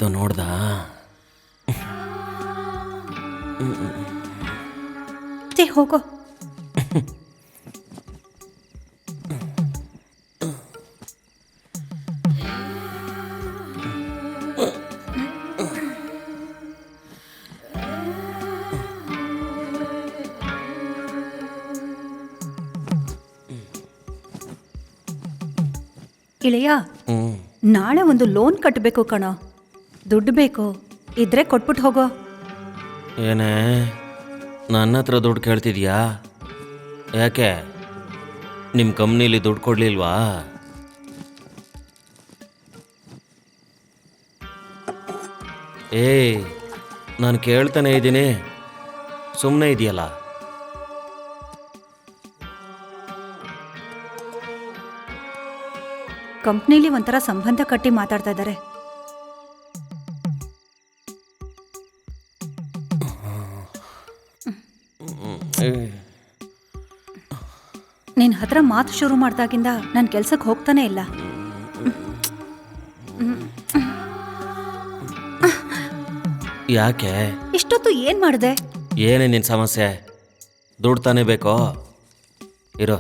ಏನಾಯ್ತು ನೋಡ್ದ? ಹೋಗೋ. ಇಳೆಯ, ನಾಳೆ ಒಂದು ಲೋನ್ ಕಟ್ಟಬೇಕು ಕಣೋ. ದುಡ್ಡು ಬೇಕು, ಇದ್ರೆ ಕೊಟ್ಬಿಟ್ಟು ಹೋಗೋ. ಏನೇ ನನ್ನ ಹತ್ರ ದುಡ್ಡು ಕೇಳ್ತಿದ್ಯಾ? ಯಾಕೆ ನಿಮ್ಮ ಕಂಪ್ನೀಲಿ ದುಡ್ಡು ಕೊಡಲಿಲ್ವಾ? ಏಯ್, ನಾನು ಕೇಳ್ತಾನೆ ಇದ್ದೀನಿ, ಸುಮ್ಮನೆ ಇದೆಯಲ್ಲ. ಕಂಪ್ನಿಲಿ ಒಂಥರ ಸಂಬಂಧ ಕಟ್ಟಿ ಮಾತಾಡ್ತಾ ಇದ್ದಾರೆ. ನಿನ್ನ ಹತ್ರ ಮಾತು ಶುರು ಮಾಡ್ದಾಗಿಂದ ನನ್ನ ಕೆಲ್ಸಕ್ಕೆ ಹೋಗ್ತಾನೆ ಇಲ್ಲ. ಯಾಕೆ ಇಷ್ಟೊತ್ತು ಏನ್ ಮಾಡಿದೆ? ಏನೇ ನಿನ್ನ ಸಮಸ್ಯೆ? ದುಡ್ಡು ತಾನೇ ಬೇಕೋ? ಇರೋ,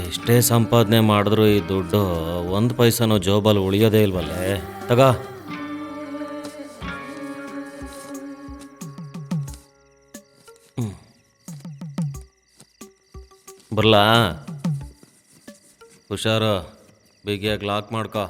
ಎಷ್ಟೇ ಸಂಪಾದನೆ ಮಾಡಿದ್ರು ಈ ದುಡ್ಡು ಒಂದು ಪೈಸನೂ ಜೋಬಲ್ಲಿ ಉಳಿಯೋದೇ ಇಲ್ವಲ್ಲೇ. ತಗೋ. ಬರಲಾ? ಹುಷಾರು, ಬಿಗಿಯಾಗಿ ಲಾಕ್ ಮಾಡ್ಕೋ.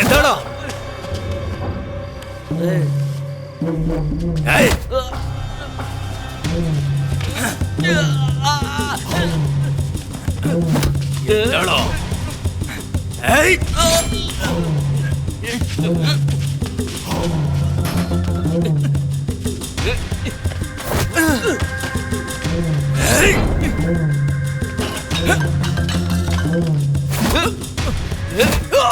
ಎದ್ದೋಳು. ಎದ್ದೋಳು.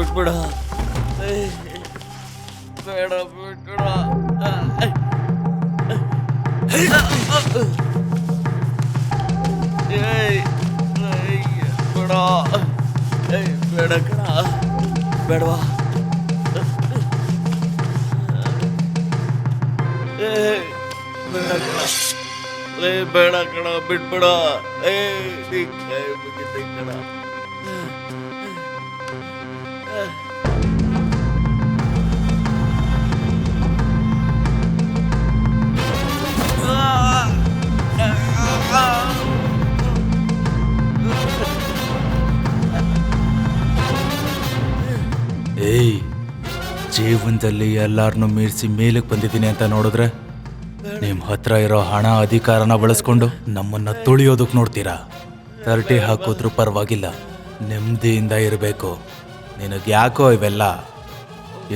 ಬಿಟ್ಬಿಡ ಬೇಡ ಬಿಟ್ಬಿಡ ಬಿಡ ಬೇಡ ಕಣ ಬೇಡವಾ ಬೇಡ ಕಣ ಬೇಡ ಕಣ ಬಿಟ್ಬಿಡ ಕೈ ಮುಗಿತೆ ಕಣ ಏಯ್, ಜೀವನದಲ್ಲಿ ಎಲ್ಲಾರನ್ನೂ ಮೀರಿಸಿ ಮೇಲಕ್ಕೆ ಬಂದಿದ್ದೀನಿ ಅಂತ ನೋಡಿದ್ರೆ ನಿಮ್ಮ ಹತ್ರ ಇರೋ ಹಣ ಅಧಿಕಾರನ ಬಳಸ್ಕೊಂಡು ನಮ್ಮನ್ನ ತುಳಿಯೋದಕ್ಕೆ ನೋಡ್ತೀರಾ. 30 ಹಾಕಿದ್ರೂ ಪರವಾಗಿಲ್ಲ, ನೆಮ್ಮದಿಯಿಂದ ಇರಬೇಕು. ನಿನಗೆ ಯಾಕೋ ಇವೆಲ್ಲ?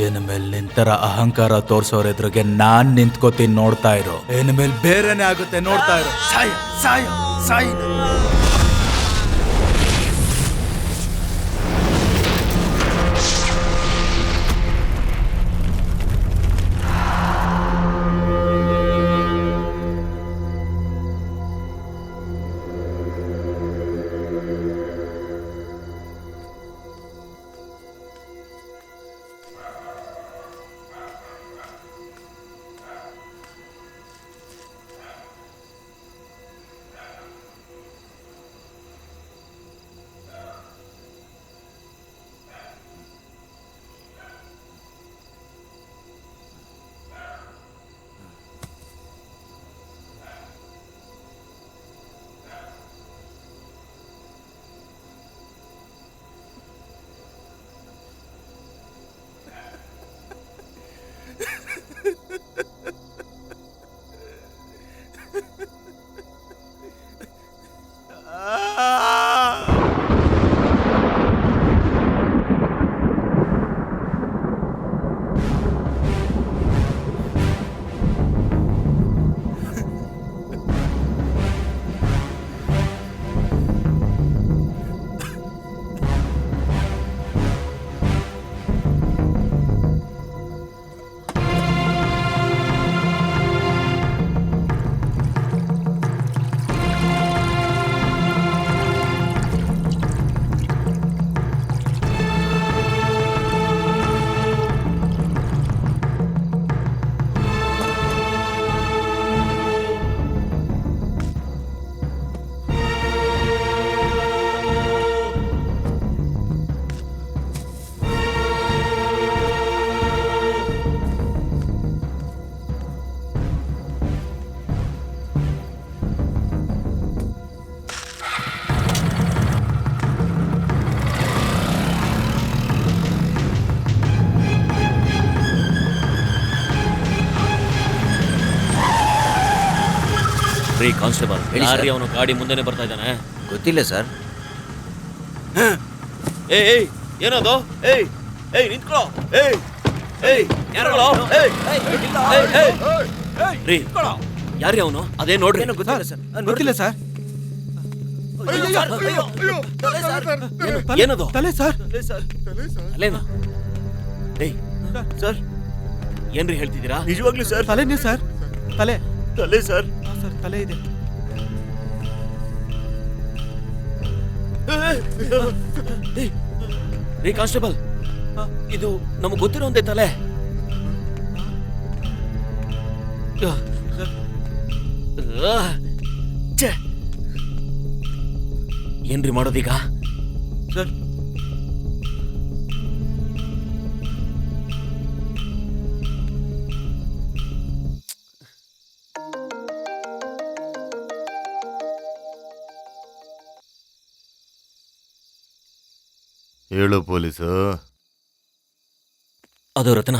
ಏನ ಮೇಲೆ ನಿಂತರ ಅಹಂಕಾರ ತೋರ್ಸೋರ ಎದುರಿಗೆ ನಾನ್ ನಿಂತ್ಕೋತೀನಿ, ನೋಡ್ತಾ ಇರೋ. ಏನ ಮೇಲೆ ಬೇರೆನೆ ಆಗುತ್ತೆ, ನೋಡ್ತಾ ಇರೋ. ಸಾಯ ಸಾಯ ಸಾಯ. ಕಾನ್ಸ್ಟೇಬಲ್, ಯಾರಿ ಅವನು ಗಾಡಿ ಮುಂದೆನೆ ಬರ್ತಾ ಇದ್ದಾನೆ? ಗೊತ್ತಿಲ್ಲ ಸರ್. ಏಯ್ ಏನದು? ಏಯ್ ಏಯ್ ನಿಂತ್ಕೊಳ್ಳೋ. ಏಯ್ ಏಯ್ ಯಾರಲ್ಲ? ರೀ ಯಾರಿ ಅವನು? ಅದೇ ನೋಡ್ರಿ. ಗೊತ್ತಿಲ್ಲ ಸರ್. ಗೊತ್ತಿಲ್ಲ ಸರ್. ಏನದು? ತಲೆ ಸರ್. ಅಲ್ಲೇನಾ? ಏಯ್ ಸರ್, ಏನ್ರಿ ಹೇಳ್ತಿದ್ದೀರಾ? ನಿಜವಾಗ್ಲೂ ಸರ್? ತಲೆನೇ ಸರ್. ತಲೆ ತಲೆ ಸರ್. ಸರ್, ತಲೆ ಇದೆ. ರೀ ಕಾನ್ಸ್ಟೇಬಲ್, ಇದು ನಮಗೆ ಗೊತ್ತಿರೋಂದೇ ತಲೆ. ಏನ್ರಿ ಮಾಡೋದೀಗ? ಸರ್, ಹೇಳು ಪೊಲೀಸು. ಅದು ರತ್ನ,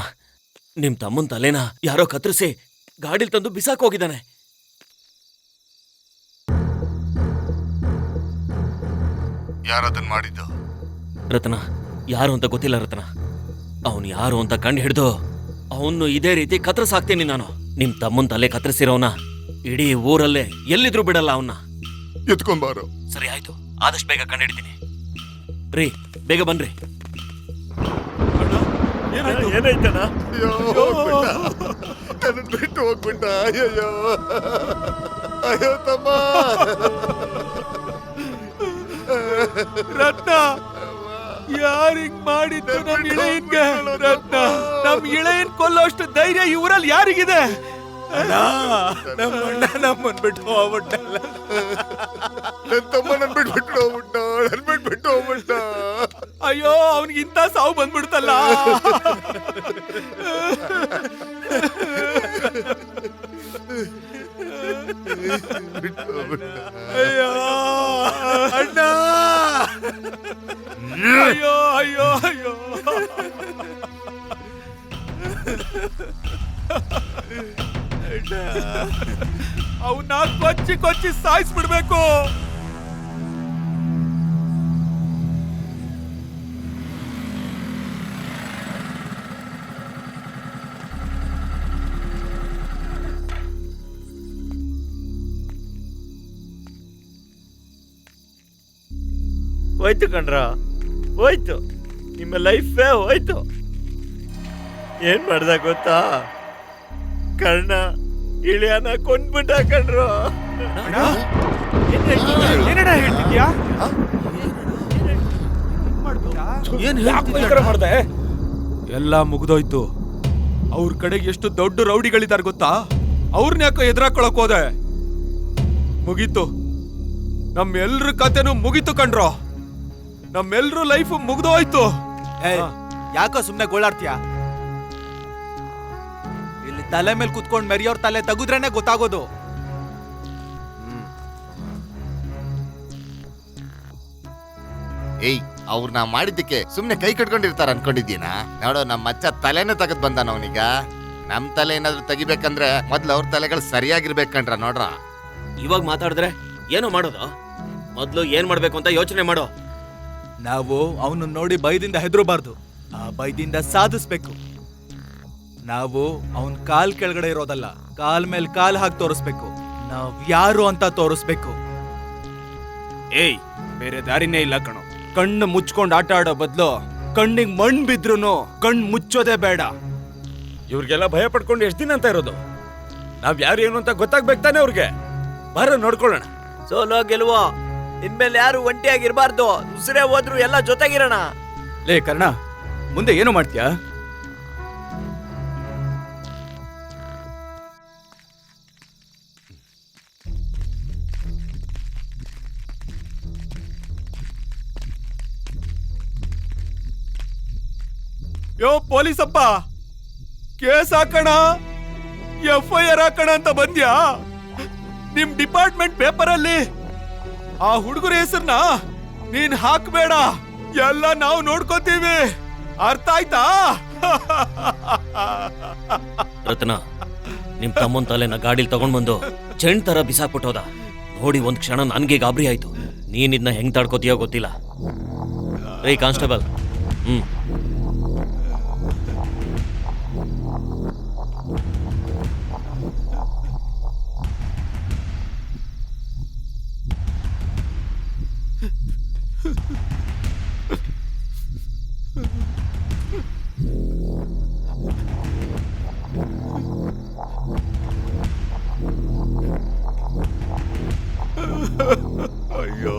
ನಿಮ್ ತಮ್ಮನ್ ತಲೆನ ಯಾರೋ ಕತ್ತರಿಸಿ ಗಾಡಿಲ್ ತಂದು ಬಿಸಾಕ್ ಹೋಗಿದ್ದಾನೆ. ಯಾರದನ್ ಮಾಡಿದ್ದು? ರತ್ನ, ಯಾರು ಅಂತ ಗೊತ್ತಿಲ್ಲ ರತ್ನ. ಅವನು ಯಾರು ಅಂತ ಕಂಡು ಹಿಡ್ದು ಅವನು ಇದೇ ರೀತಿ ಕತ್ತರಿಸಾಕ್ತೀನಿ ನಾನು. ನಿಮ್ ತಮ್ಮನ್ ತಲೆ ಕತ್ತರಿಸಿರೋನ ಇಡೀ ಊರಲ್ಲೇ ಎಲ್ಲಿದ್ರು ಬಿಡಲ್ಲ ಅವನ್ನ. ಎತ್ಕೊಂಡ್ಬಾರು. ಸರಿ ಆಯ್ತು, ಆದಷ್ಟು ಬೇಗ ಕಂಡು ಹಿಡಿತೀನಿ. ರೀ ಬೇಗ ಬನ್ರಿ. ಏನಾಯ್ತಣ್ಣ? ಅಯ್ಯೋ ಹೋಗ್ಬಿಟ್ಟ. ನನ್ನನ್ ಬಿಟ್ಟು ಹೋಗ್ಬಿಟ್ಟ. ಅಯ್ಯಯ್ಯೋ ಅಯ್ಯೋ ತಮ್ಮ. ರತ್ನ ಯಾರ್ ಹಿಂಗ್ ಮಾಡಿದ್ದು ನಮ್ ಇಳೆಯನ್ಗೆ? ರತ್ನ ನಮ್ ಇಳೆಯನ್ ಕೊಲ್ಲೋಷ್ಟು ಧೈರ್ಯ ಈ ಊರಲ್ಲಿ ಯಾರಿಗಿದೆ? ನಮ್ಮನ್ ಬಿಟ್ಟು ಹೋಗ್ಬಿಟ್ಟಲ್ಲ. ನನ್ ತಮ್ಮ ನನ್ ಬಿಟ್ಬಿಟ್ಟು ಹೋಗ್ಬಿಟ್ಟ. ನನ್ ಬಿಟ್ಬಿಟ್ಟು ಹೋಗ್ಬಿಟ್ಟ. ಅಯ್ಯೋ ಅವನಿಗೆ ಇಂಥ ಸಾವು ಬಂದ್ಬಿಡ್ತಲ್ಲ. ಬಿಟ್ಟು ಹೋಗ್ಬಿಟ್ಟ. ಅಯ್ಯೋ ಅಣ್ಣ. ಅಯ್ಯೋ ಅಯ್ಯೋ ಅಯ್ಯೋ. ಅವನ್ನ ಕೊಚ್ಚಿ ಕೊಚ್ಚಿ ಸಾಯಿಸ್ಬಿಡ್ಬೇಕು. ಹೋಯ್ತು ಕಣ್ರ, ಹೋಯ್ತು. ನಿಮ್ಮ ಲೈಫೇ ಹೋಯ್ತು. ಏನ್ ಮಾಡ್ದ ಗೊತ್ತಾ? ಕರ್ಣ ಇಳಿಯನ ಕೊಂಡ್ಬಿಟ್ಟ ಕಣ್ರು. ಏನಣ್ಣ ಹೇಳ್ತಿದ್ಯಾ? ಎಲ್ಲ ಮುಗ್ದೋಯ್ತು. ಅವ್ರ ಕಡೆಗೆ ಎಷ್ಟು ದೊಡ್ಡ ರೌಡಿಗಳಿದ್ದಾರೆ ಗೊತ್ತಾ? ಅವ್ರನ್ನ ಯಾಕೋ ಎದುರಾಕೊಳಕ್ ಹೋದೆ? ಮುಗೀತು, ನಮ್ಮೆಲ್ರ ಕತೆನೂ ಮುಗೀತು ಕಣ್ರೋ. ನಮ್ಮೆಲ್ರ ಲೈಫ್ ಮುಗ್ದೋಯ್ತು. ಯಾಕೋ ಸುಮ್ನೆ ಗೋಳಾಡ್ತೀಯ? ಇಲ್ಲಿ ತಲೆ ಮೇಲೆ ಕುತ್ಕೊಂಡ್ ಮೆರಿಯೋರ್ ತಲೆ ತೆಗುದ್ರೇನೆ ಗೊತ್ತಾಗೋದು. ಏಯ್ ಅವ್ರನ್ನ ಮಾಡಿದ್ದಕ್ಕೆ ಸುಮ್ನೆ ಕೈ ಕಟ್ಕೊಂಡಿರ್ತಾರ ಅನ್ಕೊಂಡಿದ್ದೀನಾ? ನೋಡು ನಮ್ಮ ಮಚ್ಚ ತಲೆನೇ ತೆಗೆದ್ ಬಂದಾನ ಅವನೀಗ. ನಮ್ ತಲೆ ಏನಾದ್ರು ತೆಗಿಬೇಕಂದ್ರೆ ಮೊದ್ಲು ಅವ್ರ ತಲೆಗಳು ಸರಿಯಾಗಿರ್ಬೇಕಂಡ್ರ. ನೋಡ್ರ ಇವಾಗ ಮಾತಾಡಿದ್ರೆ ಏನೋ ಮಾಡೋದು. ಮೊದ್ಲು ಏನ್ ಮಾಡ್ಬೇಕು ಅಂತ ಯೋಚನೆ ಮಾಡೋ. ನಾವು ಅವನು ನೋಡಿ ಭಯದಿಂದ ಹೆದರಬಾರ್ದು, ಆ ಭಯದಿಂದ ಸಾಧಿಸ್ಬೇಕು. ನಾವು ಅವನ್ ಕಾಲ್ ಕೆಳಗಡೆ ಇರೋದಲ್ಲ, ಕಾಲ್ ಮೇಲೆ ಕಾಲ್ ಹಾಕಿ ತೋರಿಸ್ಬೇಕು. ನಾವ್ ಯಾರು ಅಂತ ತೋರಿಸ್ಬೇಕು. ಏಯ್, ಬೇರೆ ದಾರಿನೇ ಇಲ್ಲ ಕಣೋ. ಕಣ್ಣು ಮುಚ್ಕೊಂಡ್ ಆಟ ಆಡೋ ಬದ್ಲು ಕಣ್ಣಿಗೆ ಮಣ್ಣು ಬಿದ್ರುನು ಕಣ್ಣು ಮುಚ್ಚೋದೇ ಬೇಡ. ಇವ್ರಿಗೆಲ್ಲ ಭಯ ಪಡ್ಕೊಂಡು ಎಷ್ಟ್ ದಿನ ಅಂತ ಇರೋದು? ನಾವ್ ಯಾರು ಏನು ಅಂತ ಗೊತ್ತಾಗ್ಬೇಕು ತಾನೆ ಅವ್ರಿಗೆ. ಬಾರ ನೋಡ್ಕೊಳ್ಳೋಣ. ಸೋಲೋ ಗೆಲುವೋ ಇನ್ಮೇಲೆ ಯಾರು ಒಂಟಿಯಾಗಿರ್ಬಾರ್ದು. ಉಸಿರೇ ಹೋದ್ರು ಎಲ್ಲ ಜೊತೆಗಿರೋಣ. ಲೇ ಕರ್ಣ, ಮುಂದೆ ಏನು ಮಾಡ್ತೀಯಾ? ಯೋ ಪೊಲೀಸಪ್ಪ, ಕೇಸ್ ಹಾಕೋಣ, FIR ಹಾಕೋಣ ಅಂತ ಬಂದ್ಯಾ? ನಿಮ್ ಡಿಪಾರ್ಟ್ಮೆಂಟ್ ಪೇಪರ್ ಅಲ್ಲಿ ಆ ಹುಡುಗರ ಹೆಸರನ್ನ ನೀನ್ ಹಾಕ್ಬೇಡ. ಎಲ್ಲ ನಾವು ನೋಡ್ಕೋತೀವಿ, ಅರ್ಥ ಆಯ್ತಾ? ರತ್ನ, ನಿಮ್ ತಮ್ಮನ್ ತಲೆನ ಗಾಡಿಲಿ ತಗೊಂಡ್ ಬಂದು ಚೆಂಡ್ ತರ ಬಿಸಾಕ್ಬಿಟ್ಟೋದ. ನೋಡಿ ಒಂದ್ ಕ್ಷಣ ನನ್ಗೆ ಗಾಬರಿ ಆಯ್ತು. ನೀನ್ ಇದನ್ನ ಹೆಂಗ್ ತಡ್ಕೋತೀಯೋ ಗೊತ್ತಿಲ್ಲ. ರೇ ಕಾನ್ಸ್ಟೇಬಲ್, ಅಯ್ಯೋ,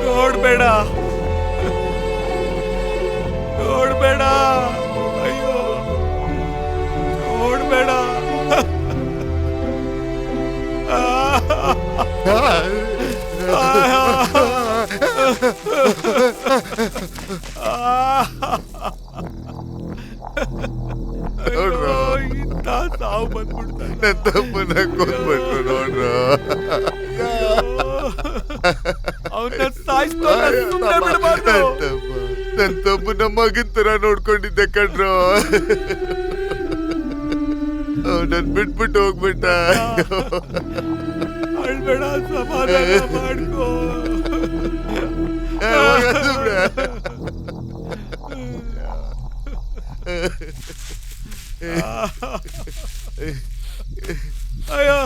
ನೋಡ್ಬೇಡ, ನೋಡ್ಬೇಡ, ಅಯ್ಯೋ ನೋಡ್ಬೇಡ. ನೋಡ್ರ ಇಂಥ ಸಾವು ಬಂದ್ಬಿಡ್ತಾರೆ. ನನ್ ತಮ್ಮನ ಕೊಂದ್ಬಿಟ್ರು ನೋಡ್ರ. ಅವನ್ನ ಸಾಯಿಸ್ತಾರೆ, ಸುಮ್ಮನೆ ಬಿಡಬಾರ್ದು. ನನ್ ತಮ್ಮನ ಮಗನ್ ತರ ನೋಡ್ಕೊಂಡಿದ್ದೆ ಕಣ್ರು. ನನ್ ಬಿಟ್ಬಿಟ್ಟು ಹೋಗ್ಬಿಟ್ಟ. ಅಳ್ಬೇಡ, ಸಮಾಧಾನ ಮಾಡ್ಕೋ. ಅಯ್ಯೋ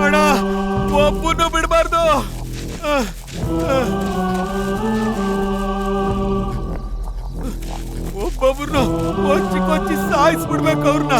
ಅಣ್ಣ, ಒಬ್ಬನು ಬಿಡಬಾರ್ದು. ಒಬ್ಬೊಬ್ರನ್ನ ಕೊಚ್ಚಿ ಕೊಚ್ಚಿ ಸಾಯಿಸ್ಬಿಡ್ಬೇಕು ಅವ್ರನ್ನ.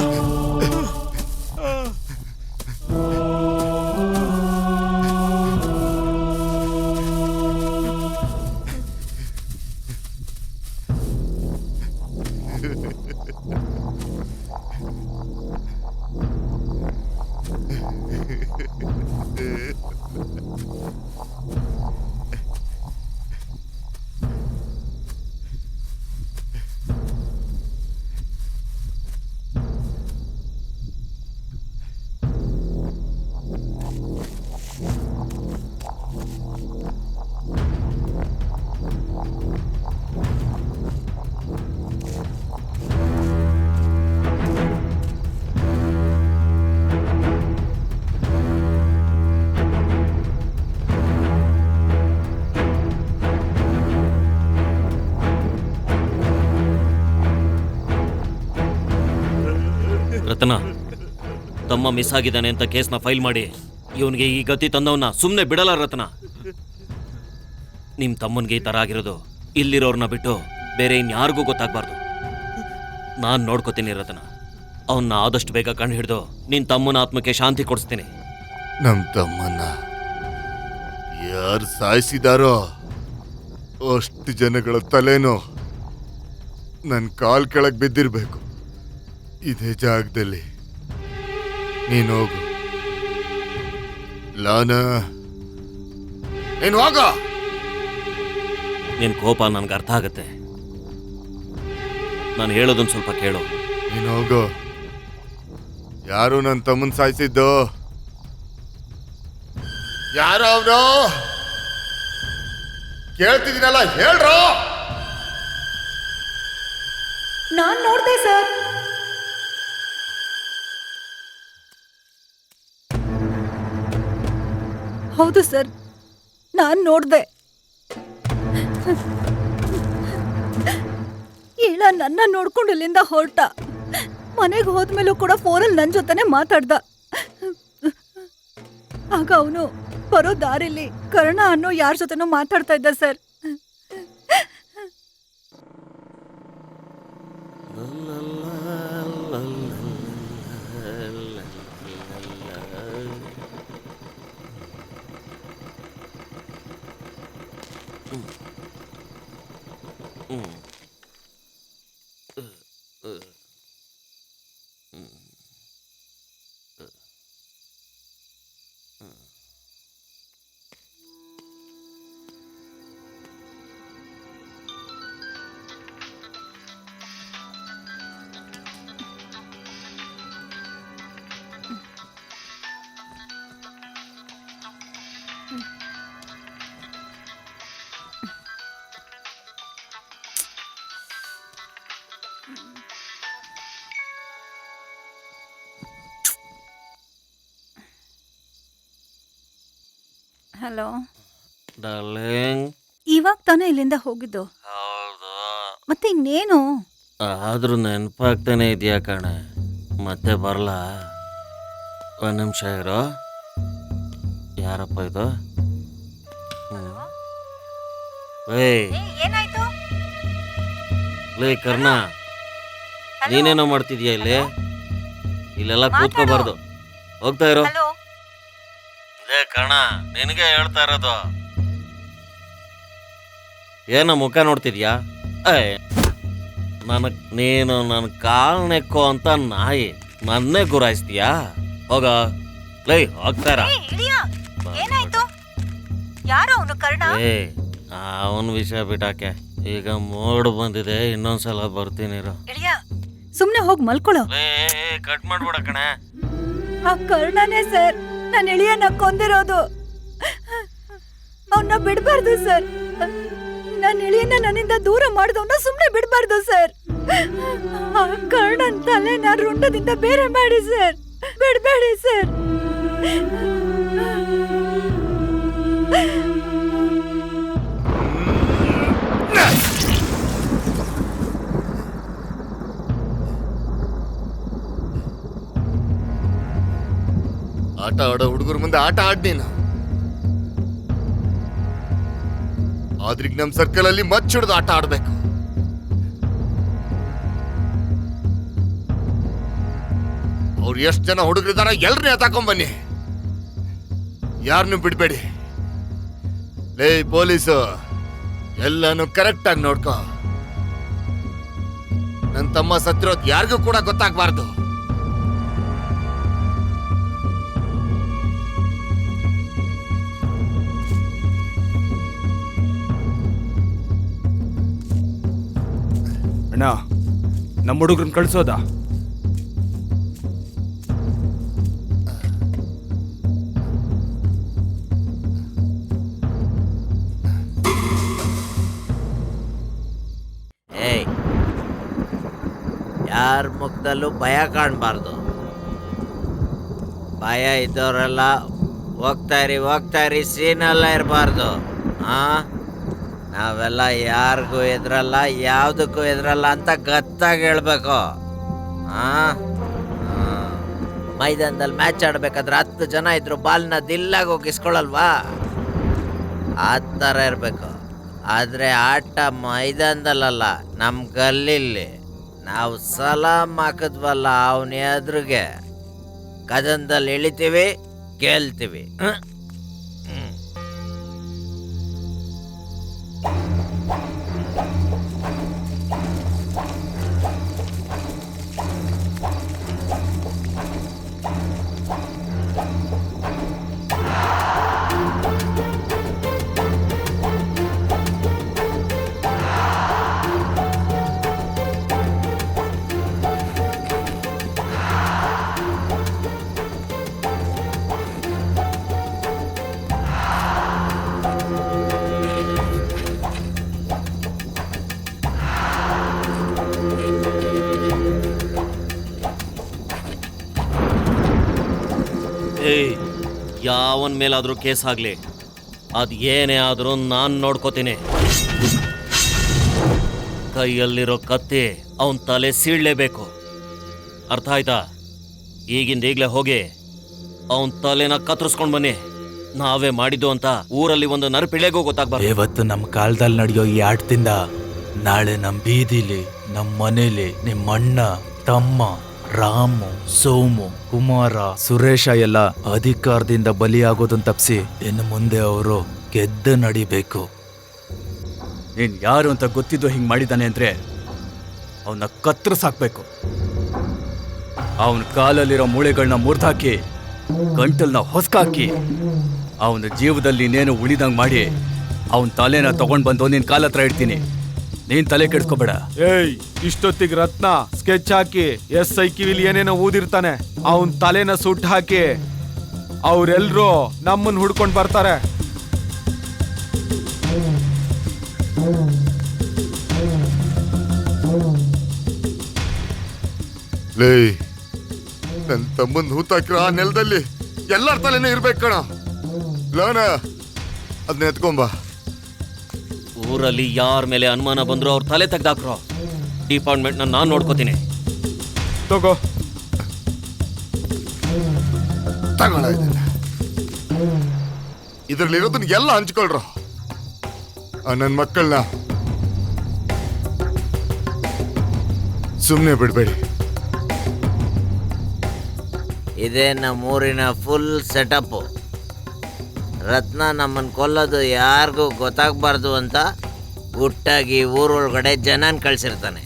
ರತ್ನ, ತಮ್ಮ ಮಿಸ್ ಆಗಿದ್ದಾನೆ ಅಂತ ಕೇಸ್ನ ಫೈಲ್ ಮಾಡಿ ಇವನಿಗೆ ಈ ಗತಿ ತಂದವನ್ನ ಸುಮ್ಮನೆ ಬಿಡಲ್ಲ ರತ್ನ. ನಿಮ್ ತಮ್ಮನ್ಗೆ ಈ ತರ ಆಗಿರೋದು ಇಲ್ಲಿರೋರ್ನ ಬಿಟ್ಟು ಬೇರೆ ಇನ್ಯಾರಿಗೂ ಗೊತ್ತಾಗ್ಬಾರ್ದು. ನಾನ್ ನೋಡ್ಕೋತೀನಿ ರತ್ನ. ಅವನ್ನ ಆದಷ್ಟು ಬೇಗ ಕಂಡು ಹಿಡಿದು ನಿನ್ ತಮ್ಮನ ಆತ್ಮಕ್ಕೆ ಶಾಂತಿ ಕೊಡಿಸ್ತೀನಿ. ನಮ್ ತಮ್ಮನ್ನ ಯಾರು ಸಾಯಿಸಿದಾರೋ ಅಷ್ಟು ಜನಗಳ ತಲೆನೋ ನನ್ನ ಕಾಲ್ ಕೆಳಗ್ ಬಿದ್ದಿರ್ಬೇಕು. ಇದೇ ಜಾಗದಲ್ಲಿ ನೀನು ಹೋಗು. ಲಾನ, ನೀನು ಹೋಗ. ನಿನ್ ಕೋಪ ನನ್ಗೆ ಅರ್ಥ ಆಗತ್ತೆ. ನಾನು ಹೇಳೋದನ್ನ ಸ್ವಲ್ಪ ಕೇಳು. ನೀನು ಹೋಗು. ಯಾರು ನನ್ನ ತಮ್ಮನ್ ಸಾಯಿಸಿದ್ದು? ಯಾರು ಅವನು? ಕೇಳ್ತಿದ್ದೀನಲ್ಲ, ಹೇಳ್ರೋ. ನಾನ್ ನೋಡ್ದೆ ಸರ್. ಹೌದು ಸರ್, ನಾನ್ ನೋಡ್ದೆ. ಈಳ ನನ್ನ ನೋಡ್ಕೊಂಡು ಇಲ್ಲಿಂದ ಹೊರಟ. ಮನೆಗೆ ಹೋದ್ಮೇಲೂ ಕೂಡ ಫೋನಲ್ಲಿ ನನ್ನ ಜೊತೆನೆ ಮಾತಾಡ್ದ. ಆಗ ಅವನು ಬರೋ ದಾರಿಲಿ ಕರ್ಣ ಅನ್ನೋ ಯಾರ ಜೊತೆನೋ ಮಾತಾಡ್ತಾ ಇದ್ದ ಸರ್. ಹಲೋ ಡಾರ್ಲಿಂಗ್, ಇವಾಗ ತಾನೇ ಇಲ್ಲಿಂದ ಹೋಗಿದ್ದು. ಹೌದು. ಮತ್ತೆ ಇನ್ನೇನು? ಆದ್ರೂ ನೆನಪಾಗ್ತಾನೆ ಇದೆಯಾ ಕಣೆ. ಮತ್ತೆ ಬರಲ್ಲ. ಒಂದು ನಿಮಿಷ ಇರೋ. ಯಾರಪ್ಪ ಇದು? ಏನಾಯ್ತು? ಲೇ ಕರ್ಣ, ನೀನೇನೋ ಮಾಡ್ತಿದ್ಯಾ ಇಲ್ಲಿ? ಇಲ್ಲೆಲ್ಲ ಕೂತ್ಕೋಬಾರ್ದು. ಹೋಗ್ತಾ ಇರೋ. ಲೇ ಕರ್ಣ, ನಿನಗೆ ಹೇಳ್ತಾ ಇರೋದು. ಏನೋ ಮುಖ ನೋಡ್ತಿದ್ಯಾ? ನೀನು ನನ್ನ ಕಾಲ್ ನೆಕ್ಕೋ ಅಂತ ನಾಯಿ ನನ್ನೇ ಗುರಾಯಿಸ್ತೀಯಾ? ಹೋಗ ಲೈ, ಹೋಗ್ತಾರ. ಅವನ ವಿಷಯ ಬಿಟ್ಟಾಕೆ. ಈಗ ಮೋಡ್ ಬಂದಿದೆ, ಇನ್ನೊಂದ್ಸಲ ಬರ್ತೀನಿ. ಸುಮ್ನೆ ಹೋಗಿ ಮಲ್ಕೊಳ್ಳೋ. ಕಟ್ ಮಾಡ್ಬಿಡ ಕಣೆ. ಆ ಕರ್ಣನೇ ಸರ್ ನನ್ನ ಇಳಿಯನ್ನ ಕೊಂದಿರೋದು. ಅವನ್ನ ಬಿಡಬಾರ್ದು ಸರ್. ನನ್ನ ಇಳಿಯನ್ನ ನನ್ನಿಂದ ದೂರ ಮಾಡಿದವನ್ನ ಸುಮ್ನೆ ಬಿಡಬಾರ್ದು ಸರ್. ಆ ಕರ್ಣನ್ ತಲೆನ ರುಂಡದಿಂದ ಬೇರೆ ಮಾಡಿ ಸರ್. ಬಿಡಬೇಡಿ ಸರ್. ಆಟ ಆಡೋ ಹುಡುಗರ ಮುಂದೆ ಆಟ ಆಡ್ ನೀನು. ಆದ್ರೀಗ ನಮ್ ಸರ್ಕಲ್ ಅಲ್ಲಿ ಮಚ್ಚಿಡ್ದು ಆಟ ಆಡ್ಬೇಕು. ಅವ್ರು ಎಷ್ಟು ಜನ ಹುಡುಗರಿದಾರ ಎಲ್ರನ್ನೇ ಎತ್ತಾಕೊಂಡ್ ಬನ್ನಿ, ಯಾರನ್ನು ಬಿಡ್ಬೇಡಿ. ಲೇ ಪೊಲೀಸು, ಎಲ್ಲಾನು ಕರೆಕ್ಟ್ ಆಗಿ ನೋಡ್ಕೋ. ನನ್ ತಮ್ಮ ಸತ್ತಿರೋದ್ ಯಾರಿಗೂ ಕೂಡ ಗೊತ್ತಾಗ್ಬಾರ್ದು. ಅಣ್ಣ, ನಮ್ಮ ಹುಡುಗರನ್ನ ಕಳ್ಸೋದಾ? ಏಯ್, ಯಾರ ಮುಖದಲ್ಲೂ ಭಯ ಕಾಣಬಾರ್ದು. ಭಯ ಇದ್ದವರೆಲ್ಲ ಹೋಗ್ತಾ ಇರಿ ಸೀನೆಲ್ಲ ಇರಬಾರ್ದು. ನಾವೆಲ್ಲ ಯಾರಿಗೂ ಎದ್ರಲ್ಲ, ಯಾವುದಕ್ಕೂ ಎದ್ರಲ್ಲ ಅಂತ ಗತ್ತಾಗಿ ಹೇಳ್ಬೇಕು. ಮೈದಾನದಲ್ಲಿ ಮ್ಯಾಚ್ ಆಡ್ಬೇಕಾದ್ರೆ 10 ಜನ ಇದ್ರು ಬಾಲ್ನ ದಿಲ್ಲಾಗಿ ಹೋಗಿಸ್ಕೊಳಲ್ವಾ? ಆ ಥರ ಇರಬೇಕು. ಆದರೆ ಆಟ ಮೈದಾನದಲ್ಲ, ನಮ್ಮ ಗಲ್ಲಿಲ್ಲಿ ನಾವು ಸಲಾಮ್ ಹಾಕಿದ್ವಲ್ಲ ಅವನ ಎದುರಿಗೆ ಕದನದಲ್ಲಿ ಇಳಿತೀವಿ, ಗೆಲ್ತೀವಿ. ಏಯ್, ಯಾವನ್ ಮೇಲಾದ್ರೂ ಕೇಸ್ ಆಗ್ಲಿ, ಅದ್ ಏನೇ ಆದ್ರೂ ನಾನ್ ನೋಡ್ಕೋತೀನಿ. ಕೈಯಲ್ಲಿರೋ ಕತ್ತಿ ಅವನ್ ತಲೆ ಸೀಳ್ಲೇಬೇಕು. ಅರ್ಥ ಆಯ್ತಾ? ಈಗಿಂದ ಹೋಗಿ ಅವನ್ ತಲೆನ ಕತ್ತರಿಸ್ಕೊಂಡ್ ಬನ್ನಿ. ನಾವೇ ಮಾಡಿದ್ದು ಅಂತ ಊರಲ್ಲಿ ಒಂದು ನರಪಿಳೆಗೂ ಗೊತ್ತಾಗ್ಬಾರ್ದು. ಇವತ್ತು ನಮ್ಮ ಕಾಲದಲ್ಲಿ ನಡೆಯೋ ಈ ಆಟದಿಂದ ನಾಳೆ ನಮ್ಮ ಬೀದಿಲಿ, ನಮ್ಮ ಮನೇಲಿ ನಿಮ್ಮ ಅಣ್ಣ, ತಮ್ಮ, ರಾಮು, ಸೋಮು, ಕುಮಾರ, ಸುರೇಶ ಎಲ್ಲ ಅಧಿಕಾರದಿಂದ ಬಲಿಯಾಗೋದನ್ನ ತಪ್ಪಿಸಿ ಇನ್ನು ಮುಂದೆ ಅವರು ಗೆದ್ದು ನಡಿಬೇಕು. ನೀನ್ ಯಾರು ಅಂತ ಗೊತ್ತಿದ್ದು ಹಿಂಗ್ ಮಾಡಿದಾನೆ ಅಂದ್ರೆ ಅವನ್ನ ಕತ್ತರಿಸಾಕ್ಬೇಕು. ಅವನ ಕಾಲಲ್ಲಿರೋ ಮೂಳೆಗಳನ್ನ ಮುರಿದಾಕಿ, ಗಂಟಲ್ನ ಹೊಸ್ಕಾಕಿ, ಅವನ ಜೀವದಲ್ಲಿ ಇನ್ನೇನು ಉಳಿದಂಗ್ ಮಾಡಿ ಅವನ ತಲೆನ ತಗೊಂಡ್ ಬಂದು ನಿನ್ ಕಾಲ ಹತ್ರ ಇಡ್ತೀನಿ. ನೀನ್ ತಲೆ ಕೆಡ್ಸ್ಕೋಬೇಡ. ಏಯ್, ಇಷ್ಟೊತ್ತಿಗೆ ರತ್ನ ಸ್ಕೆಚ್ ಹಾಕಿ SI ಕಿವಿಲಿ ಏನೇನೋ ಊದಿರ್ತಾನೆ, ಅವನ್ ತಲೆನ ಸುಟ್ಟು ಹಾಕಿ ಅವ್ರೆಲ್ರೂ ನಮ್ಮನ್ನ ಹುಡ್ಕೊಂಡ್ ಬರ್ತಾರೆ. ಲೇ, ನನ್ ತಮ್ಮನ್ ಹೂತಾಕಿರೋ ಆ ನೆಲದಲ್ಲಿ ಎಲ್ಲರ ತಲೆನೂ ಇರ್ಬೇಕು ಕಣ. ಲೋನ ಅದನ್ನ ಎತ್ಕೊಂಬ. ಊರಲ್ಲಿ ಯಾರ ಮೇಲೆ ಅನುಮಾನ ಬಂದ್ರು ಅವ್ರ ತಲೆ ತೆಗ್ದಾಕ್ರೋ. ಡಿಪಾರ್ಟ್ಮೆಂಟ್ನ ನಾನ್ ನೋಡ್ಕೋತೀನಿ. ತಗೋ, ತಗೊಳ ಇದನ್ನ. ಇದ್ರಲ್ಲಿರೋದನ್ನ ಎಲ್ಲ ಹಂಚ್ಕೊಳ್ರು. ನನ್ನ ಮಕ್ಕಳನ್ನ ಸುಮ್ಮನೆ ಬಿಡ್ಬೇಡಿ. ಇದೇ ನಮ್ಮೂರಿನ ಫುಲ್ ಸೆಟಪ್ಪು. ರತ್ನ ನಮ್ಮನ್ನು ಕೊಲ್ಲೋದು ಯಾರಿಗೂ ಗೊತ್ತಾಗಬಾರ್ದು ಅಂತ ಗುಟ್ಟಾಗಿ ಊರೊಳಗಡೆ ಜನನ ಕಳ್ಸಿರ್ತಾನೆ.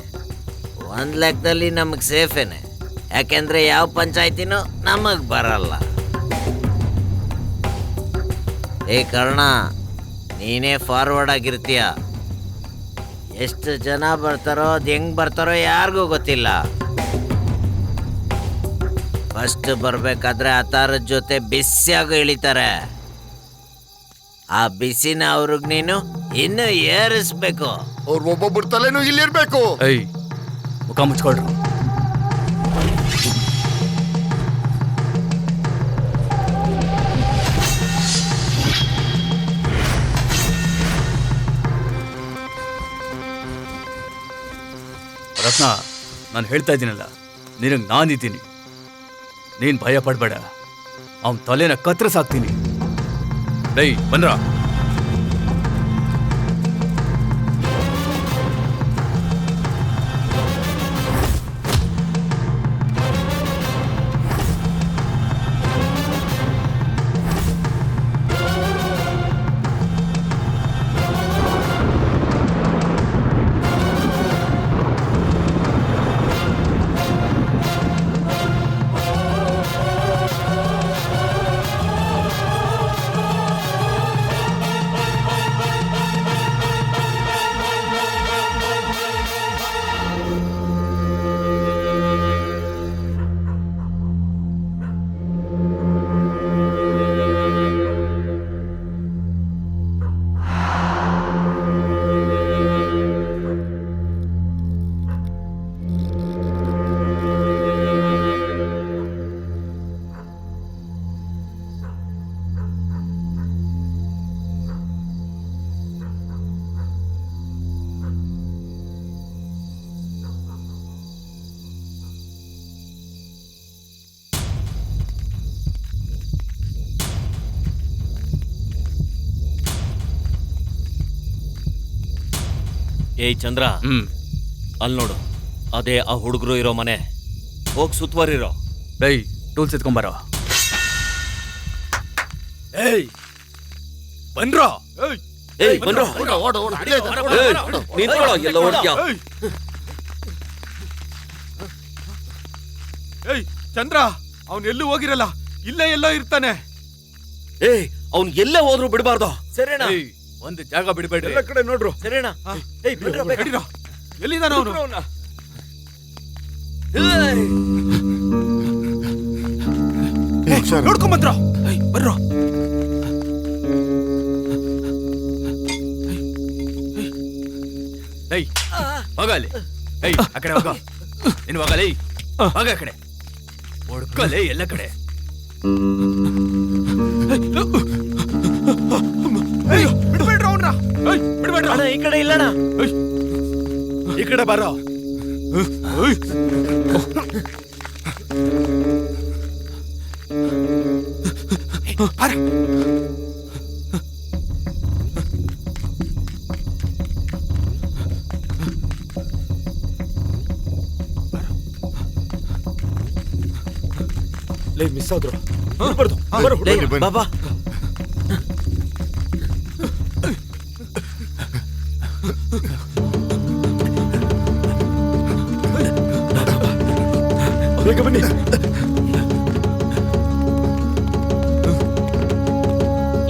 ಒಂದು ಲೆಕ್ಕದಲ್ಲಿ ನಮಗೆ ಸೇಫೇನೆ, ಯಾಕೆಂದರೆ ಯಾವ ಪಂಚಾಯ್ತಿನೂ ನಮಗೆ ಬರಲ್ಲ. ಏ ಕರ್ಣ, ನೀನೇ ಫಾರ್ವರ್ಡ್ ಆಗಿರ್ತೀಯ. ಎಷ್ಟು ಜನ ಬರ್ತಾರೋ, ಅದು ಹೆಂಗೆ ಬರ್ತಾರೋ ಯಾರಿಗೂ ಗೊತ್ತಿಲ್ಲ. ಫಸ್ಟ್ ಬರಬೇಕಾದ್ರೆ ಆತಾರದ ಜೊತೆ ಬಿಸಿಯಾಗಿ ಇಳಿತಾರೆ. ಆ ಬಿಸಿನ ಅವ್ರಿಗೆ ನೀನು ಇನ್ನು ಏರಿಸ್ಬೇಕು. ಅವ್ರ ಒಬ್ಬೊಬ್ಬರ ತಲೆನೂ ಇಲ್ಲಿರ್ಬೇಕು. ಏಯ್, ಮುಖ ಮುಚ್ಕೊಳ್ರು. ರತ್ನ, ನಾನು ಹೇಳ್ತಾ ಇದ್ದೀನಲ್ಲ, ನಿನಗೆ ನಾನಿದ್ದೀನಿ. ನೀನು ಭಯ ಪಡಬೇಡ. ಅವನ್ ತಲೆನ ಕತ್ತರಿಸಾಕ್ತೀನಿ. ಡೈ ಬನ್ರ. ಏಯ್ ಚಂದ್ರ, ಅಲ್ಲಿ ನೋಡು, ಅದೇ ಆ ಹುಡುಗರು ಇರೋ ಮನೆ. ಹೋಗ್ ಸುತ್ತುವರಿರೋ. Dye tools ಎತ್ಕೊಂಬಾರ. ಏಯ್ ಬನ್ರೋ. ಏಯ್ ಬನ್ರೋ. ಏಯ್, ನಿಂತ್ಕೊಳ್ಳೋ, ಎಲ್ಲ ಓಡ್ತೀಯ. ಏಯ್ ಚಂದ್ರ, ಅವನ್ ಎಲ್ಲೂ ಹೋಗಿರಲ್ಲ, ಇಲ್ಲೇ ಎಲ್ಲೋ ಇರ್ತಾನೆ. ಏಯ್, ಅವ್ನ್ ಎಲ್ಲೇ ಹೋದ್ರು ಬಿಡಬಾರ್ದು. ಸರಿನಾ? ಏಯ್ ಒಂದು ಜಾಗ ಬಿಡಬೇಡ್ರಿ. ಎಲ್ಲ ಕಡೆ ನೋಡ್ರು. ಸರಿನಾ? ಏಯ್ ಬಿಡ್ರ ನಡೀರೋ. ಎಲ್ಲಿದಾನ ಅವನು? ನೋಡ್ಕೊಂಬಂದ್ರ. ಬರ್ರೋ. ಏಯ್ ಹೋಗಲಿ. ಏಯ್ ಆ ಕಡೆ ಹೋಗ. ನೀನು ಹೋಗಲಿ. ಹೋಗ ಆ ಕಡೆ. ಹುಡ್ಕಲೆ ಎಲ್ಲ ಕಡೆ. ಬಿಡ್ಬೇಡ್ರ ಅವ್ನ. ಬಿಡ್ಬೇಡ್ರ. ಅಣ್ಣ ಈ ಕಡೆ ಇಲ್ಲಣ್ಣ. ಈ ಕಡೆ ಬರೋ. ಲೇ ಮಿಸ್ ಆದ್ರು. ಬರ್ದು ಬರೋ ಹುಡುಗ. ಬಾಬಾ ಬೇಗ ಬನ್ನಿ.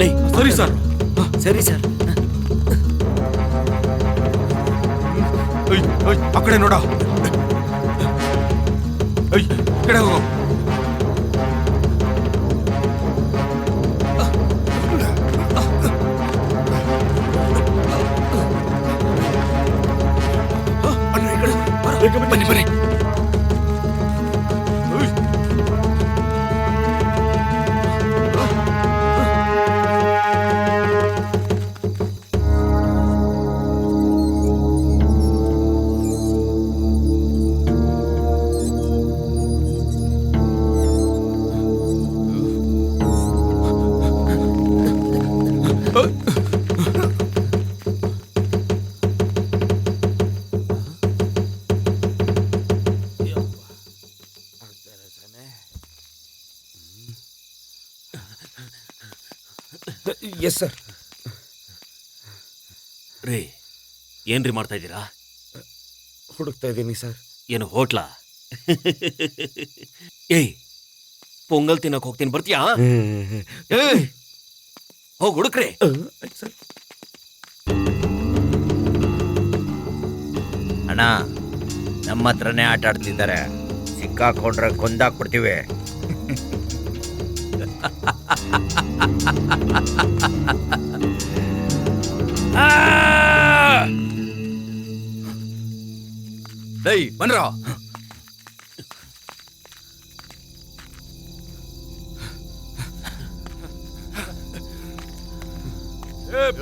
ಲೇ, ಸರಿ ಸರ್. ಸರಿ ಸರ್. ಆ ಕಡೆ ನೋಡ. ಈ ಕಡೆ ಹೋಗೋ. ಬನ್ನಿ ಬನ್ನಿ. Yes sir. ರೀ, ಏನ್ರಿ ಮಾಡ್ತಾ ಇದ್ದೀರಾ? ಹುಡುಕ್ತಾ ಇದ್ದೀನಿ ಸರ್. ಏನು ಹೋಟ್ಲಾ? ಏಯ್, ಪೊಂಗಲ್ ತಿನ್ನಕ್ ಹೋಗ್ತೀನಿ, ಬರ್ತೀಯಾ? ಏಯ್, ಹೋಗ್ ಹುಡುಕ್ರಿ. ಅಣ್ಣ ನಮ್ಮ ಹತ್ರನೇ ಆಟ ಆಡ್ತಿದ್ದಾರೆ. ಸಿಕ್ಕಾಕೊಂಡ್ರೆ ಕೊಂದಾಕ್ಬಿಡ್ತೀವಿ. ಡೈ ಬನ್ರ.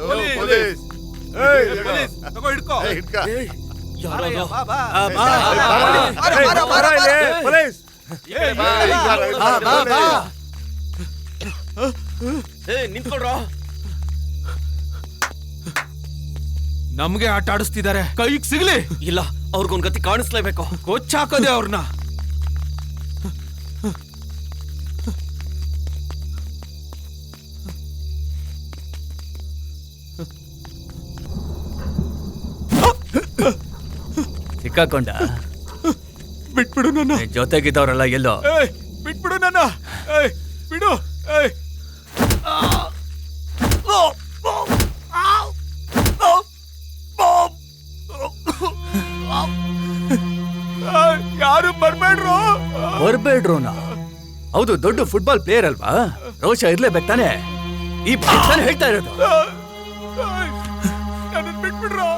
ಪೊಲೀಸ್ ತಗೋ, ಹಿಡ್ಕೋ. ಯಾರದು? ನಿಂತ್ಕೊಳ್ರೋ. ನಮ್ಗೆ ಆಟ ಆಡಿಸ್ತಿದ್ದಾರೆ, ಕೈಗೆ ಸಿಗ್ಲಿ. ಇಲ್ಲ, ಅವ್ರಿಗೊಂದ್ ಗತಿ ಕಾಣಿಸ್ಲೇಬೇಕು. ಕೊಚ್ಚಾಕೋದೆ ಅವ್ರನ್ನ. ಸಿಕ್ಕಾಕೊಂಡ. ಬಿಟ್ಬಿಡು ನನ್ನ. ಜೊತೆಗಿದ್ದವರೆಲ್ಲ ಎಲ್ಲೋ. ಬಿಟ್ಬಿಡು ನನ್ನ. ಬಿಡು. ಯಾರು ಬರ್ಬೇಡ್ರು. ಬರ್ಬೇಡ್ರೋನಾ? ಹೌದು, ದೊಡ್ಡ ಫುಟ್ಬಾಲ್ ಪ್ಲೇಯರ್ ಅಲ್ವಾ, ರೋಷ ಇರ್ಲೇಬೇಕು ತಾನೆ. ಈ ತಾನೇ ಹೇಳ್ತಾ ಇರೋದು. ನನ್ನ ಬಿಟ್ಬಿಡ್ರು.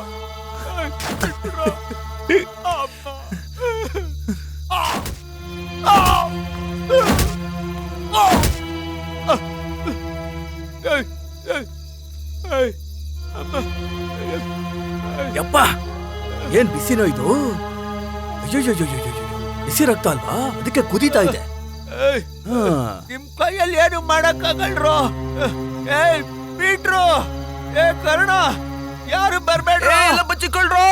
ಯಪ್ಪ, ಏನ್ ಬಿಸಿನೋ ಇದು? ಅಯ್ಯೋ, ಬಿಸಿ ರಕ್ತ ಅಲ್ವಾ, ಅದಕ್ಕೆ ಕುದೀತಾ ಇದೆ. ನಿಮ್ ಕೈಯಲ್ಲಿ ಏನು ಮಾಡಕ್ಕಾಗಲ್ರು. ಬಿಟ್ರು. ಕರ್ಣ, ಯಾರು ಬರ್ಬೇಡ್ರು. ಎಲ್ಲ ಬಚ್ಚಿಕೊಳ್ರು.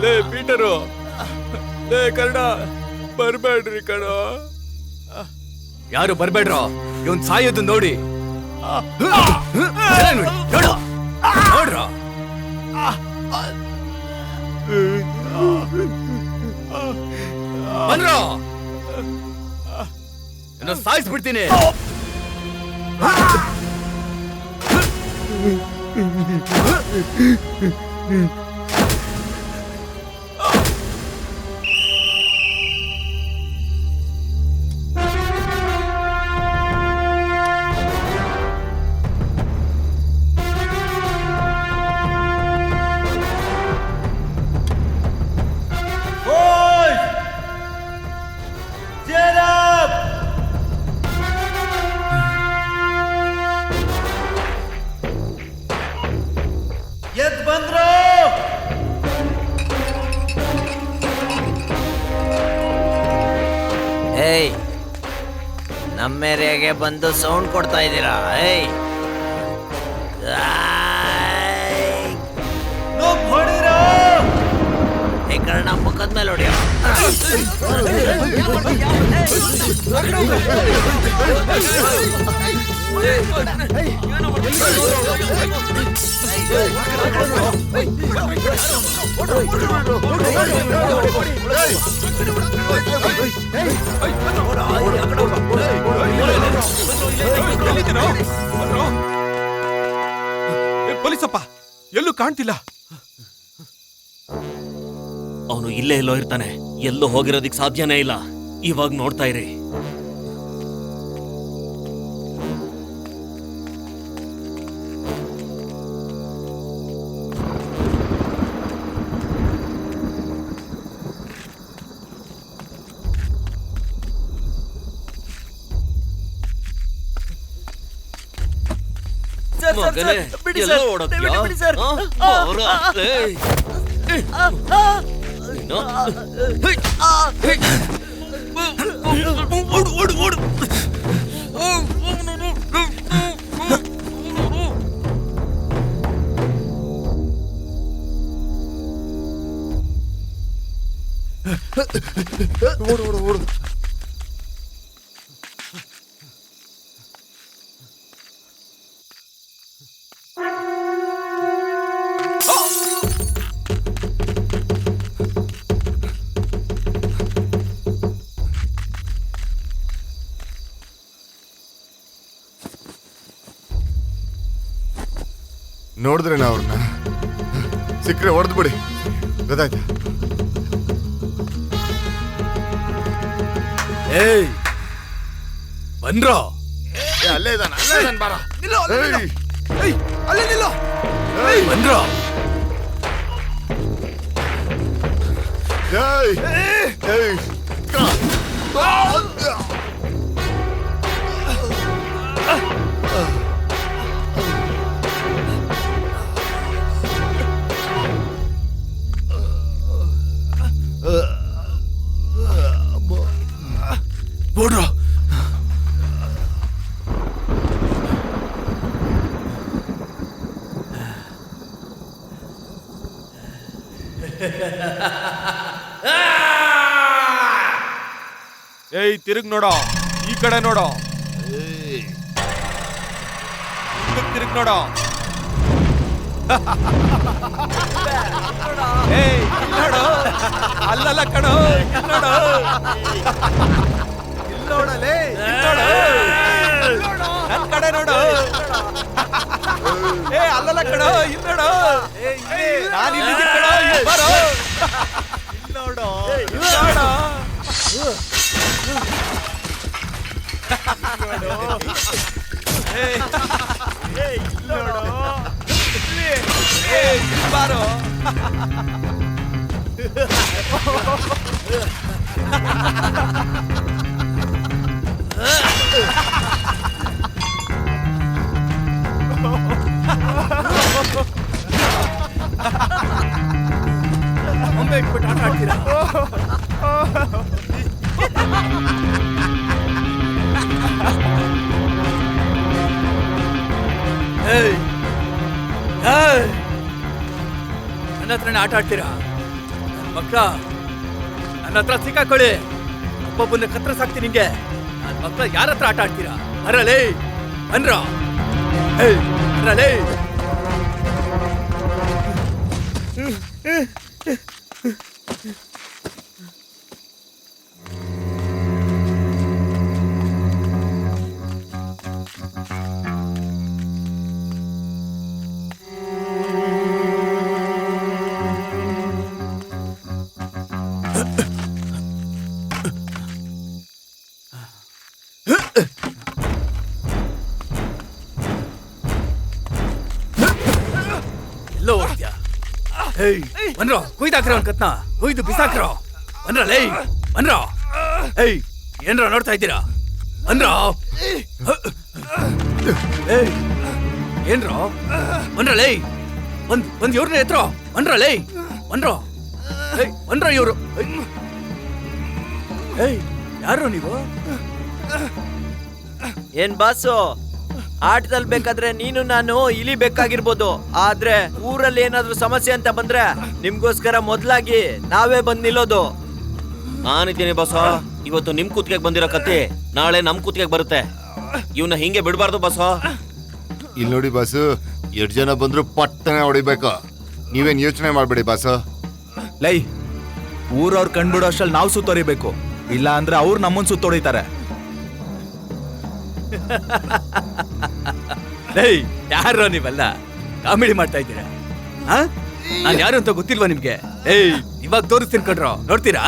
ಲೇ ಪೀಟರು, ಲೇ ಕರ್ಣ, ಬರ್ಬೇಡ್ರಿ ಕಣ. ಯಾರು ಬರ್ಬೇಡ್ರೋ, ಇವನ್ ಸಾಯೋದು ನೋಡಿ. ನೋಡ್ರೋ, ಬನ್ರೋ, ಸಾಯಿಸ್ಬಿಡ್ತೀನಿ. ನಮ್ಮೇರೆಗೆ ಬಂದು ಸೌಂಡ್ ಕೊಡ್ತಾ ಇದ್ದೀರಾ? ಕರ್ಣ, ಮುಖದ ಮೇಲೆ ಹೊಡಿಯೋ. ಪೊಲೀಸಪ್ಪ, ಎಲ್ಲೂ ಕಾಣ್ತಿಲ್ಲ. ಅವನು ಇಲ್ಲೇ ಎಲ್ಲೋ ಇರ್ತಾನೆ. ಎಲ್ಲೋ ಹೋಗಿರೋದಿಕ್ ಸಾಧ್ಯನೇ ಇಲ್ಲ. ಇವಾಗ ನೋಡ್ತಾ ಇರಿ. ಮಗನೇ, ಎಲ್ಲೋ ಓಡೋಗ್ತೀಯಾ? ಅವ್ರ, ಏಯ್. ನೀನು? ಓಡು. ನೋಡಿದ್ರೇನ ಅವ್ರನ್ನ? ಸಿಕ್ಕರೆ ಹೊಡೆದು ಬಿಡಿ, ಗೊತ್ತಾಯ್ತಾ? ಏಯ್, ಬನ್ರೋ. ಅಲ್ಲೇ ಇದ್ದಾನೆ ಬಾರ. ಅಲ್ಲೇ ನಿಲ್ಲೋ. ಬನ್ರೋ. ಓಡ್ರೋ. ಏಯ್ ತಿರುಗ್ ನೋಡೋ, ಈ ಕಡೆ ನೋಡೋ, ತಿರುಗ್ ನೋಡೋ. ಏಯ್ ಇಲ್ಲ್ ನೋಡು, ಅಲ್ಲಲ್ಲ ಕಣೋ, ಇಲ್ಲ್ ನೋಡು, ಇಲ್ಲ್ ನೋಡಲೇ, ಇಲ್ಲ್ ನೋಡು, ನನ್ ಕಡೆ ನೋಡು. ಏ ಅಲ್ಲಲ್ಲ ಕಣೋ, ಇಲ್ಲ್ ನೋಡು, ನಾನು ಇಲ್ಲಿದ್ದೀನಿ ಕಣೋ, ಇಲ್ಲ್ ಬಾರೋ. ಇಲ್ಲ್ ನೋಡು, ಇಲ್ಲ್ ನೋಡು. ಬಾರೋ. ಒಮ್ಮೆ ಇಟ್ಬಿಟ್ಟು ಆಟ ಆಡ್ತೀರಾ? ಏಯ್! ಏಯ್! ನನ್ನ ಹತ್ರನೇ ಆಟ ಆಡ್ತೀರಾ? ನನ್ನ ಮಕ್ಕಳ, ನನ್ನ ಹತ್ರ ಸಿಕ್ಕಾಕೊಳ್ಳಿ. ಒಬ್ಬೊಬ್ಬನ ಕತ್ತರಿಸಾಕ್ತೀನಿ ನಿಂಗೆ. ನನ್ನ ಮಕ್ಕಳ ಯಾರ ಹತ್ರ ಆಟ ಆಡ್ತೀರಾ? ಬರಲೇ, ಬನ್ರ. ಏಯ್, ಬರಲೇ. ಎಲ್ಲೋ ಹೋಗ್ತೀಯ? ಏಯ್, ಬನ್ರೋ, ಕುಯ್ದಾಕ್ರ ಅವ್ನ ಕತ್ನ, ಕುಯ್ದು ಬಿಸಾಕ್ರೋ. ಬನ್ರಲೇ, ಬನ್ರೋ. ಏಯ್, ಏನ್ರ ನೋಡ್ತಾ ಇದ್ದೀರಾ? ಬನ್ರೋ. ಏಯ್, ಏನ್ರೋ? ಬನ್ರಲೇ, ಬಂದ್ ಇವ್ರನ್ನ ಎತ್ರೋ. ಬನ್ರಲೇ, ಬನ್ರೋ. ಏಯ್, ಬನ್ರೋ ಇವ್ರು. ಏಯ್, ಯಾರು ನೀವು? ಏನ್ ಬಾಸು, ಆಟದಲ್ಲಿ ಬೇಕಾದ್ರೆ ನೀನು ನಾನು ಇಲಿಬೇಕಾಗಿರ್ಬೋದು, ಆದ್ರೆ ಊರಲ್ಲಿ ಏನಾದ್ರೂ ಸಮಸ್ಯೆ ಅಂತ ಬಂದ್ರೆ ನಿಮ್ಗೋಸ್ಕರ ಮೊದ್ಲಾಗಿ ನಾವೇ ಬಂದ್ ನಿಲ್ಲೋದು. ನಾನಿದ್ದೀನಿ ಬಸ. ಇವತ್ತು ನಿಮ್ ಕೂತ್ಗೆಗ್ ಬಂದಿರೋ ಕತ್ತಿ ನಾಳೆ ನಮ್ ಕೂತ್ಗೆಗ್ ಬರುತ್ತೆ. ಇವನ್ನ ಹಿಂಗೆ ಬಿಡಬಾರ್ದು ಬಸ. ಇಲ್ಲಿ ನೋಡಿ ಬಾಸು, 2 ಜನ ಬಂದ್ರು ಪಟ್ಟನೆ ಹೊಡಿಬೇಕು. ನೀವೇನ್ ಯೋಚನೆ ಮಾಡ್ಬೇಡಿ ಬಾಸು. ಲೈ, ಊರವ್ರು ಕಂಡ್ಬಿಡೋ ಅಷ್ಟ್ರಲ್ಲಿ ನಾವು ಸುತ್ತೊರಿಬೇಕು, ಇಲ್ಲ ಅಂದ್ರೆ ಅವ್ರು ನಮ್ಮನ್ ಸುತ್ತೊಡಿತಾರೆ. ಏಯ್, ಯಾರೋ ನೀವೆಲ್ಲ ಕಾಮಿಡಿ ಮಾಡ್ತಾ ಇದ್ದೀರಾ? ನಾನ್ ಯಾರು ಅಂತ ಗೊತ್ತಿಲ್ವಾ ನಿಮ್ಗೆ? ಏಯ್, ಇವಾಗ ತೋರಿಸ್ತೀನಿ ಕಣ್ರೋ, ನೋಡ್ತೀರಾ?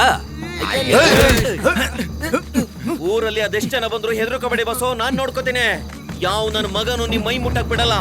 ಊರಲ್ಲಿ ಅದೆಷ್ಟ್ ಜನ ಬಂದ್ರು ಹೆದರ್ಕೋಬೇಡಿ ಬಸೋ, ನಾನ್ ನೋಡ್ಕೋತೇನೆ. ಯಾವ ನನ್ನ ಮಗನು ನಿಮ್ ಮೈ ಮುಟ್ಟಕ್ ಬಿಡಲ್ಲ.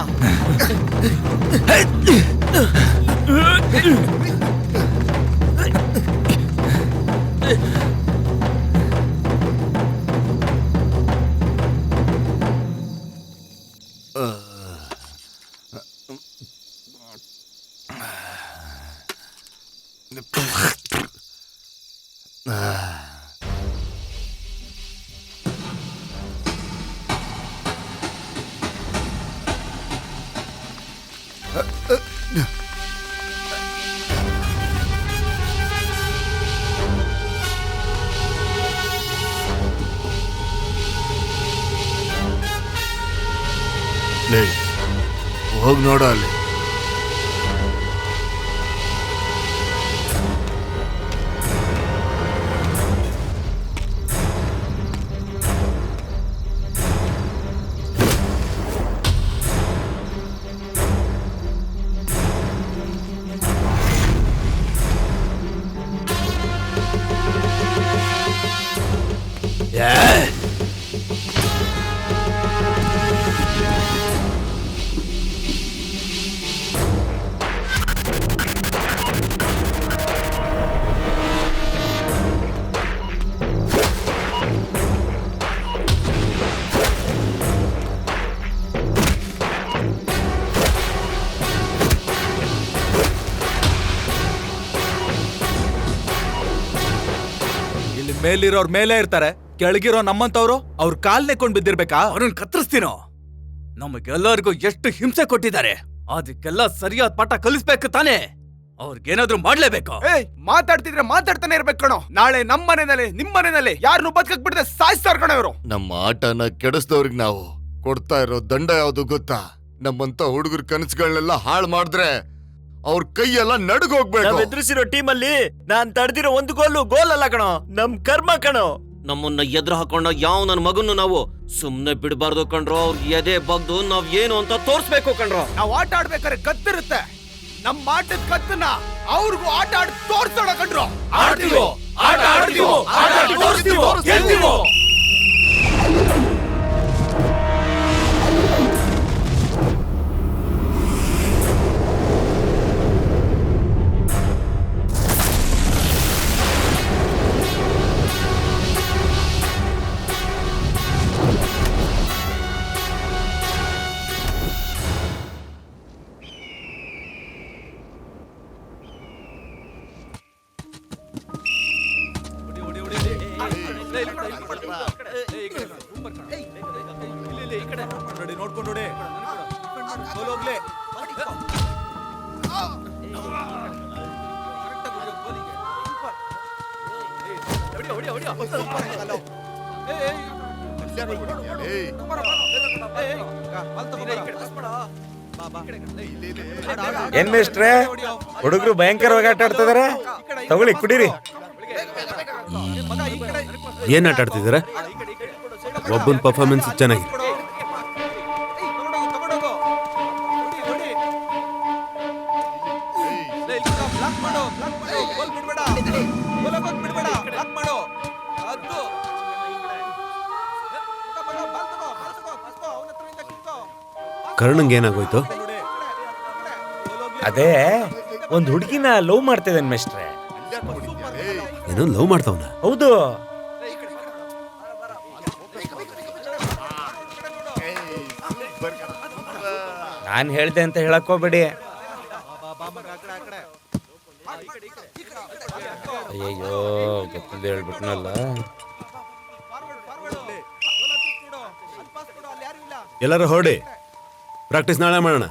ಹೋಗ್ ನೋಡ ಅಲ್ಲಿ. ಮೇಲಿರೋರ್ ಮೇಲೆ ಇರ್ತಾರೆ, ಕೆಳಗಿರೋ ನಮ್ಮಂತವ್ರು ಅವ್ರ ಕಾಲ್ ನೆಕ್ಕೊಂಡ್ ಬಿದ್ದಿರ್ಬೇಕಾ? ಅವ್ರನ್ನ ಕತ್ತರಿಸ್ತೀನೋ? ನಮಗೆಲ್ಲರಿಗೂ ಎಷ್ಟು ಹಿಂಸೆ ಕೊಟ್ಟಿದ್ದಾರೆ, ಅದಕ್ಕೆಲ್ಲ ಸರಿಯಾದ ಪಾಠ ಕಲಿಸ್ಬೇಕು ತಾನೆ. ಅವ್ರಿಗೇನಾದ್ರೂ ಮಾಡ್ಲೇಬೇಕು. ಏಯ್ ಮಾತಾಡ್ತಿದ್ರೆ ಮಾತಾಡ್ತಾನೆ ಇರ್ಬೇಕು ಕಣೋ. ನಾಳೆ ನಮ್ಮ ಮನೆಯಲ್ಲಿ ನಿಮ್ ಮನೆಯಲ್ಲಿ ಯಾರನ್ನು ಬದುಕಕ್ ಬಿಡದೆ ಸಾಯಿಸ್ತಾರ ಕಣ ಇವರು. ನಮ್ಮ ಆಟನ ಕೆಡಿಸ್ದವ್ರಿಗೆ ನಾವು ಕೊಡ್ತಾ ಇರೋ ದಂಡ ಯಾವ್ದು ಗೊತ್ತಾ? ನಮ್ಮಂತ ಹುಡುಗರ ಕನಸುಗಳನ್ನೆಲ್ಲ ಹಾಳು ಮಾಡಿದ್ರೆ ಅವ್ರ ಕೈಯೆಲ್ಲ ನಡುಗೋಗ್ಬೇಕು. ನಾವ್ ಎದುರಿಸಿರೋ ಟೀಮಲ್ಲಿ ನಾನ್ ತಡೆದಿರೋ ಒಂದು ಗೋಲ್ ಅಲ್ಲ ಕಣೋ, ನಮ್ ಕರ್ಮ ಕಣೋ. ನಮ್ಮನ್ನ ಎದುರು ಹಾಕೊಂಡ ಯಾವ ನನ್ನ ಮಗನ್ನು ನಾವು ಸುಮ್ನೆ ಬಿಡಬಾರ್ದು ಕಣ್ರೋ. ಅವ್ರಿಗೆ ಎದೆ ಬಗ್ದು ನಾವ್ ಏನು ಅಂತ ತೋರ್ಸ್ಬೇಕು ಕಣ್ರೋ. ನಾವ್ ಆಟ ಆಡ್ಬೇಕಾದ್ರೆ ಕತ್ತಿರುತ್ತೆ, ನಮ್ಮ ಆಟದ ಕತ್ತನ್ನ ಅವ್ರಿಗೂ ಆಟ ಆಡಿ ತೋರ್ಸೋಣ ಕಣ್ರೋ. ಆಡ್ತೀವೋ, ಆಟ ಆಡ್ತೀವೋ, ಆಟ ಆಡಿ ತೋರಿಸ್ತೀವೋ, ಗೆಲ್ತೀವೋ. ನೋಡ್ಕೊಂಡು ಹೋಗ್ಲಿ. ಏನ್ ಮೇಷ್ಟ್ರೆ, ಹುಡುಗರು ಭಯಂಕರವಾಗಿ ಆಟ ಆಡ್ತಿದಾರೆ. ತಗೊಳ್ಳಿ ಕುಡೀರಿ. ಏನ್ ಆಟ ಆಡ್ತಿದಾರೆ? ಒಬ್ಬನ ಪರ್ಫಾರ್ಮೆನ್ಸ್ ಚೆನ್ನಾಗಿ. ಕರ್ಣಂಗೆ ಏನಾಗೋಯ್ತು? ಅದೇ ಒಂದ್ ಹುಡುಗಿನ ಲವ್ ಮಾಡ್ತಿದ್ದಾನೆ ಮೇಷ್ಟ್ರೆ. ಏನೋ ಲವ್ ಮಾಡ್ತಾವನ? ಹೌದು. ನಾನ್ ಹೇಳ್ದೆ ಅಂತ ಹೇಳಕ್ ಹೋಗ್ಬೇಡಿ. ಅಯ್ಯಯ್ಯೋ, ಗೊತ್ತಿದೆ ಹೇಳ್ಬಿಟ್ನಲ್ಲ. ಎಲ್ಲರೂ ಹೊರಡಿ, ಪ್ರಾಕ್ಟೀಸ್ ನಾಳೆ ಮಾಡೋಣ.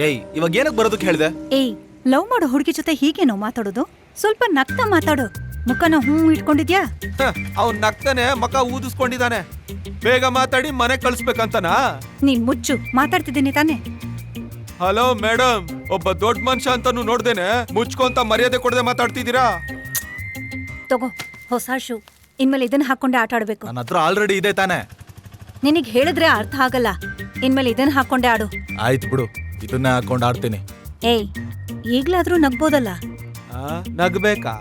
ಏಯ್ ಇವಾಗ ಏನಕ್ಕೆ ಬರೋದಕ್ಕೆ ಹೇಳ್ದೆ? ಏಯ್, ಲವ್ ಮಾಡೋ ಹುಡುಗಿ ಜೊತೆ ಹೀಗೇನೋ ಮಾತಾಡೋದು? ಸ್ವಲ್ಪ ನಗ್ತಾ ಮಾತಾಡು. ಮುಖನ ಇಟ್ಕೊಂಡಿದ್ಯಾ? ಅವ್ನ್ ನಗ್ತಾನೆ, ಮಕ ಊದಿಸ್ಕೊಂಡಿದ್ದಾನೆ. ಬೇಗ ಮಾತಾಡಿ ಮನೆ ಕಳ್ಸ್ಬೇಕಂತನಾ? ನೀನ್ ಮುಚ್ಚು, ಮಾತಾಡ್ತಿದ್ದೀನಿ ತಾನೆ. ಹಲೋ ಮೇಡಮ್, ಒಬ್ಬ ದೊಡ್ಡ ಮನುಷ್ಯ ಅಂತಾನು ನೋಡ್ದೇನೆ ಮುಚ್ಕೊಂತ ಮರ್ಯಾದೆ ಕೊಡದೆ ಮಾತಾಡ್ತಿದ್ದೀರಾ? ತಗೋ ಹೊಸ ಶೂ, ಇನ್ಮೇಲೆ ಇದನ್ನ ಹಾಕೊಂಡೆ ಆಟ ಆಡ್ಬೇಕು. ನನ್ನ ಹತ್ರ ಆಲ್ರೆಡಿ ಇದೆ ತಾನೆ. ನಿನಗ್ ಹೇಳಿದ್ರೆ ಅರ್ಥ ಆಗಲ್ಲ. ಇನ್ಮೇಲೆ ಇದನ್ನ ಹಾಕೊಂಡೆ ಆಡು. ಆಯ್ತು ಬಿಡು, ಇದನ್ನ ಹಾಕೊಂಡು ಆಡ್ತೀನಿ. ಏಯ್, ಈಗ್ಲಾದ್ರೂ ನಗ್ಬೋದಲ್ಲ. ನಗ್ಬೇಕಾ?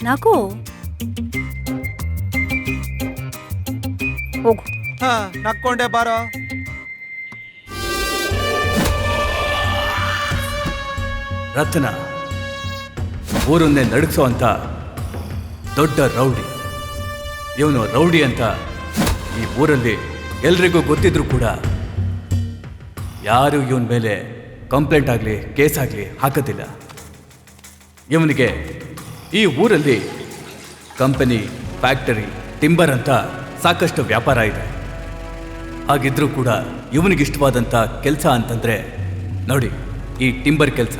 ನಗು. ಹೋಗು. ನಕ್ಕೊಂಡೆ ಬಾರೋ. ರತ್ನ ಊರನ್ನೇ ನಡುಗಿಸೋ ಅಂತ ದೊಡ್ಡ ರೌಡಿ. ಇವನು ರೌಡಿ ಅಂತ ಈ ಊರಲ್ಲಿ ಎಲ್ರಿಗೂ ಗೊತ್ತಿದ್ರು ಕೂಡ ಯಾರು ಇವನ ಮೇಲೆ ಕಂಪ್ಲೇಂಟ್ ಆಗಲಿ ಕೇಸ್ ಆಗಲಿ ಹಾಕೋದಿಲ್ಲ. ಇವನಿಗೆ ಈ ಊರಲ್ಲಿ ಕಂಪನಿ, ಫ್ಯಾಕ್ಟರಿ, ಟಿಂಬರ್ ಅಂತ ಸಾಕಷ್ಟು ವ್ಯಾಪಾರ ಇದೆ. ಹಾಗಿದ್ರೂ ಕೂಡ ಇವನಿಗಿಷ್ಟವಾದಂಥ ಕೆಲಸ ಅಂತಂದರೆ ನೋಡಿ ಈ ಟಿಂಬರ್ ಕೆಲಸ.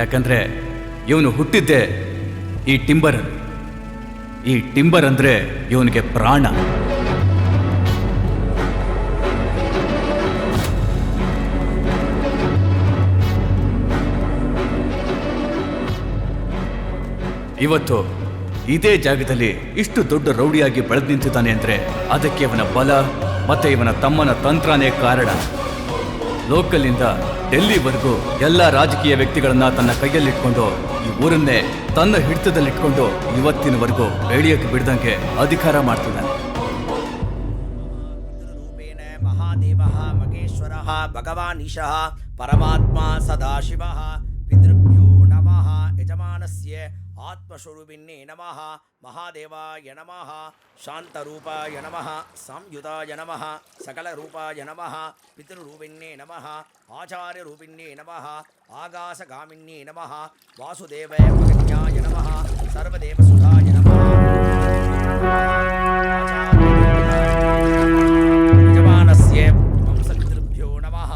ಯಾಕಂದರೆ ಇವನು ಹುಟ್ಟಿದ್ದೇ ಈ ಟಿಂಬರಲ್ಲಿ. ಈ ಟಿಂಬರ್ ಅಂದರೆ ಇವನಿಗೆ ಪ್ರಾಣ. ಇವತ್ತು ಇದೇ ಜಾಗದಲ್ಲಿ ಇಷ್ಟು ದೊಡ್ಡ ರೌಡಿಯಾಗಿ ಬೆಳೆದು ನಿಂತಿದ್ದಾನೆ ಅಂದರೆ ಅದಕ್ಕೆ ಇವನ ಬಲ ಮತ್ತೆ ಇವನ ತಮ್ಮನ ತಂತ್ರನೇ ಕಾರಣ. ಲೋಕಲಿಂದ ಡೆಲ್ಲಿವರೆಗೂ ಎಲ್ಲ ರಾಜಕೀಯ ವ್ಯಕ್ತಿಗಳನ್ನ ತನ್ನ ಕೈಯಲ್ಲಿಟ್ಕೊಂಡು ಈ ಊರನ್ನೇ ತನ್ನ ಹಿಡಿತದಲ್ಲಿಟ್ಕೊಂಡು ಇವತ್ತಿನವರೆಗೂ ಬೆಳೆಯಕ್ಕೆ ಬಿಡ್ದಂಗೆ ಅಧಿಕಾರ ಮಾಡ್ತಿದ್ದಾನೆ. ಮಹಾದೇವಃ ಮಹೇಶ್ವರಃ ಭಗವಾನ್ ಈಶಃ ಪರಮಾತ್ಮ ಸದಾಶಿವಃ ಪಿತೃಭ್ಯೋ ನಮಃ ಯಜಮಾನಸ್ಯ ಆತ್ಮಸ್ವರೂಪಿಣ್ಯೇ ನಮಃ ಮಹಾದೇವಾಯ ನಮಃ ಶಾಂತರೂಪಾಯ ನಮಃ ಸಂಯುತಾಯ ನಮಃ ಸಕಲರೂಪಾಯ ನಮಃ ಪಿತೃರೂಪಿಣ್ಯೇ ನಮಃ ಆಚಾರ್ಯರೂಪಿಣ್ಯೇ ನಮಃ ಆಗಾಸಗಾಮಿನ್ಯೇ ನಮಃ ವಾಸುದೇವಾಯ ಮಗನ್ಯಾಯ ನಮಃ ಸರ್ವದೇವಸುಧಾಯ ನಮಃ ಯಜಮಾನಸ್ಯ ವಂಶಪಿತೃಭ್ಯೋ ನಮಃ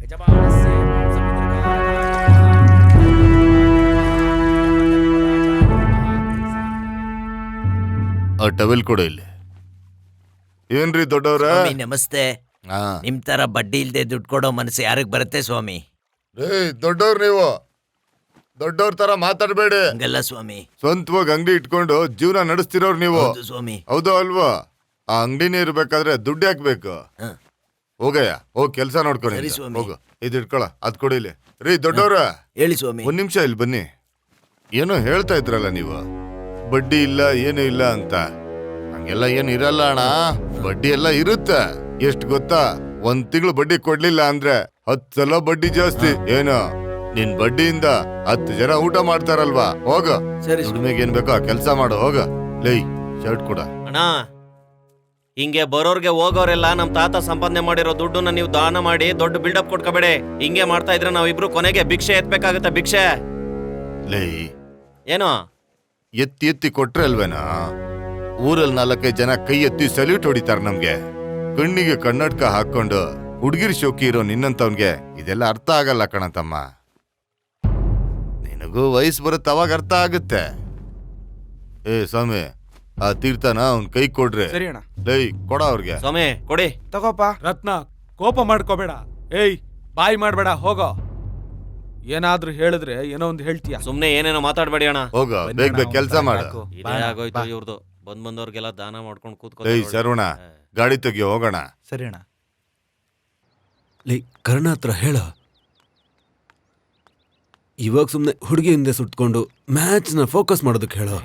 ಯಜಮಾನಸ್ಯ ಆ ಟವೆಲ್ ಕೊಡು ಇಲ್ಲಿ. ಏನ್ರಿ ದೊಡ್ಡವ್ರ? ಸ್ವಾಮಿ ನಮಸ್ತೆ. ಹಾ. ನಿಮ್ ತರ ಬಡ್ಡಿ ಇಲ್ದೆ ದುಡ್ಡು ಕೊಡೋ ಮನಸ್ಸು ಯಾರಿಗ್ ಬರುತ್ತೆ ಸ್ವಾಮಿ? ದೊಡ್ಡವ್ರು ನೀವು ದೊಡ್ಡವ್ರ ತರ ಮಾತಾಡ್ಬೇಡಿ. ಹಂಗಲ್ಲ ಸ್ವಾಮಿ. ಸ್ವಂತವಾಗಿ ಅಂಗಡಿ ಇಟ್ಕೊಂಡು ಜೀವನ ನಡೆಸ್ತಿರೋರು ನೀವು. ಹೌದು ಸ್ವಾಮಿ. ಹೌದೋ ಅಲ್ವಾ? ಆ ಅಂಗಡಿನೇ ಇರ್ಬೇಕಾದ್ರೆ ದುಡ್ಡು ಹಾಕ್ಬೇಕು. ಹ. ಹೋಗಯ್ಯ, ಹೋಗ್ ಕೆಲ್ಸ ನೋಡ್ಕೊಂಡು ಸರಿ ಸ್ವಾಮಿ. ಹೋಗು. ಇದು ಇಟ್ಕೊಳ, ಅದ್ ಕೊಡಿ ಇಲ್ಲಿ. ರೀ ದೊಡ್ಡವ್ರ, ಹೇಳಿ ಸ್ವಾಮಿ. ಒಂದ್ ನಿಮಿಷ ಇಲ್ಲಿ ಬನ್ನಿ. ಏನೋ ಹೇಳ್ತಾ ಇದ್ರಲ್ಲ ನೀವು, ಬಡ್ಡಿ ಇಲ್ಲ ಏನು ಇಲ್ಲ ಅಂತ. ಹಂಗೆಲ್ಲ ಏನು ಇರಲ್ಲ ಅಣ್ಣ, ಬಡ್ಡಿ ಎಲ್ಲ ಇರುತ್ತೆ. ಎಷ್ಟ್ ಗೊತ್ತಾ? 1 ತಿಂಗಳು ಬಡ್ಡಿ ಕೊಡ್ಲಿಲ್ಲ ಅಂದ್ರೆ 10 ಸಲ ಬಡ್ಡಿ ಜಾಸ್ತಿ. ಏನು ನಿನ್ ಬಡ್ಡಿಯಿಂದ 10 ಜನ ಊಟ ಮಾಡ್ತಾರಲ್ವಾ? ಹೋಗ, ಸರಿ ದುಡಿಮೆಗೆ ಏನ್ ಬೇಕೋ ಆ ಕೆಲ್ಸ ಮಾಡು. ಹೋಗ. ಲೈ ಶರ್ಟ್ ಕೊಡ. ಅಣ್ಣ, ಹಿಂಗೆ ಬರೋರ್ಗೆ ಹೋಗೋರೆಲ್ಲ ನಮ್ ತಾತ ಸಂಪಾದನೆ ಮಾಡಿರೋ ದುಡ್ಡನ್ನ ನೀವು ದಾನ ಮಾಡಿ ದೊಡ್ಡ ಬಿಲ್ಡಪ್ ಕೊಟ್ಕೋಬೇಡಿ. ಹಿಂಗೆ ಮಾಡ್ತಾ ಇದ್ರೆ ನಾವಿಬ್ರು ಕೊನೆಗೆ ಭಿಕ್ಷೆ ಎತ್ಬೇಕಾಗತ್ತೆ. ಭಿಕ್ಷೆ ಲೈ ಏನೋ ಎತ್ತಿ ಎತ್ತಿ ಕೊಟ್ರೆ ಅಲ್ವೇನಾ? ಊರಲ್ಲಿ 4-5 ಜನ ಕೈ ಎತ್ತಿ ಸಲ್ಯೂಟ್ ಹೊಡಿತಾರ ನಮ್ಗೆ. ಕಣ್ಣಿಗೆ ಕನ್ನಡಕ ಹಾಕೊಂಡು ಹುಡ್ಗಿರ್ ಶೋಕಿ ಇರೋ ನಿನ್ನಂತವ್ನ್ಗೆ ಇದೆಲ್ಲ ಅರ್ಥ ಆಗಲ್ಲ ಕಣತಮ್ಮ. ನಿನಗೂ ವಯಸ್ಸು ಬರುತ್ತೆ, ಅವಾಗ ಅರ್ಥ ಆಗುತ್ತೆ. ಏ ಸ್ವಾಮಿ, ಆ ತೀರ್ಥನ ಅವ್ನ್ ಕೈ ಕೊಡ್ರಿ. ಸರಿ ಅಣ್ಣ. ಲೈ ಕೊಡ ಅವ್ರಿಗೆ. ಸ್ವಾಮಿ ಕೊಡಿ. ತಗೋಪ. ರತ್ನ, ಕೋಪ ಮಾಡ್ಕೋಬೇಡ. ಏಯ್, ಬಾಯ್ ಮಾಡ್ಬೇಡ, ಹೋಗೋ. ಏನಾದ್ರೂ ಹೇಳಿದ್ರೆ ಏನೋ ಒಂದು ಹೇಳ್ತೀಯ. ಸುಮ್ನೆ ಏನೇನೋ ಮಾತಾಡ್ಬೇಡಿ ಅಣ್ಣ. ಹೋಗ, ಬೇಗ ಬೇಗ ಕೆಲ್ಸ ಮಾಡು. ಇದೇ ಆಗೋಯ್ತು ಇವ್ರದ್ದು. ಬಂದವ್ರಿಗೆಲ್ಲ ದಾನ ಮಾಡ್ಕೊಂಡು ಕೂತ್ಕೊ. ಏಯ್ ಶರವಣ, ಗಾಡಿ ತೆಗಿಯೋ, ಹೋಗೋಣ. ಸರಿ ಅಣ್ಣ. ಲೈ ಕರ್ಣ ಹತ್ರ ಹೇಳ, ಇವಾಗ ಸುಮ್ಮನೆ ಹುಡುಗಿ ಹಿಂದೆ ಸುಟ್ಕೊಂಡು ಮ್ಯಾಚ್ನ ಫೋಕಸ್ ಮಾಡೋದಕ್ಕೆ ಹೇಳೋ.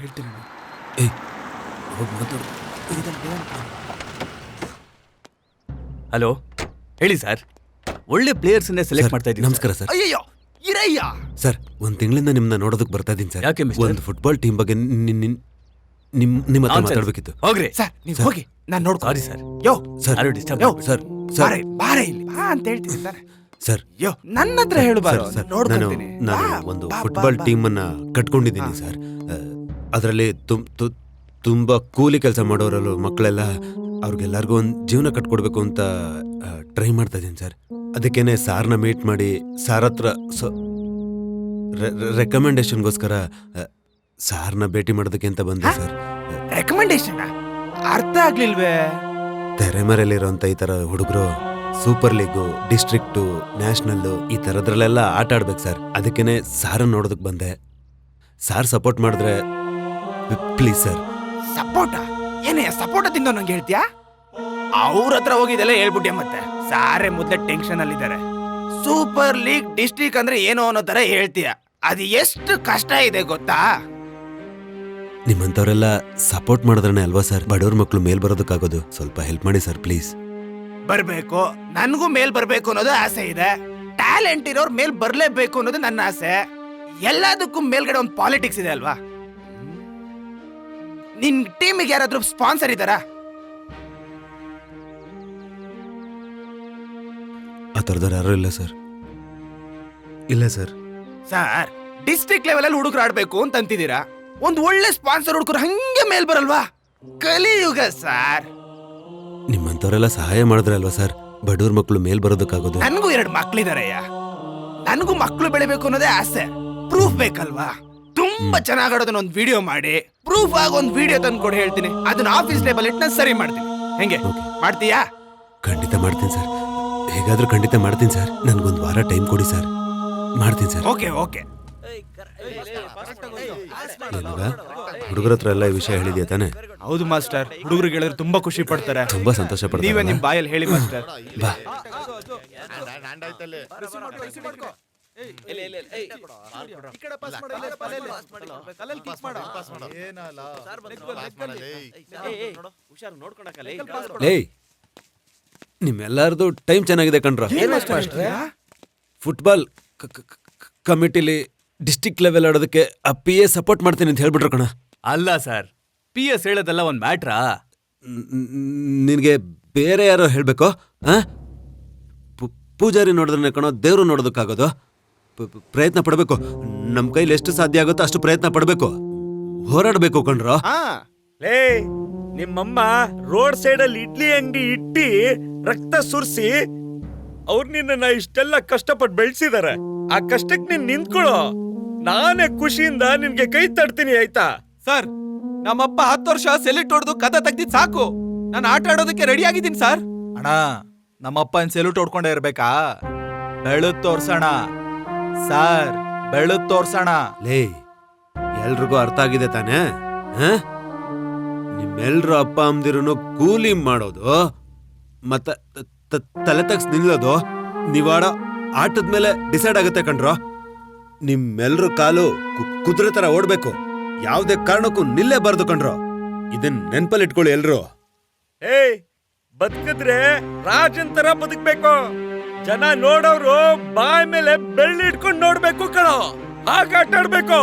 ಏಯ್ ಹೋಗ್ ಮಾತಾಡು. ಹಲೋ, ಹೇಳಿ ಸರ್. ಒಳ್ಳೆ ಪ್ಲೇಯರ್ಸ್ನೇ ಸೆಲೆಕ್ಟ್ ಮಾಡ್ತಾ ಇದ್ದೀನಿ. ನಮಸ್ಕಾರ ಸರ್. ಅಯ್ಯಯ್ಯೋ ಇರಯ್ಯ. ಸರ್, 1 ತಿಂಗಳಿಂದ ನಿಮ್ಮನ್ನ ನೋಡೋದಕ್ಕೆ ಬರ್ತಾ ಇದ್ದೀನಿ ಸರ್. ಯಾಕೆ ಮಿಸ್ಟರ್? ಒಂದು ಫುಟ್ಬಾಲ್ ಟೀಮ್ ಬಗ್ಗೆ ನಿಮ್ಮ ಹತ್ರ ಮಾತಾಡ್ಬೇಕಿತ್ತು. ಹೋಗ್ರಿ ಸರ್ ನೀವು ಹೋಗಿ, ನಾನು ನೋಡ್ಕೊ. Sorry sir. ಯೋ ಸರ್, ಯಾರು ಡಿಸ್ಟರ್ಬ್ ಯೋ, ಸರ್ ಸರ್ ಬಾರೆ ಇಲ್ಲಿ ಬಾ ಅಂತ ಹೇಳ್ತೀನಿ ಸರ್. ಸರ್ ಯೋ, ನನ್ನ ಹತ್ರ ಹೇಳಬಾರು. ಸರ್, ನಾನು ಒಂದು ಫುಟ್ಬಾಲ್ ಟೀಮ್ ಅನ್ನ ಕಟ್ಕೊಂಡಿದ್ದೀನಿ ಸರ್. ಅದರಲ್ಲಿ ತುಂಬಾ ಕೂಲಿ ಕೆಲಸ ಮಾಡೋರಲ್ಲ ಮಕ್ಕಳೆಲ್ಲ, ಅವ್ರಿಗೆಲ್ಲರಿಗೂ ಒಂದು ಜೀವನ ಕಟ್ಕೊಡ್ಬೇಕು ಅಂತ ಟ್ರೈ ಮಾಡ್ತಾ ಇದ್ದೀನಿ ಸರ್. ಅದಕ್ಕೇನೆ ಸಾರ್ನ ಮೀಟ್ ಮಾಡಿ ಸಾರ್ ಹತ್ರ ರೆಕಮೆಂಡೇಶನ್ಗೋಸ್ಕರ ಸಾರ್ನ ಭೇಟಿ ಮಾಡೋದಕ್ಕೆ ಅಂತ ಬಂದೆ ಸರ್. ರೆಕಮೆಂಡೇಶನ್ ಅರ್ಥ ಆಗ್ಲಿಲ್ವೇ? ತೆರೆಮರೆಯಲ್ಲಿರೋಂಥ ಈ ಥರ ಹುಡುಗರು ಸೂಪರ್ ಲೀಗು, ಡಿಸ್ಟ್ರಿಕ್ಟು, ನ್ಯಾಷನಲ್ಲು ಈ ಥರದ್ರಲ್ಲೆಲ್ಲ ಆಟ ಆಡ್ಬೇಕು ಸರ್. ಅದಕ್ಕೇನೆ ಸಾರನ್ನ ನೋಡೋದಕ್ಕೆ ಬಂದೆ. ಸಾರ್ ಸಪೋರ್ಟ್ ಮಾಡಿದ್ರೆ ಪ್ಲೀಸ್ ಸರ್. ಸಪೋರ್ಟ ಏನೇ ಸಪೋರ್ಟ ತಿಂದ ನಂಗೆ ಹೇಳ್ತೀಯಾ? ಅವ್ರ ಹತ್ರ ಹೋಗಿದೆಲ್ಲ ಹೇಳ್ಬಿಟ್ಟೆ. ಮತ್ತೆ ಸಾರೇ ಮೊದಲೇ ಟೆನ್ಷನ್ ಅಲ್ಲಿದ್ದಾರೆ. ಸೂಪರ್ ಲೀಗ್, ಡಿಸ್ಟ್ರಿಕ್ಟ್ ಅಂದ್ರೆ ಏನೋ ಅನ್ನೋ ತರ ಹೇಳ್ತೀಯ. ಅದು ಎಷ್ಟು ಕಷ್ಟ ಇದೆ ಗೊತ್ತಾ? ನಿಮ್ಮಂಥವ್ರೆಲ್ಲ ಸಪೋರ್ಟ್ ಮಾಡಿದ್ರೆ ಅಲ್ವಾ ಸರ್ ಬಡವ್ರ ಮಕ್ಕಳು ಮೇಲ್ ಬರೋದಕ್ಕಾಗೋದು. ಸ್ವಲ್ಪ ಹೆಲ್ಪ್ ಮಾಡಿ ಸರ್ ಪ್ಲೀಸ್. ಬರ್ಬೇಕು, ನನ್ಗೂ ಮೇಲ್ ಬರ್ಬೇಕು ಅನ್ನೋದು ಆಸೆ ಇದೆ. ಟ್ಯಾಲೆಂಟ್ ಇರೋರ್ ಮೇಲ್ ಬರ್ಲೇಬೇಕು ಅನ್ನೋದು ನನ್ನ ಆಸೆ. ಎಲ್ಲದಕ್ಕೂ ಮೇಲ್ಗಡೆ ಒಂದು ಪಾಲಿಟಿಕ್ಸ್ ಇದೆ ಅಲ್ವಾ? ನಿನ್ ಟೀಮಿಗೆ ಯಾರಾದ್ರೂ ಸ್ಪಾನ್ಸರ್ ಇದ್ದಾರಾ? ಆ ಥರದವ್ರು ಯಾರೂ ಇಲ್ಲ ಸರ್. ಇಲ್ಲ ಸರ್. ಸರ್, ಡಿಸ್ಟ್ರಿಕ್ಟ್ ಲೆವೆಲ್ ಅಲ್ಲಿ ಹುಡುಗರು ಆಡ್ಬೇಕು ಅಂತ ಅಂತಿದ್ದೀರಾ. ಒಂದು ಒಳ್ಳೆ ಸ್ಪಾನ್ಸರ್ ಹುಡುಗರು ಹಂಗೆ ಮೇಲ್ ಬರಲ್ವಾ? ಕಲಿಯುಗ ಸರ್. ನಿಮ್ಮಂಥವ್ರೆಲ್ಲ ಸಹಾಯ ಮಾಡಿದ್ರೆ ಅಲ್ವಾ ಸರ್ ಬಡವ್ರ ಮಕ್ಕಳು ಮೇಲ್ ಬರೋದಕ್ಕಾಗೋದು. ನನಗೂ 2 ಮಕ್ಳಿದಾರಯ್ಯ. ನನಗೂ ಮಕ್ಕಳು ಬೆಳಿಬೇಕು ಅನ್ನೋದೇ ಆಸೆ. ಪ್ರೂಫ್ ಬೇಕಲ್ವಾ? ತುಂಬಾ ಚೆನ್ನಾಗ್ ಆಡೋದನ್ನ ಒಂದು ವಿಡಿಯೋ ಮಾಡಿ ಪ್ರೂಫ್ ಆಗಿ ಒಂದು ವಿಡಿಯೋ ತಂದು ಕೊಡಿ, ಹೇಳ್ತೀನಿ. ಅದನ್ನ ಆಫೀಸ್ ಲೇಬಲ್ ಇಟ್ಟು ನಾನು ಸರಿ ಮಾಡ್ತೀನಿ. ಹೆಂಗೆ ಮಾಡ್ತೀಯಾ? ಖಂಡಿತ ಮಾಡ್ತೀನಿ ಸರ್. ಹೇಗಾದ್ರೂ ಖಂಡಿತ ಮಾಡ್ತೀನಿ ಸರ್. ನನ್ಗೊಂದು ವಾರ ಟೈಮ್ ಕೊಡಿ ಸರ್. ಮಾಡ್ತೀನಿ ಸರ್. Okay okay. ಹುಡುಗರ ಹತ್ರ ಎಲ್ಲ ಈ ವಿಷಯ ಹೇಳಿದ್ಯಾ ತಾನೆ? ಹೌದು ಮಾಸ್ಟರ್. ಹುಡುಗರಿಗೆ ಹೇಳಿದ್ರೆ ತುಂಬಾ ಖುಷಿ ಪಡ್ತಾರೆ. ತುಂಬಾ ಸಂತೋಷ ಪಡ್ತಾರೆ. ನೀವೇ ನಿಮ್ ಬಾಯಲ್ಲಿ ಹೇಳಿ ಮಾಸ್ಟರ್. ಬಾ. ಏಯ್, ನಿಮ್ಮೆಲ್ಲಾರ್ದು ಟೈಮ್ ಚೆನ್ನಾಗಿದೆ ಕಣ್ರ. ಫುಟ್ಬಾಲ್ ಕಮಿಟಿಲಿ ಡಿಸ್ಟಿಕ್ ಲೆವೆಲ್ ಆಡೋದಕ್ಕೆ ಆ ಪಿ ಎ ಸಪೋರ್ಟ್ ಮಾಡ್ತೀನಿ ಅಂತ ಹೇಳ್ಬಿಟ್ರು ಕಣ. ಅಲ್ಲ ಸರ್, PS ಹೇಳೋದೆಲ್ಲ ಒಂದು ಮ್ಯಾಟ್ರಾ? ನಿನಗೆ ಬೇರೆ ಯಾರೋ ಹೇಳಬೇಕು? ಪೂಜಾರಿ ನೋಡಿದ್ರೆ ಕಣೋ ದೇವ್ರು ನೋಡೋದಕ್ಕಾಗೋದು. ಪ್ರಯತ್ನ ಪಡಬೇಕು. ನಮ್ಮ ಕೈಲಿ ಎಷ್ಟು ಸಾಧ್ಯ ಆಗುತ್ತೋ ಅಷ್ಟು ಪ್ರಯತ್ನ ಪಡಬೇಕು, ಹೋರಾಡಬೇಕು ಕಣ್ರೋ. ಲೇ, ನಿಮ್ಮಮ್ಮ ರೋಡ್ ಸೈಡಲ್ಲಿ ಇಡ್ಲಿ ಅಂಗಡಿ ಇಟ್ಟಿ ರಕ್ತ ಸುರಿಸಿ ಅವ್ರು ನಿನ್ನ ಇಷ್ಟೆಲ್ಲ ಕಷ್ಟಪಟ್ಟು ಬೆಳೆಸಿದಾರೆ. ಆ ಕಷ್ಟಕ್ಕೆ ನೀನ್ ನಿಂತ್ಕೊಳ್ಳೋ. ನಾನೇ ಖುಷಿಯಿಂದ ನಿನ್ಗೆ ಕೈ ತಡ್ತೀನಿ, ಆಯ್ತಾ? ಸರ್, ನಮ್ಮಪ್ಪ 10 ವರ್ಷ ಸೆಲೆಕ್ಟ್ ಹೊಡೆದು ಕದ ತೆಗ್ದಿದ್ ಸಾಕು. ನಾನು ಆಟ ಆಡೋದಕ್ಕೆ ರೆಡಿ ಆಗಿದ್ದೀನಿ ಸರ್. ಅಣ್ಣ, ನಮ್ಮಪ್ಪ ಸೆಲ್ಯೂಟ್ ಹೊಡ್ಕೊಂಡೇ ಇರ್ಬೇಕಾ? ಬೆಳೆದ್ ತೋರ್ಸೋಣ ಸರ್, ಬೆಳೆದ್ ತೋರ್ಸೋಣ. ಲೇ, ಎಲ್ರಿಗೂ ಅರ್ಥ ಆಗಿದೆ ತಾನೇ? ನಿಮ್ಮೆಲ್ರು ಅಪ್ಪ ಅಮ್ದಿರೂ ಕೂಲಿ ಮಾಡೋದು ಮತ್ತೆ ತಲೆ ತಗ್ಸ್ ನಿಲ್ಲೋದು ನೀವಾಡೋ ಆಟದ ಮೇಲೆ ಡಿಸೈಡ್ ಆಗುತ್ತೆ ಕಣ್ರೋ. ನಿಮ್ಮೆಲ್ರು ಕಾಲು ಕುದುರೆ ತರ ಓಡ್ಬೇಕು, ಯಾವ್ದೇ ಕಾರಣಕ್ಕೂ ನಿಲ್ಲೇಬಾರ್ದು ಕಣ್ರೋ. ಇದನ್ ನೆನ್ಪಲ್ಲಿ ಇಟ್ಕೊಳ್ಳಿ ಎಲ್ರು. ಬದುಕಿದ್ರೆ ರಾಜನ್ ತರ ಬದುಕ್ಬೇಕು. ಜನ ನೋಡೋರು ಬಾಯ್ ಮೇಲೆ ಬೆಳ್ಳಿ ಇಟ್ಕೊಂಡು ನೋಡ್ಬೇಕು ಕಣೋ. ಆಗ ಆಟ ಆಡ್ಬೇಕು.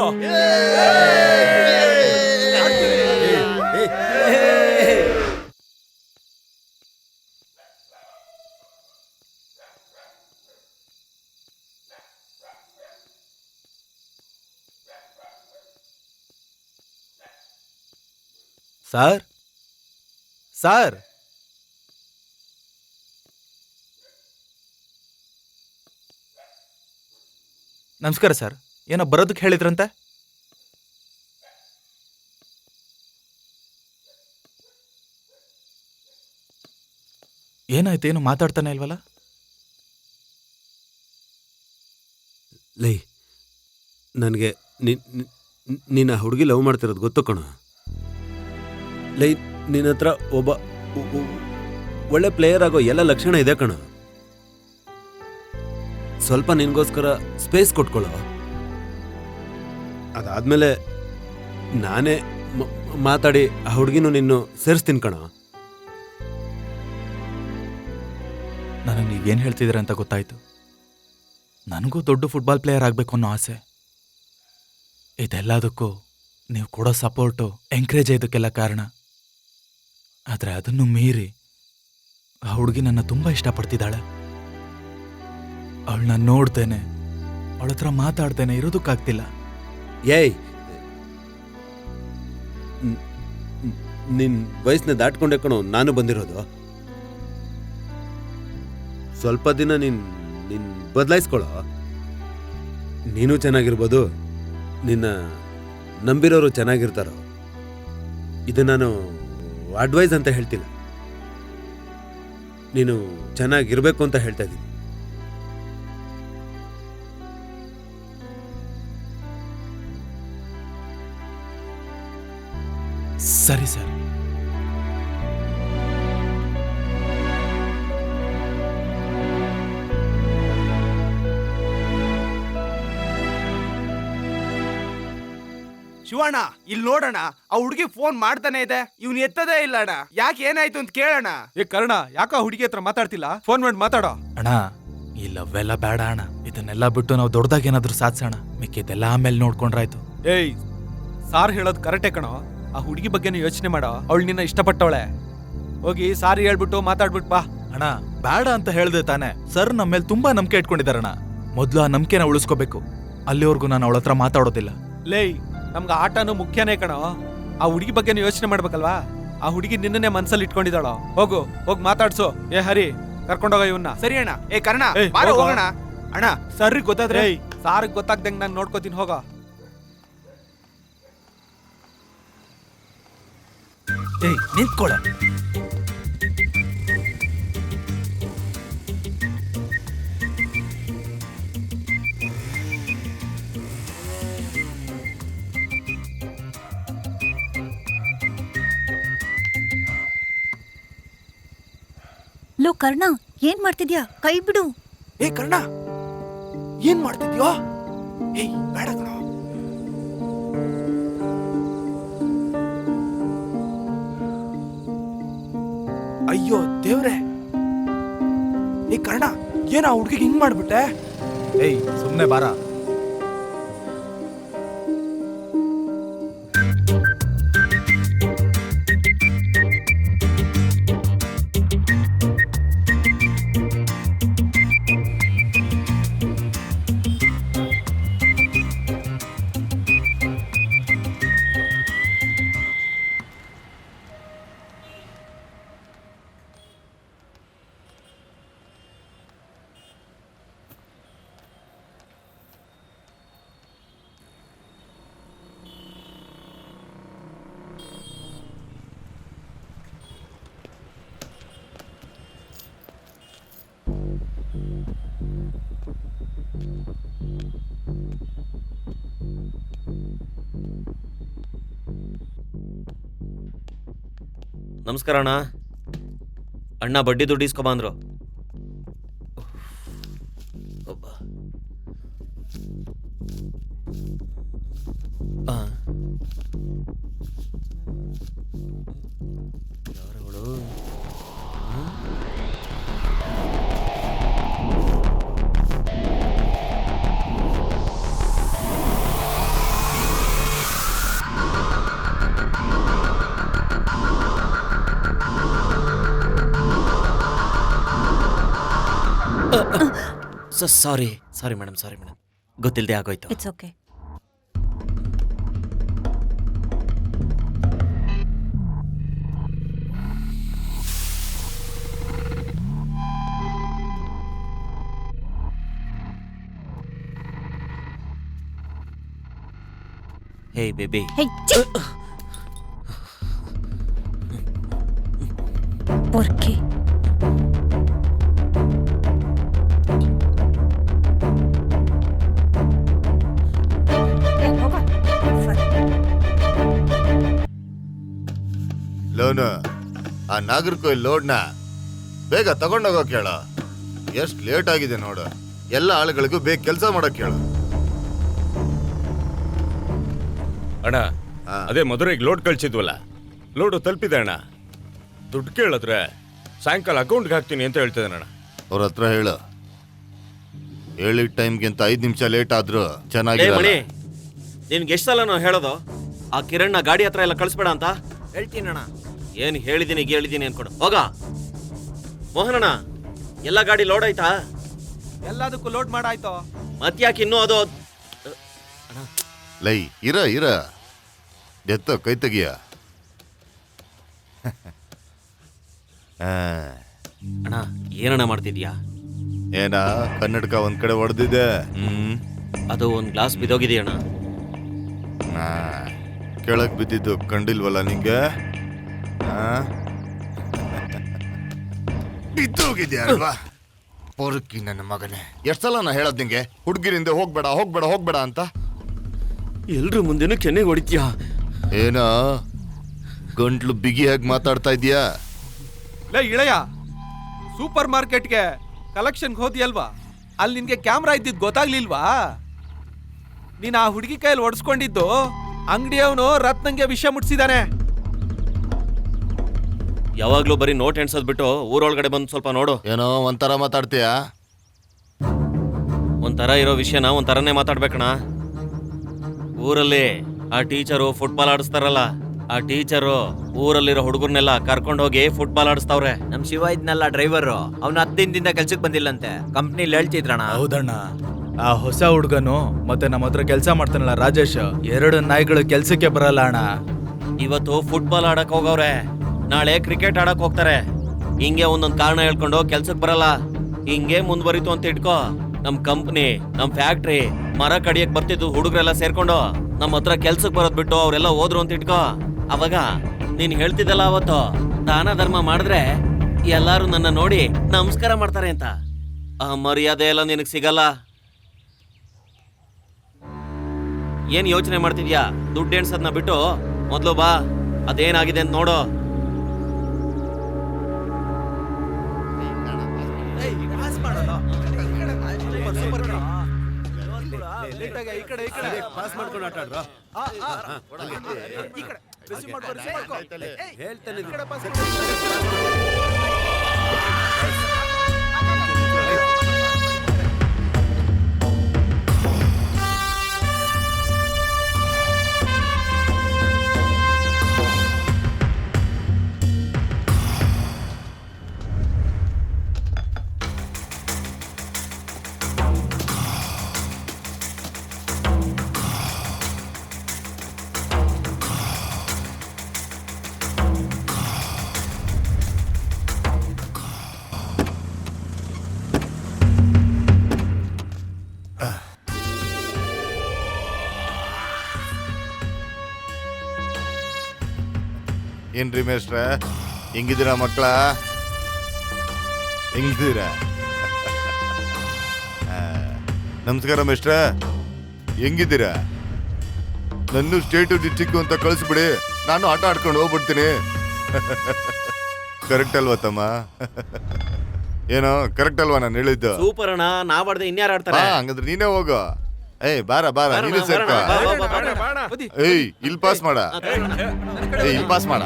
ಸರ್, ಸರ್, ನಮಸ್ಕಾರ ಸರ್. ಏನೋ ಬರೋದಕ್ಕೆ ಹೇಳಿದ್ರಂತೆ? ಏನಾಯ್ತು? ಏನು ಮಾತಾಡ್ತಾನೆ ಇಲ್ವಲ್ಲ? ಲೈ, ನನಗೆ ನೀನು ಹುಡುಗಿ ಲವ್ ಮಾಡ್ತಿರೋದು ಗೊತ್ತು ಕಣ. ಲೈ, ನಿನ್ನ ಹತ್ರ ಒಬ್ಬ ಒಳ್ಳೆ ಪ್ಲೇಯರ್ ಆಗೋ ಎಲ್ಲ ಲಕ್ಷಣ ಇದೆ ಕಣ. ಸ್ವಲ್ಪ ನಿನ್ಗೋಸ್ಕರ ಸ್ಪೇಸ್ ಕೊಟ್ಕೊಳ್ಳೋ. ಅದಾದ್ಮೇಲೆ ನಾನೇ ಮಾತಾಡಿ ಆ ಹುಡುಗಿನೂ ನಿನ್ನು ಸೇರಿಸ್ತೀನಿ ಕಣ. ನನಗೆ ನೀವೇನು ಹೇಳ್ತಿದ್ದೀರ ಅಂತ ಗೊತ್ತಾಯ್ತು. ನನಗೂ ದೊಡ್ಡ ಫುಟ್ಬಾಲ್ ಪ್ಲೇಯರ್ ಆಗಬೇಕು ಅನ್ನೋ ಆಸೆ. ಇದೆಲ್ಲದಕ್ಕೂ ನೀವು ಕೊಡೋ ಸಪೋರ್ಟು, ಎಂಕರೇಜ್ ಇದಕ್ಕೆಲ್ಲ ಕಾರಣ. ಆದರೆ ಅದನ್ನು ಮೀರಿ ಆ ಹುಡುಗಿ ನನ್ನ ತುಂಬ ಇಷ್ಟಪಡ್ತಿದ್ದಾಳೆ. ಅವಳನ್ನ ನೋಡ್ತೇನೆ, ಅವಳ ಹತ್ರ ಮಾತಾಡ್ತೇನೆ, ಇರೋದಕ್ಕಾಗ್ತಿಲ್ಲ. ಏಯ್, ನಿನ್ ವಯಸ್ಸನ್ನ ದಾಟ್ಕೊಂಡೆ ಕಣೋ ನಾನು ಬಂದಿರೋದು. ಸ್ವಲ್ಪ ದಿನ ನೀನ್ ಬದಲಾಯಿಸ್ಕೊಳ್ಳೋ. ನೀನು ಚೆನ್ನಾಗಿರ್ಬೋದು, ನಿನ್ನ ನಂಬಿರೋರು ಚೆನ್ನಾಗಿರ್ತಾರೋ. ಇದು ನಾನು ಅಡ್ವೈಸ್ ಅಂತ ಹೇಳ್ತಿಲ್ಲ, ನೀನು ಚೆನ್ನಾಗಿರ್ಬೇಕು ಅಂತ ಹೇಳ್ತಾ ಇದ್ದೀನಿ. ಸರಿ ಸರ್. ಶಿವಣ್ಣ, ಇಲ್ಲಿ ನೋಡೋಣ. ಆ ಹುಡುಗಿ ಫೋನ್ ಮಾಡ್ತಾನೆ ಇದೆ, ಇವ್ನು ಎತ್ತದೇ ಇಲ್ಲ ಅಣ್ಣ. ಯಾಕೆ, ಏನಾಯ್ತು ಅಂತ ಕೇಳೋಣ. ಏ ಕರ್ಣ, ಯಾಕ ಹುಡುಗಿ ಹತ್ರ ಮಾತಾಡ್ತಿಲ್ಲ? ಫೋನ್ ಮಾಡಿ ಮಾತಾಡೋ. ಅಣ್ಣ, ಈ ಲವ್ವೆಲ್ಲ ಬೇಡ ಅಣ್ಣ. ಇದನ್ನೆಲ್ಲ ಬಿಟ್ಟು ನಾವು ದೊಡ್ಡದಾಗಿ ಏನಾದ್ರೂ ಸಾಧಿಸೋಣ. ಮಿಕ್ಕಿದೆಲ್ಲ ಆಮೇಲೆ ನೋಡ್ಕೊಂಡ್ರಾಯ್ತು. ಏಯ್, ಸಾರ್ ಹೇಳೋದು ಕರೆಕ್ಟೇ ಕಣೋ. ಆ ಹುಡುಗಿ ಬಗ್ಗೆನೂ ಯೋಚನೆ ಮಾಡೋ. ಅವಳು ನಿನ್ನ ಇಷ್ಟಪಟ್ಟವಳೆ. ಹೋಗಿ ಸಾರಿ ಹೇಳ್ಬಿಟ್ಟು ಮಾತಾಡ್ಬಿಟ್ಟು ಬಾ. ಅಣ್ಣ, ಬೇಡ ಅಂತ ಹೇಳ್ದೆ ತಾನೆ. ಸರ್ ನಮ್ಮ ಮೇಲೆ ತುಂಬಾ ನಂಬಿಕೆ ಇಟ್ಕೊಂಡಿದಾರಣ್ಣ. ಮೊದ್ಲು ಆ ನಂಬಿಕೆನ ಉಳಿಸ್ಕೋಬೇಕು. ಅಲ್ಲಿವರೆಗೂ ನಾನು ಅವಳ ಹತ್ರ ಮಾತಾಡೋದಿಲ್ಲ. ಲೇಯ್, ನಮ್ಗೆ ಆಟನೂ ಮುಖ್ಯನೇ ಕಣೋ. ಆ ಹುಡುಗಿ ಬಗ್ಗೆನೂ ಯೋಚನೆ ಮಾಡ್ಬೇಕಲ್ವಾ? ಆ ಹುಡುಗಿ ನಿನ್ನನ್ನೇ ಮನ್ಸಲ್ಲಿ ಇಟ್ಕೊಂಡಿದ್ದಾಳೋ. ಹೋಗು, ಹೋಗಿ ಮಾತಾಡ್ಸು. ಏ ಹರಿ, ಕರ್ಕೊಂಡೋಗ ಇವನ್ನ. ಸರಿ ಅಣ್ಣ. ಏ ಕರ್ಣ, ಏಯ್, ಬಾರೋ ಹೋಗೋ. ಹೋಗೋಣ. ಅಣ್ಣ, ಸರಿ, ಗೊತ್ತಾದ್ರೆ ಸಾರಿಗೆ ಗೊತ್ತಾಗ್ದಂಗೆ ನಾನು ನೋಡ್ಕೋತೀನಿ. ಹೋಗ. ಏಯ್, ನಿಂತ್ಕೊಳ್ಳ. ಲೋ ಕರ್ಣ, ಏನ್ ಮಾಡ್ತಿದ್ಯಾ? ಕೈ ಬಿಡು. ಏ ಕರ್ಣ, ಏನ್ ಮಾಡ್ತಿದ್ಯೋ? ಏಯ್, ಬೇಡ ಕಣ. ಅಯ್ಯೋ ದೇವ್ರೆ. ಏ ಕರ್ಣ, ಏನ ಹುಡುಗಿಗೆ ಹಿಂಗ್ ಮಾಡ್ಬಿಟ್ಟೆ? ಏಯ್, ಸುಮ್ನೆ ಬಾರ. ನಮಸ್ಕಾರ ಅಣ್ಣ. ಅಣ್ಣ ಬಡ್ಡಿ ದುಡ್ಡು ಇಸ್ಕೊಬಂದ್ರು. ಒಬ್ಬ ಯಾರುಗಳು? ಸಾರಿ ಮೇಡಮ್, ಗೊತ್ತಿಲ್ಲದೆ ಆಗೋಯ್ತು. It's okay. ಹೇ ಬೇಬಿ, ಪೊರ್ಕಿ. ಲೋನು ಆ ನಾಗರ್ಕೋಯಿಲ್ ಲೋಡ್ನ ಬೇಗ ತಗೊಂಡೋಗೋ ಕೇಳ. ಎಷ್ಟು ಲೇಟ್ ಆಗಿದೆ ನೋಡು. ಎಲ್ಲ ಆಳುಗಳಿಗೂ ಬೇಗ ಕೆಲಸ ಮಾಡಕ್ ಹೇಳು. ಅಣ್ಣ, ಅದೇ ಮಧುರೈಗೆ ಲೋಡ್ ಕಳ್ಸಿದ್ವಲ್ಲ, ಲೋಡು ತಲುಪಿದೆ ಅಣ್ಣ. ದುಡ್ಡು ಕೇಳಿದ್ರೆ ಸಾಯಂಕಾಲ ಅಕೌಂಟ್ಗೆ ಹಾಕ್ತೀನಿ ಅಂತ ಹೇಳ್ತಿದ್ದಾನೆ ಅಣ್ಣ. ಅವ್ರ ಹತ್ರ ಹೇಳು. ಹೇಳಿದ ಟೈಮ್ಗಿಂತ 5 ನಿಮಿಷ ಲೇಟ್ ಆದ್ರೂ ಏ ಚೆನ್ನಾಗಿರಲ್ಲ. ಮಣಿ, ನಿನ್ಗೆ ಎಷ್ಟು ಸಲ ನಾವು ಹೇಳೋದು ಆ ಕಿರಣ್ನ ಗಾಡಿ ಹತ್ರ ಎಲ್ಲ ಕಳಿಸ್ಬೇಡ ಅಂತ? ಹೇಳ್ತೀನಣ್ಣ. ಏನು ಹೇಳಿದ್ದೀನಿ ಅನ್ಕೊಡು. ಹೋಗ ಮೋಹನಣ್ಣ, ಎಲ್ಲ ಗಾಡಿ ಲೋಡ್ ಆಯ್ತಾ? ಎಲ್ಲದಕ್ಕೂ ಲೋಡ್ ಮಾಡಾಯ್ತು. ಮತ್ತ್ಯಾಕೆ ಇನ್ನೂ ಅದು? ಲೈ ಇರ ಎತ್ತ ಕೈ ತೆಗಿಯ. ಅಣ್ಣ, ಏನಣ್ಣ ಮಾಡ್ತಿದ್ಯಾ? ಏನ ಕನ್ನಡಕ ಒಂದ್ ಕಡೆ ಹೊಡೆದಿದೆ. ಅದು ಒಂದು ಗ್ಲಾಸ್ ಬಿದ್ದೋಗಿದೆಯಣ್ಣ. ಕೆಳಗ್ ಬಿದ್ದಿದ್ದು ಕಂಡಿಲ್ವಲ್ಲ ನಿಂಗೆ? ಬಿದ್ದೋಗಿದ್ಯಾ ಅಲ್ವಾ ಪೊರ್ಕಿ ನನ್ನ ಮಗನೇ. ಎಷ್ಟ್ ಸಲ ನಾ ಹೇಳದ್ ನಿಂಗೆ ಹುಡ್ಗಿರಿಂದ ಹೋಗ್ಬೇಡ ಅಂತ? ಎಲ್ರು ಮುಂದೆನೂ ಕೆನ್ನೆಗೆ ಹೊಡಿತೀಯಾ? ಏನ ಗಂಟ್ಲು ಬಿಗಿಯಾಗಿ ಮಾತಾಡ್ತಾ ಇದೀಯಾ? ಲೇ ಇಳೆಯ, ಸೂಪರ್ ಮಾರ್ಕೆಟ್ಗೆ ಕಲೆಕ್ಷನ್ಗೆ ಹೋದಿಯಲ್ವಾ? ಅಲ್ಲಿ ನಿನ್ಗೆ ಕ್ಯಾಮ್ರಾ ಇದ್ದಿದ್ದು ಗೊತ್ತಾಗ್ಲಿಲ್ವಾ? ನೀನ್ ಆ ಹುಡುಗಿ ಕೈಯಲ್ಲಿ ಒಡ್ಸ್ಕೊಂಡಿದ್ದು ಅಂಗಡಿಯವನು ರತ್ನಂಗೆ ವಿಷಯ ಮುಟ್ಸಿದಾನೆ. ಯಾವಾಗ್ಲೂ ಬರೀ ನೋಟ್ ಎಣ್ಸೋದ್ ಬಿಟ್ಟು ಊರೊಳಗಡೆ ಬಂದು ಸ್ವಲ್ಪ ನೋಡು. ಏನೋ ಒಂಥರ ಮಾತಾಡ್ತೀಯಾ? ಒಂಥರ ಇರೋ ವಿಷಯನ ಒಂಥರನೇ ಮಾತಾಡ್ಬೇಕಣ್ಣ. ಊರಲ್ಲಿ ಆ ಟೀಚರು ಫುಟ್ಬಾಲ್ ಆಡಿಸ್ತಾರಲ್ಲ, ಆ ಟೀಚರು ಊರಲ್ಲಿರೋ ಹುಡುಗರ್ನೆಲ್ಲ ಕರ್ಕೊಂಡು ಹೋಗಿ ಫುಟ್ಬಾಲ್ ಆಡಿಸ್ತಾವ್ರೆ. ನಮ್ ಶಿವ ಇದ್ನಲ್ಲ ಡ್ರೈವರು, ಅವ್ನು 10 ದಿನದಿಂದ ಕೆಲ್ಸಕ್ಕೆ ಬಂದಿಲ್ಲಂತೆ. ಕಂಪ್ನಿಲಿ ಹೇಳ್ತಿದ್ರಣ. ಹೌದಣ್ಣ, ಆ ಹೊಸ ಹುಡ್ಗನು ಮತ್ತೆ ನಮ್ಮ ಹತ್ರ ಕೆಲಸ ಮಾಡ್ತಾನಲ್ಲ ರಾಜೇಶ್, 2 ನಾಯಿಗಳು ಕೆಲ್ಸಕ್ಕೆ ಬರಲ್ಲ ಅಣ್ಣ. ಇವತ್ತು ಫುಟ್ಬಾಲ್ ಆಡಕ್ ಹೋಗವ್ರೆ, ನಾಳೆ ಕ್ರಿಕೆಟ್ ಆಡಕ್ ಹೋಗ್ತಾರೆ. ಹಿಂಗೆ ಒಂದೊಂದ್ ಕಾರಣ ಹೇಳ್ಕೊಂಡು ಕೆಲ್ಸಕ್ಕೆ ಬರಲ್ಲ. ಹಿಂಗೆ ಮುಂದ್ವರಿತು ಅಂತ ಇಟ್ಕೋ, ನಮ್ ಕಂಪ್ನಿ, ನಮ್ ಫ್ಯಾಕ್ಟ್ರಿ ಮರ ಕಡಿಯಕ್ ಬರ್ತಿದ್ದು ಹುಡುಗರೆಲ್ಲ ಸೇರ್ಕೊಂಡು ನಮ್ಮ ಹತ್ರ ಕೆಲ್ಸಕ್ಕೆ ಬರೋದ್ ಬಿಟ್ಟು ಅವರೆಲ್ಲ ಹೋದ್ರು ಅಂತ ಇಟ್ಕೋ. ಅವಾಗ ನೀನ್ ಹೇಳ್ತಿದ್ದಲ್ಲ ಅವತ್ತು, ದಾನ ಧರ್ಮ ಮಾಡಿದ್ರೆ ಎಲ್ಲಾರು ನನ್ನ ನೋಡಿ ನಮಸ್ಕಾರ ಮಾಡ್ತಾರೆ ಅಂತ. ಆ ಮರ್ಯಾದೆ ಎಲ್ಲ ನಿನಗ್ ಸಿಗಲ್ಲ. ಏನ್ ಯೋಚನೆ ಮಾಡ್ತಿದ್ಯಾ? ದುಡ್ಡು ಎಣ್ಸದ್ನ ಬಿಟ್ಟು ಮೊದ್ಲು ಬಾ, ಅದೇನಾಗಿದೆ ಅಂತ ನೋಡು. ಏನ್ರಿ ಮೇಷ್ಟ್ರ, ಹೆಂಗಿದ್ದೀರಾ ಮಕ್ಕಳ? ಹೆಂಗಿದ್ದೀರಾ? ನಮಸ್ಕಾರ ಮೇಷ್ಟ್ರ, ಹೆಂಗಿದ್ದೀರಾ? ನನ್ನ ಸ್ಟೇಟು ಡಿಸ್ಟಿಕ್ ಅಂತ ಕಳಿಸ್ಬಿಡಿ, ನಾನು ಆಟ ಆಡ್ಕೊಂಡು ಹೋಗ್ಬಿಡ್ತೀನಿ. ಕರೆಕ್ಟ್ ಅಲ್ವಾ ತಮ್ಮ? ಏನೋ ಕರೆಕ್ಟ್ ಅಲ್ವಾ ನಾನು ಹೇಳಿದ್ದು? ಸೂಪರ್ ಅಣ್ಣ, ನಾವ್ ಆಡ್ದೆ ಇನ್ಯಾರು ಆಡ್ತಾರೆ? ಹಂಗಂದ್ರೆ ನೀನೇ ಹೋಗು. ಏಯ್ ಬಾರ ನೀನು ಸೇರ್ಕ. ಏಯ್ ಇಲ್ಲಿ ಪಾಸ್ ಮಾಡ. ಏಯ್ ಇಲ್ಲಿ ಪಾಸ್ ಮಾಡ.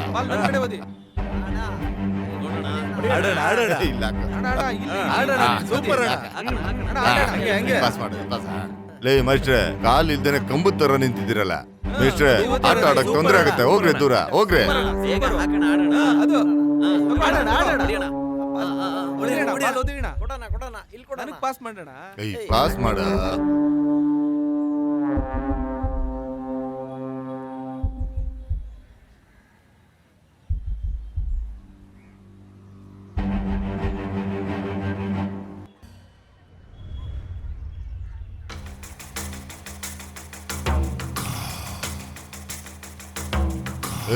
ಇಲ್ಲ ಪಾಸ್ ಮಾಡ. ಲೇ ಮೇಷ್ಟ್ರೆ, ಕಾಲ್ ಇಲ್ದೇನೆ ಕಂಬದ ತರ ನಿಂತಿದ್ದೀರಲ್ಲ ಮೇಷ್ಟ್ರೆ, ಆಟ ಆಡಕ್ ತೊಂದ್ರೆ ಆಗುತ್ತೆ. ಹೋಗ್ರಿ ದೂರ ಹೋಗ್ರಿ. ಪಾಸ್ ಮಾಡೋಣ. ಏಯ್ ಪಾಸ್ ಮಾಡ.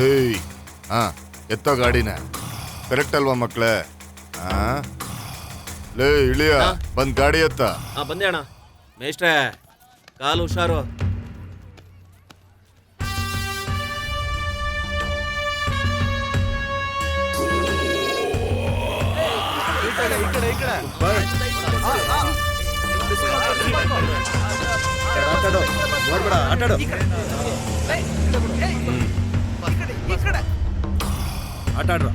ಏಯ್ ಎತ್ತೋ ಗಾಡಿನ. ಕರೆಕ್ಟ್ ಅಲ್ವಾ ಮಕ್ಳೇ? ಲೇ ಇಳಿಯ, ಬಂದ್ ಗಾಡಿ ಎತ್ತ. ಬಂದೆ ಅಣ್ಣ. ಮೇಷ್ಟ್ರೆ, ಕಾಲು ಹುಷಾರು. ಆಟಾಡ್ರ.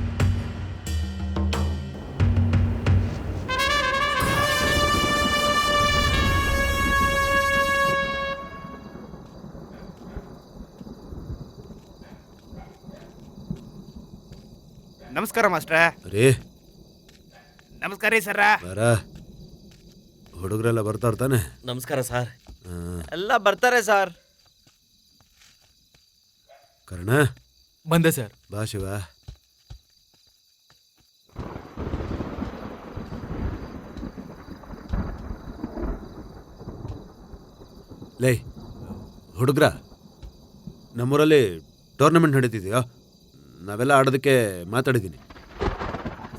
ನಮಸ್ಕಾರ ಮಾಸ್ಟ್ರೆ. ಅರೇ ನಮಸ್ಕಾರ ರೀ ಸರ. ಬರ, ಹುಡುಗರೆಲ್ಲ ಬರ್ತಾರ ತಾನೆ? ನಮಸ್ಕಾರ ಸರ್. ಎಲ್ಲ ಬರ್ತಾರೆ ಸರ್. ಕರ್ಣ ಬಂದೆ ಸರ್. ಬಾ ಶಿವ. ಲೇ ಹುಡುಗ್ರ, ನಮ್ಮೂರಲ್ಲಿ ಟೂರ್ನಮೆಂಟ್ ನಡೀತಿದ್ಯೋ, ನಾವೆಲ್ಲ ಆಡೋದಕ್ಕೆ ಮಾತಾಡಿದ್ದೀನಿ.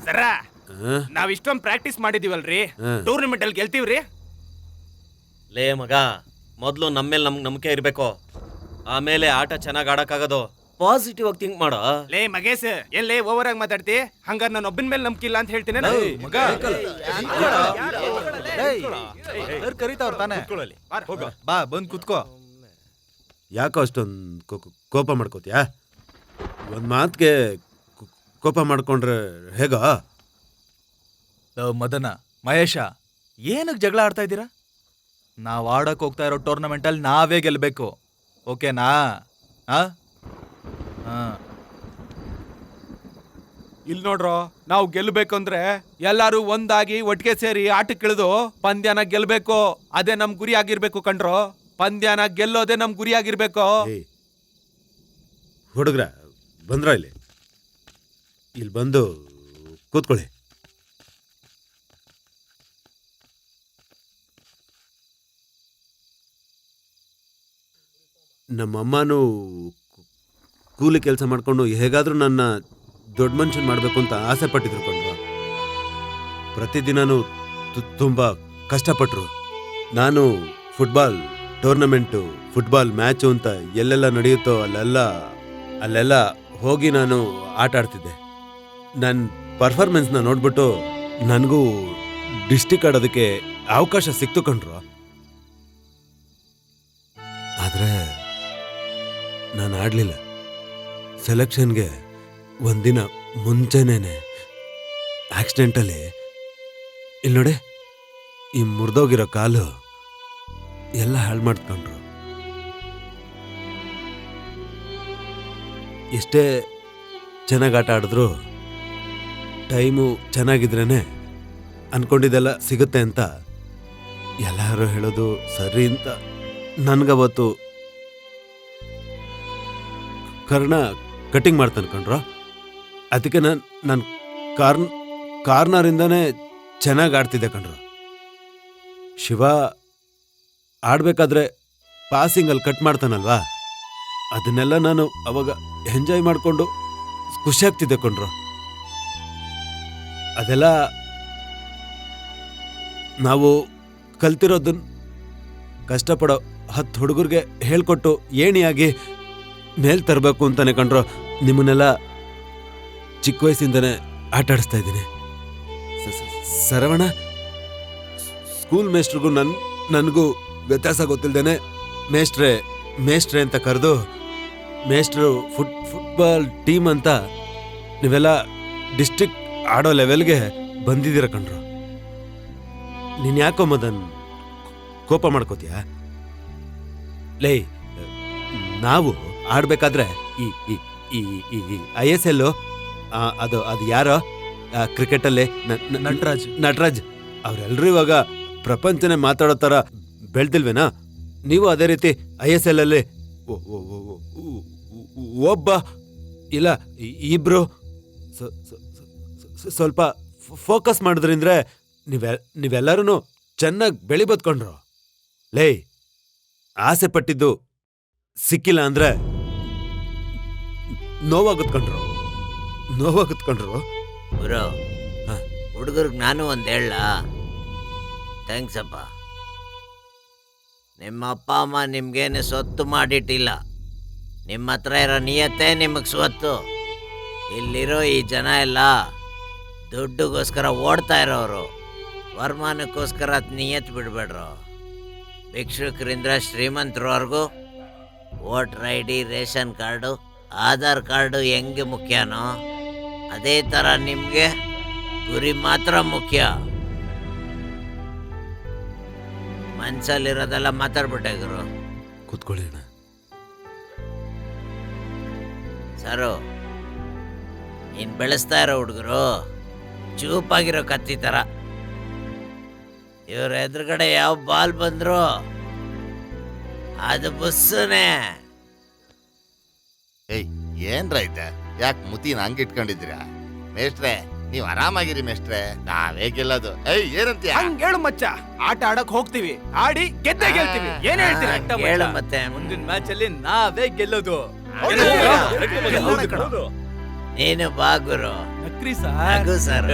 ಸರ, ನಾವ್ ಇಷ್ಟೊಂದು ಪ್ರಾಕ್ಟೀಸ್ ಮಾಡಿದೀವಲ್ರಿ, ಟೂರ್ನಮೆಂಟ್ ಅಲ್ಲಿ ಗೆಲ್ತೀವ್ರಿ. ಲೇ ಮಗ, ಮೊದ್ಲು ನಮ್ಮೇಲೆ ನಮ್ಗೆ ನಂಬಿಕೆ ಇರ್ಬೇಕು, ಆಮೇಲೆ ಆಟ ಚೆನ್ನಾಗಿ ಆಡಕ್ಕಾಗೋದು. ಪಾಸಿಟಿವ್ ಆಗಿ ಥಿಂಕ್ ಮಾಡೋ. ಲೇ ಮಗೇಶ್, ಎಲ್ಲೇ ಓವರ್ ಆಗಿ ಮಾತಾಡ್ತಿ? ಹಂಗಾರ ನಾನು ಒಬ್ಬನ ಮೇಲೆ ನಂಬಿಕೆ ಇಲ್ಲ ಅಂತ ಹೇಳ್ತೀನಿ. ಕರೀತಾವ್ರ ತಾನೆ? ಬಾ ಬಂದ್ ಕುತ್ಕೋ. ಯಾಕೋ ಅಷ್ಟೊಂದು ಕೋಪ ಮಾಡ್ಕೋತೀಯಾ? ಒಂದು ಮಾತಿಗೆ ಕೋಪ ಮಾಡ್ಕೊಂಡ್ರೆ ಹೇಗೋ? ಮದನ, ಮಹೇಶ, ಏನಕ್ಕೆ ಜಗಳ ಆಡ್ತಾ ಇದ್ದೀರಾ? ನಾವು ಆಡಕ್ ಹೋಗ್ತಾ ಇರೋ ಟೂರ್ನಮೆಂಟಲ್ಲಿ ನಾವೇ ಗೆಲ್ಬೇಕು, ಓಕೆನಾ? ಇಲ್ಲಿ ನೋಡ್ರೋ, ನಾವು ಗೆಲ್ಬೇಕಂದ್ರೆ ಎಲ್ಲಾರು ಒಂದಾಗಿ ಒಟ್ಟಿಗೆ ಸೇರಿ ಆಟಕ್ಕಿಳಿದು ಪಂದ್ಯನ ಗೆಲ್ಬೇಕು. ಅದೇ ನಮ್ ಗುರಿ ಆಗಿರ್ಬೇಕು ಕಣ್ರೋ. ಪಂದ್ಯನ ಗೆಲ್ಲೋದೇ ನಮ್ ಗುರಿ ಆಗಿರ್ಬೇಕು. ಹುಡುಗ್ರ ಬಂದ್ರ ಇಲ್ಲಿ ಬಂದು ಕೂತ್ಕೊಳ್ಳಿ. ನಮ್ಮಮ್ಮನೂ ಕೂಲಿ ಕೆಲಸ ಮಾಡ್ಕೊಂಡು ಹೇಗಾದ್ರೂ ನನ್ನ ದೊಡ್ಡ ಮನುಷ್ಯನ್ ಮಾಡಬೇಕು ಅಂತ ಆಸೆ ಪಟ್ಟಿದ್ರು ಕೊಂಡ್ರು. ಪ್ರತಿದಿನನೂ ತುಂಬ ಕಷ್ಟಪಟ್ರು. ನಾನು ಫುಟ್ಬಾಲ್ ಟೂರ್ನಮೆಂಟು, ಫುಟ್ಬಾಲ್ ಮ್ಯಾಚು ಅಂತ ಎಲ್ಲೆಲ್ಲ ನಡೆಯುತ್ತೋ ಅಲ್ಲೆಲ್ಲ ಹೋಗಿ ನಾನು ಆಟ ಆಡ್ತಿದ್ದೆ. ನನ್ನ ಪರ್ಫಾರ್ಮೆನ್ಸ್ನ ನೋಡ್ಬಿಟ್ಟು ನನಗೂ ಡಿಸ್ಟಿಕ್ ಆಡೋದಕ್ಕೆ ಅವಕಾಶ ಸಿಕ್ತು ಕಂಡ್ರು. ಆದರೆ ನಾನು ಆಡಲಿಲ್ಲ. ಸೆಲೆಕ್ಷನ್ಗೆ ಒಂದಿನ ಮುಂಚೆನೇ ಆಕ್ಸಿಡೆಂಟಲ್ಲಿ ಇಲ್ಲಿ ನೋಡಿ, ಈ ಮುರಿದೋಗಿರೋ ಕಾಲು ಎಲ್ಲ ಹಾಳು ಮಾಡ್ಕೊಂಡ್ರು. ಎಷ್ಟೇ ಚೆನ್ನಾಗಿ ಆಟ ಆಡಿದ್ರು ಟೈಮು ಚೆನ್ನಾಗಿದ್ರೇನೆ ಅನ್ಕೊಂಡಿದ್ದೆಲ್ಲ ಸಿಗುತ್ತೆ ಅಂತ ಎಲ್ಲರೂ ಹೇಳೋದು ಸರಿ ಅಂತ ನನ್ಗವತ್ತು ಕರ್ಣ ಕಟಿಂಗ್ ಮಾಡ್ತಾನೆ ಕಣ್ರೋ. ಅದಕ್ಕೆ ನಾನು ಕಾರ್ನರಿಂದಾನೇ ಚೆನ್ನಾಗಿ ಆಡ್ತಿದ್ದೆ ಕಣ್ರು. ಶಿವ ಆಡ್ಬೇಕಾದ್ರೆ ಪಾಸಿಂಗಲ್ಲಿ ಕಟ್ ಮಾಡ್ತಾನಲ್ವಾ, ಅದನ್ನೆಲ್ಲ ನಾನು ಅವಾಗ ಎಂಜಾಯ್ ಮಾಡಿಕೊಂಡು ಖುಷಿ ಆಗ್ತಿದ್ದೆ ಕಣ್ರು. ಅದೆಲ್ಲ ನಾವು ಕಲ್ತಿರೋದನ್ನ ಕಷ್ಟಪಡೋ 10 ಹುಡುಗರಿಗೆ ಹೇಳ್ಕೊಟ್ಟು ಏಣಿಯಾಗಿ ಮೇಲ್ ತರಬೇಕು ಅಂತಾನೆ ಕಣ್ರು ನಿಮ್ಮನ್ನೆಲ್ಲ ಚಿಕ್ಕ ವಯಸ್ಸಿಂದನೇ ಆಟ ಆಡಿಸ್ತಾ ಇದ್ದೀನಿ. ಸರವಣ ಸ್ಕೂಲ್ ಮೇಸ್ಟ್ರಿಗೂ ನನಗೂ ವ್ಯತ್ಯಾಸ ಗೊತ್ತಿಲ್ದೇನೆ ಮೇಸ್ಟ್ರೆ ಅಂತ ಕರೆದು ಮೇಸ್ಟ್ರು ಫುಟ್ಬಾಲ್ ಟೀಮ್ ಅಂತ ನೀವೆಲ್ಲ ಡಿಸ್ಟ್ರಿಕ್ಟ್ ಆಡೋ ಲೆವೆಲ್ಗೆ ಬಂದಿದ್ದೀರ ಕಣ್ರು. ನೀನು ಯಾಕೋ ಮದನ್ ಕೋಪ ಮಾಡ್ಕೋತೀಯ? ಲೇ, ನಾವು ಆಡ್ಬೇಕಾದ್ರೆ ಈ ISL ಅದು ಯಾರೋ ಕ್ರಿಕೆಟಲ್ಲಿ ನಟರಾಜ್ ಅವರೆಲ್ಲರೂ ಇವಾಗ ಪ್ರಪಂಚನೇ ಮಾತಾಡೋ ಥರ ಬೆಳ್ದಿಲ್ವೇನಾ? ನೀವು ಅದೇ ರೀತಿ ISL ಅಲ್ಲಿ ಒಬ್ಬ ಇಲ್ಲ ಇಬ್ರು ಸ್ವಲ್ಪ ಫೋಕಸ್ ಮಾಡಿದ್ರಿಂದ್ರೆ ನೀವೆಲ್ಲರೂ ಚೆನ್ನಾಗಿ ಬೆಳಿಬದ್ಕೊಂಡ್ರು. ಲೇ, ಆಸೆ ಪಟ್ಟಿದ್ದು ಸಿಕ್ಕಿಲ್ಲ ಅಂದ್ರೆ ನೋವಾಗುತ್ಕೊಂಡ್ರು. ಗುರು, ಹುಡುಗರ್ಗ್ ನಾನು ಒಂದ್ ಹೇಳ. ಥ್ಯಾಂಕ್ಸ್ ಅಪ್ಪ. ನಿಮ್ಮ ಅಪ್ಪ ಅಮ್ಮ ನಿಮ್ಗೇನು ಸ್ವತ್ತು ಮಾಡಿಟ್ಟಿಲ್ಲ. ನಿಮ್ಮ ಹತ್ರ ಇರೋ ನಿಯತ್ತೆ ನಿಮಗೆ ಸ್ವತ್ತು. ಇಲ್ಲಿರೋ ಈ ಜನ ಎಲ್ಲ ದುಡ್ಡುಗೋಸ್ಕರ ಓಡ್ತಾ ಇರೋರು. ವರಮಾನಕ್ಕೋಸ್ಕರ ನಿಯತ್ ಬಿಡ್ಬೇಡ್ರು. ಭಿಕ್ಷುಕರಿಂದ ಶ್ರೀಮಂತರವರೆಗೂ voter ID, ration card, Aadhaar card ಹೆಂಗೆ ಮುಖ್ಯನೋ ಅದೇ ಥರ ನಿಮಗೆ ಗುರಿ ಮಾತ್ರ ಮುಖ್ಯ. ಮನ್ಸಲ್ಲಿರೋದೆಲ್ಲ ಮಾತಾಡ್ಬಿಟ್ಟೆ ಗುರು. ಕೂತ್ಕೊಳ್ಳಿ ಅಣ್ಣ. ಸರು, ನೀನ್ ಬೆಳೆಸ್ತಾ ಇರೋ ಹುಡುಗರು ಚೂಪಾಗಿರೋ ಕತ್ತಿ ಥರ. ಇವ್ರ ಎದುರುಗಡೆ ಯಾವ ಬಾಲ್ ಬಂದ್ರು ಅದು ಬುಸ್ಸುನೇ. ಏಯ್, ಏನ್ರ ಐತೆ? ಯಾಕೆ ಮುತಿನ ಹಂಗೆ ಇಟ್ಕೊಂಡಿದ್ದೀರಾ? ಮೇಷ್ಟ್ರೆ, ನೀವ್ ಆರಾಮಾಗಿರಿ ಮೇಷ್ಟ್ರೆ, ನಾವೇ ಗೆಲ್ಲೋದು. ಏಯ್, ಏನಂತೀಯ? ಹಂಗ್ ಹೇಳು ಮಚ್ಚ. ಆಟ ಆಡಕ್ ಹೋಗ್ತೀವಿ, ಆಡಿ ಗೆದ್ದೇ ಗೆಲ್ತೀವಿ. ಏನ್ ಹೇಳ್ತೀರಾ? ಹೇಳು ಮತ್ತೆ. ಮುಂದಿನ ಮ್ಯಾಚ್ ಅಲ್ಲಿ ನಾವೇ ಗೆಲ್ಲೋದು. ನೀನು ಬಾ ಗುರು. ನಕ್ರಿ ನಗು ಸರ್.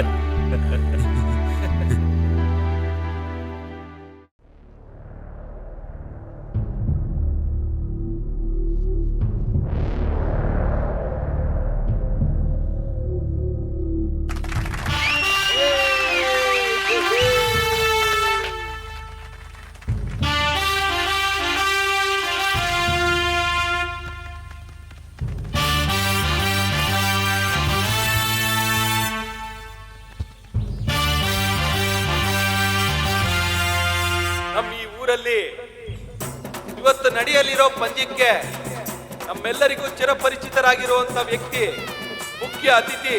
ನಮ್ಮ ಈ ಊರಲ್ಲಿ ಇವತ್ತು ನಡೆಯಲಿರೋ ಪಂದ್ಯಕ್ಕೆ ನಮ್ಮೆಲ್ಲರಿಗೂ ಚಿರಪರಿಚಿತರಾಗಿರುವಂತ ವ್ಯಕ್ತಿ, ಮುಖ್ಯ ಅತಿಥಿ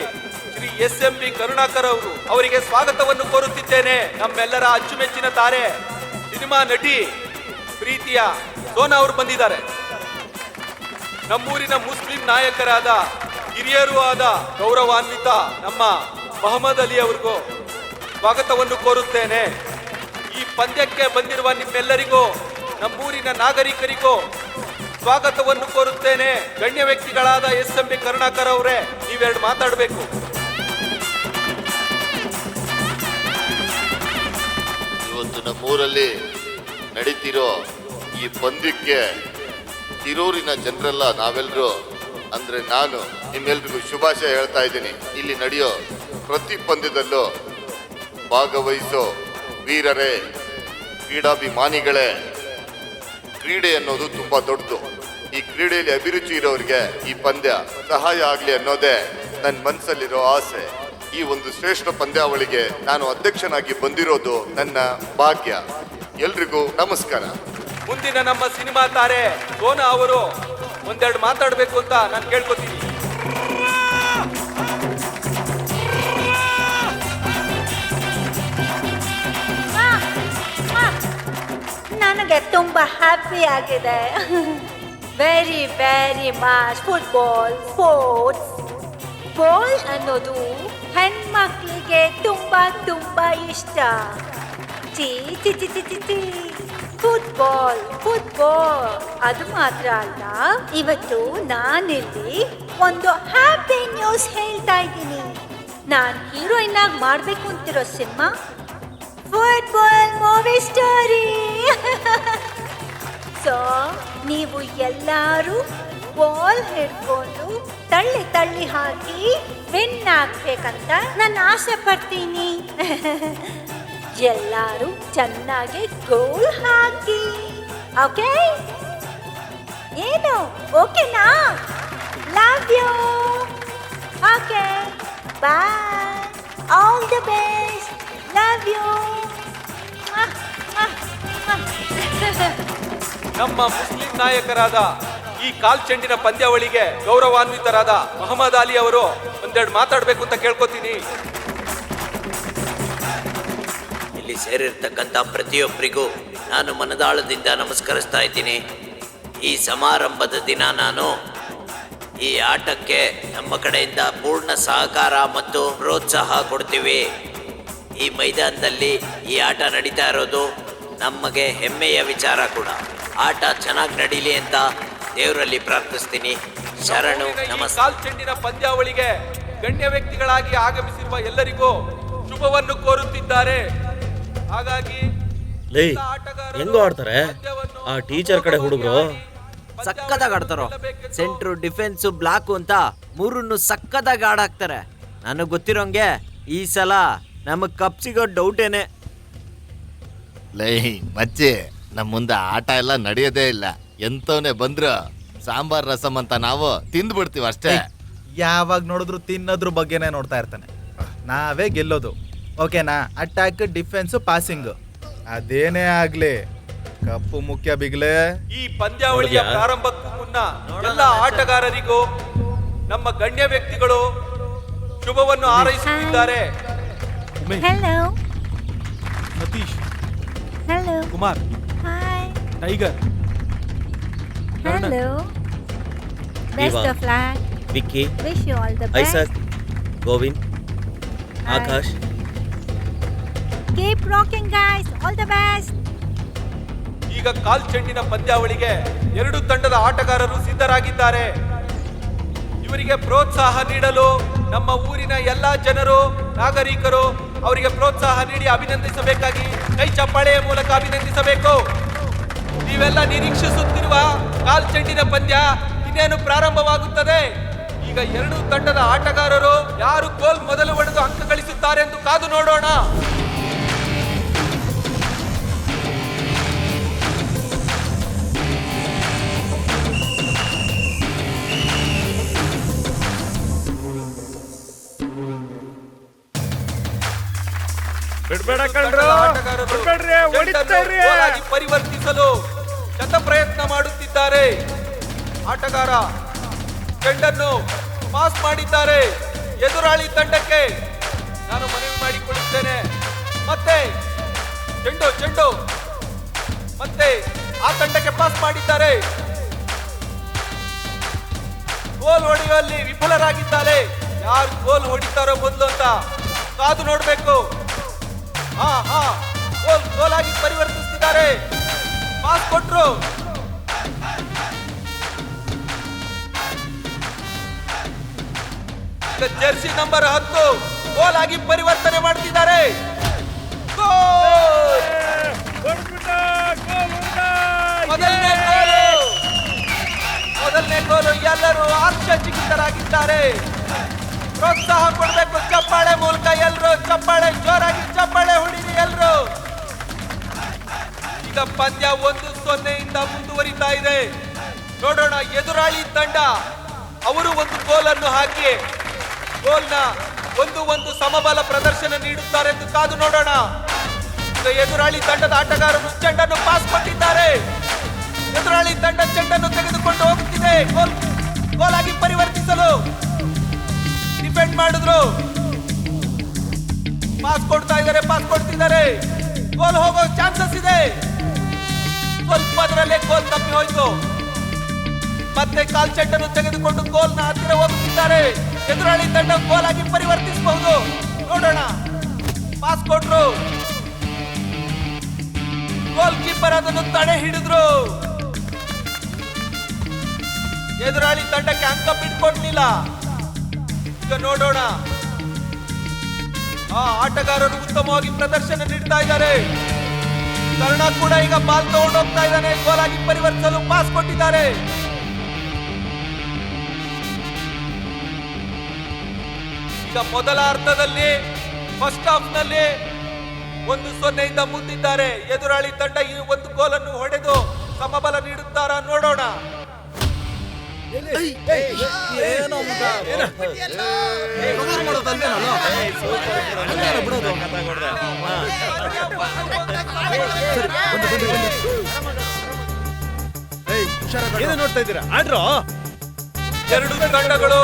ಶ್ರೀ SMB ಕರುಣಾಕರ್ ಅವರು. ಅವರಿಗೆ ಸ್ವಾಗತವನ್ನು ಕೋರುತ್ತಿದ್ದೇನೆ. ನಮ್ಮೆಲ್ಲರ ಅಚ್ಚುಮೆಚ್ಚಿನ ತಾರೆ, ಸಿನಿಮಾ ನಟಿ ಪ್ರೀತಿಯ ಸೋನಾ ಅವರು ಬಂದಿದ್ದಾರೆ. ನಮ್ಮೂರಿನ ಮುಸ್ಲಿಂ ನಾಯಕರಾದ ಹಿರಿಯರೂ ಆದ ಗೌರವಾನ್ವಿತ ನಮ್ಮ ಮೊಹಮ್ಮದ್ ಅಲಿ ಅವರಿಗೂ ಸ್ವಾಗತವನ್ನು ಕೋರುತ್ತೇನೆ. ಈ ಪಂದ್ಯಕ್ಕೆ ಬಂದಿರುವ ನಿಮ್ಮೆಲ್ಲರಿಗೂ, ನಮ್ಮೂರಿನ ನಾಗರಿಕರಿಗೂ ಸ್ವಾಗತವನ್ನು ಕೋರುತ್ತೇನೆ. ಗಣ್ಯ ವ್ಯಕ್ತಿಗಳಾದ SMB ಕರುಣಾಕರ್ ಅವರೇ, ನೀವೆರಡು ಮಾತಾಡಬೇಕು. ಇವತ್ತು ನಮ್ಮೂರಲ್ಲಿ ನಡೀತಿರೋ ಈ ಪಂದ್ಯಕ್ಕೆ ತಿರೂರಿನ ಜನರೆಲ್ಲ ನಾವೆಲ್ಲರೂ ಅಂದ್ರೆ ನಾನು ನಿಮ್ಮೆಲ್ರಿಗೂ ಶುಭಾಶಯ ಹೇಳ್ತಾ ಇದ್ದೀನಿ. ಇಲ್ಲಿ ನಡೆಯೋ ಪ್ರತಿ ಪಂದ್ಯದಲ್ಲೂ ಭಾಗವಹಿಸೋ ವೀರರೇ, ಕ್ರೀಡಾಭಿಮಾನಿಗಳೇ, ಕ್ರೀಡೆ ಅನ್ನೋದು ತುಂಬಾ ದೊಡ್ಡದು. ಈ ಕ್ರೀಡೆಯಲ್ಲಿ ಅಭಿರುಚಿ ಇರೋರಿಗೆ ಈ ಪಂದ್ಯ ಸಹಾಯ ಆಗ್ಲಿ ಅನ್ನೋದೇ ನನ್ನ ಮನಸ್ಸಲ್ಲಿರೋ ಆಸೆ. ಈ ಒಂದು ಶ್ರೇಷ್ಠ ಪಂದ್ಯಾವಳಿಗೆ ನಾನು ಅಧ್ಯಕ್ಷನಾಗಿ ಬಂದಿರೋದು ನನ್ನ ಭಾಗ್ಯ. ಎಲ್ರಿಗೂ ನಮಸ್ಕಾರ. ಮುಂದಿನ ನಮ್ಮ ಸಿನಿಮಾ ತಾರೆ ಸೋನಾ ಅವರು ಒಂದೆರಡು ಮಾತಾಡಬೇಕು ಅಂತ ನಾನು ಕೇಳ್ಕೊತೀನಿ. ನನಗೆ ತುಂಬಾ ಹ್ಯಾಪಿ ಆಗಿದೆ. Very very much. Football sports ball ಅನ್ನೋದು ಹೆಣ್ಮಕ್ಳಿಗೆ ತುಂಬಾ ತುಂಬಾ ಇಷ್ಟ. ಚೀ ಚಿ ಚಿ ಚಿ ಚಿ ಚಿ ಫುಟ್ಬಾಲ್ ಫುಟ್ಬಾಲ್ ಅದು ಮಾತ್ರ ಅಲ್ಲ, ಇವತ್ತು ನಾನಿಲ್ಲಿ ಒಂದು ಹ್ಯಾಪಿ ನ್ಯೂಸ್ ಹೇಳ್ತಾ ಇದ್ದೀನಿ. ನಾನು ಹೀರೋಯಿನ್ ಆಗಿ ಮಾಡಬೇಕು ಅಂತಿರೋ cinema football movie story. So ನೀವು ಎಲ್ಲರೂ ಬಾಲ್ ಹಿಡ್ಕೊಂಡು ತಳ್ಳಿ ತಳ್ಳಿ ಹಾಕಿ ವಿನ್ ಆಗ್ಬೇಕಂತ ನಾನು ಆಸೆ ಪಡ್ತೀನಿ. ಎಲ್ಲರೂ ಚೆನ್ನಾಗಿ ಗೋಲ್ ಹಾಕಿ. ಓಕೆ? ಏನು ಓಕೆನಾ? Love you. Okay bye. All the best. Love you. ನಮ್ಮ ಮುಸ್ಲಿಂ ನಾಯಕರಾದ ಈ ಕಾಲ್ಚೆಂಡಿನ ಪಂದ್ಯಾವಳಿಗೆ ಗೌರವಾನ್ವಿತರಾದ ಮೊಹಮ್ಮದ್ ಅಲಿ ಅವರು ಒಂದೆರಡು ಮಾತಾಡ್ಬೇಕು ಅಂತ ಕೇಳ್ಕೊತೀನಿ. ಇಲ್ಲಿ ಸೇರಿರ್ತಕ್ಕಂಥ ಪ್ರತಿಯೊಬ್ಬರಿಗೂ ನಾನು ಮನದಾಳದಿಂದ ನಮಸ್ಕರಿಸ್ತಾ ಇದ್ದೀನಿ. ಈ ಸಮಾರಂಭದ ದಿನ ನಾನು ಈ ಆಟಕ್ಕೆ ನಮ್ಮ ಕಡೆಯಿಂದ ಪೂರ್ಣ ಸಹಕಾರ ಮತ್ತು ಪ್ರೋತ್ಸಾಹ ಕೊಡ್ತೀವಿ. ಈ ಮೈದಾನದಲ್ಲಿ ಈ ಆಟ ನಡೀತಾ ಇರೋದು ನಮಗೆ ಹೆಮ್ಮೆಯ ವಿಚಾರ ಕೂಡ. ಆಟ ಚೆನ್ನಾಗಿ ನಡೀಲಿ ಅಂತ ದೇವರಲ್ಲಿ ಪ್ರಾರ್ಥಿಸ್ತೀನಿ. ಶರಣು ನಮಸ್ತೆ. ಕಾಲ್ಚೆಂಡಿನ ಪಂದ್ಯಾವಳಿಗೆ ಗಣ್ಯ ವ್ಯಕ್ತಿಗಳಾಗಿ ಆಗಮಿಸಿರುವ ಎಲ್ಲರಿಗೂ ಶುಭವನ್ನು ಕೋರುತ್ತಿದ್ದಾರೆ. ಹಾಗಾಗಿ ಹೆಂಗೋ ಆಡ್ತಾರೆ ಆ ಟೀಚರ್ ಕಡೆ ಹುಡುಗರು ಸಕ್ಕದಾಗಿ ಆಡ್ತಾರೋ. ಸೆಂಟ್ರು, ಡಿಫೆನ್ಸು, ಬ್ಲಾಕು ಅಂತ ಮೂರನ್ನು ಸಕ್ಕದಾಗಿ ಆಡಾಕ್ತಾರೆ. ನನಗೆ ಗೊತ್ತಿರೋಂಗೆ ಈ ಸಲ ನಮಗ್ ಕಪ್ ಸಿಗೋ ಡೌಟೇನೆ. ಲೈ ಮಚ್ಚಿ, ನಮ್ಮ ಮುಂದೆ ಆಟ ಎಲ್ಲ ನಡೆಯೋದೇ ಇಲ್ಲ. ಎಂತವನೇ ಬಂದ್ರು ಸಾಂಬಾರ್ ರಸಂ ಅಂತ ನಾವು ತಿಂದ್ಬಿಡ್ತೀವಿ ಅಷ್ಟೇ. ಯಾವಾಗ ನೋಡಿದ್ರು ತಿನ್ನೋದ್ರ ಬಗ್ಗೆನೇ ನೋಡ್ತಾ ಇರ್ತಾನೆ. ನಾವೇ ಗೆಲ್ಲೋದು. ಓಕೆನಾ? ಅಟ್ಯಾಕ್, ಡಿಫೆನ್ಸ್, ಪಾಸಿಂಗ್ ಅದೇನೇ ಆಗ್ಲಿ ಕಪ್ಪು ಮುಖ್ಯ ಬಿಗ್ಲೆ. ಈ ಪಂದ್ಯಾವಳಿಯ ಪ್ರಾರಂಭಕ್ಕೂ ಮುನ್ನ ಎಲ್ಲ ಆಟಗಾರರಿಗೂ ನಮ್ಮ ಗಣ್ಯ ವ್ಯಕ್ತಿಗಳು ಶುಭವನ್ನು ಹಾರೈಸುತ್ತಿದ್ದಾರೆ. Hello. Satish, hello. Kumar, hi. Tiger, hello. Best of luck. Vicky, wish you all the best. Isaac, Govind, Akash. Keep rocking guys. All the best. ಈಗ ಕಾಲ್ಚೆಂಡಿನ ಪಂದ್ಯಾವಳಿಗೆ ಎರಡು ತಂಡದ ಆಟಗಾರರು ಸಿದ್ಧರಾಗಿದ್ದಾರೆ. ಇವರಿಗೆ ಪ್ರೋತ್ಸಾಹ ನೀಡಲು ನಮ್ಮ ಊರಿನ ಎಲ್ಲಾ ಜನರು, ನಾಗರಿಕರು ಅವರಿಗೆ ಪ್ರೋತ್ಸಾಹ ನೀಡಿ ಅಭಿನಂದಿಸಬೇಕಾಗಿ ಕೈ ಚಪ್ಪಾಳೆಯ ಮೂಲಕ ಅಭಿನಂದಿಸಬೇಕು. ನೀವೆಲ್ಲ ನಿರೀಕ್ಷಿಸುತ್ತಿರುವ ಕಾಲ್ಚೆಂಡಿನ ಪಂದ್ಯ ಇನ್ನೇನು ಪ್ರಾರಂಭವಾಗುತ್ತದೆ. ಈಗ ಎರಡು ತಂಡದ ಆಟಗಾರರು ಯಾರು ಗೋಲ್ ಮೊದಲು ಹೊಡೆದು ಅಂಕ ಗಳಿಸುತ್ತಾರೆ ಎಂದು ಕಾದು ನೋಡೋಣ. ಬಿಡ್ಬೇಡ ಕಳ್ರು, ಬಿಡ್ಬೇಡ್ರಿ, ಹೊಡಿತಾರ್ರಿ. ಗೋಲಾಗಿ ಪರಿವರ್ತಿಸಲು ಶತ ಪ್ರಯತ್ನ ಮಾಡುತ್ತಿದ್ದಾರೆ. ಆಟಗಾರ ಚೆಂಡನ್ನು ಪಾಸ್ ಮಾಡಿದ್ದಾರೆ ಎದುರಾಳಿ ತಂಡಕ್ಕೆ. ನಾನು ಮನವಿ ಮಾಡಿಕೊಳ್ಳುತ್ತೇನೆ. ಮತ್ತೆ ಚೆಂಡು ಮತ್ತೆ ಆ ತಂಡಕ್ಕೆ ಪಾಸ್ ಮಾಡಿದ್ದಾರೆ. ಗೋಲ್ ಹೊಡೆಯುವಲ್ಲಿ ವಿಫಲರಾಗಿದ್ದಾರೆ. ಯಾರು ಗೋಲ್ ಹೊಡಿತಾರೋ ಮೊದಲು ಅಂತ ಕಾದು ನೋಡ್ಬೇಕು. ಗೋಲ್ ಆಗಿ ಪರಿವರ್ತಿಸುತ್ತಿದ್ದಾರೆ. ಪಾಸ್ ಕೊಟ್ರು. ಈಗ ಜೆರ್ಸಿ ನಂಬರ್ 10 ಗೋಲ್ ಆಗಿ ಪರಿವರ್ತನೆ ಮಾಡ್ತಿದ್ದಾರೆ. ಮೊದಲನೇ ಗೋಲು. ಎಲ್ಲರೂ ಆಶ್ಚರ್ಯಚಕಿತರಾಗಿದ್ದಾರೆ. ಪ್ರೋತ್ಸಾಹ ಕೊಡಬೇಕು ಚಪ್ಪಾಳೆ ಮೂಲಕ. ಎಲ್ಲರೂ ಚಪ್ಪಾಳೆ, ಜೋರಾಗಿ ಚಪ್ಪಾಳೆ ಹೊಡಿರಿ ಎಲ್ಲರೂ. ಈಗ ಪಂದ್ಯ 1-0 ಮುಂದುವರಿತಾ ಇದೆ. ನೋಡೋಣ ಎದುರಾಳಿ ತಂಡ ಅವರು ಒಂದು ಗೋಲನ್ನು ಹಾಕಿ ಗೋಲ್ನ 1-1 ಸಮಬಲ ಪ್ರದರ್ಶನ ನೀಡುತ್ತಾರೆ ಎಂದು ಕಾದು ನೋಡೋಣ. ಈಗ ಎದುರಾಳಿ ತಂಡದ ಆಟಗಾರರು ಚೆಂಡನ್ನು ಪಾಸ್ ಕೊಟ್ಟಿದ್ದಾರೆ. ಎದುರಾಳಿ ತಂಡ ಚೆಂಡನ್ನು ತೆಗೆದುಕೊಂಡು ಹೋಗುತ್ತಿದೆ. ಗೋಲ್ ಆಗಿ ಪರಿವರ್ತಿಸಲು ಡಿಫೆಂಡ್ ಮಾಡಿದ್ರು. ಪಾಸ್ ಕೊಡ್ತಿದ್ದಾರೆ. ಗೋಲ್ ಹೋಗೋ ಚಾನ್ಸಸ್ ಇದೆ. ಸ್ವಲ್ಪ ಅದರಲ್ಲೇ ಗೋಲ್ ತಪ್ಪಿ ಹೋಯ್ತು. ಮತ್ತೆ ಕಾಲ್ ಚೆಂಡನ್ನು ತೆಗೆದುಕೊಂಡು ಗೋಲ್ನ ಹತ್ತಿರ ಹೋಗುತ್ತಿದ್ದಾರೆ. ಎದುರಾಳಿ ತಂಡ ಗೋಲ್ ಆಗಿ ಪರಿವರ್ತಿಸಬಹುದು. ನೋಡೋಣ. ಪಾಸ್ ಕೊಟ್ರು. ಗೋಲ್ ಕೀಪರ್ ಅದನ್ನು ತಡೆ ಹಿಡಿದ್ರು. ಎದುರಾಳಿ ತಂಡಕ್ಕೆ ಅಂಕ ಬಿಟ್ಕೊಡ್ಲಿಲ್ಲ. ಈಗ ನೋಡೋಣ. ಆಟಗಾರರು ಉತ್ತಮವಾಗಿ ಪ್ರದರ್ಶನ ನೀಡ್ತಾ ಇದ್ದಾರೆ. ಕರ್ಣ ಕೂಡ ಈಗ ಬಾಲ್ ತಗೊಂಡು ಹೋಗ್ತಾ ಇದ್ದಾನೆ. ಗೋಲ್ ಆಗಿ ಪರಿವರ್ತಿಸಲು ಪಾಸ್ ಕೊಟ್ಟಿದ್ದಾರೆ. ಈಗ ಮೊದಲ ಅರ್ಧದಲ್ಲಿ ಫಸ್ಟ್ ಹಾಫ್ ನಲ್ಲಿ 1-0 ಮುಂದಿದ್ದಾರೆ. ಎದುರಾಳಿ ತಂಡ ಈ ಒಂದು ಗೋಲನ್ನು ಹೊಡೆದು ಸಮಬಲ ನೀಡುತ್ತಾರ ನೋಡೋಣ. ನೋಡ್ತಾ ಇದ್ದೀರಾ ಆಡ್ರೋ. ಎರಡು ತಂಡಗಳು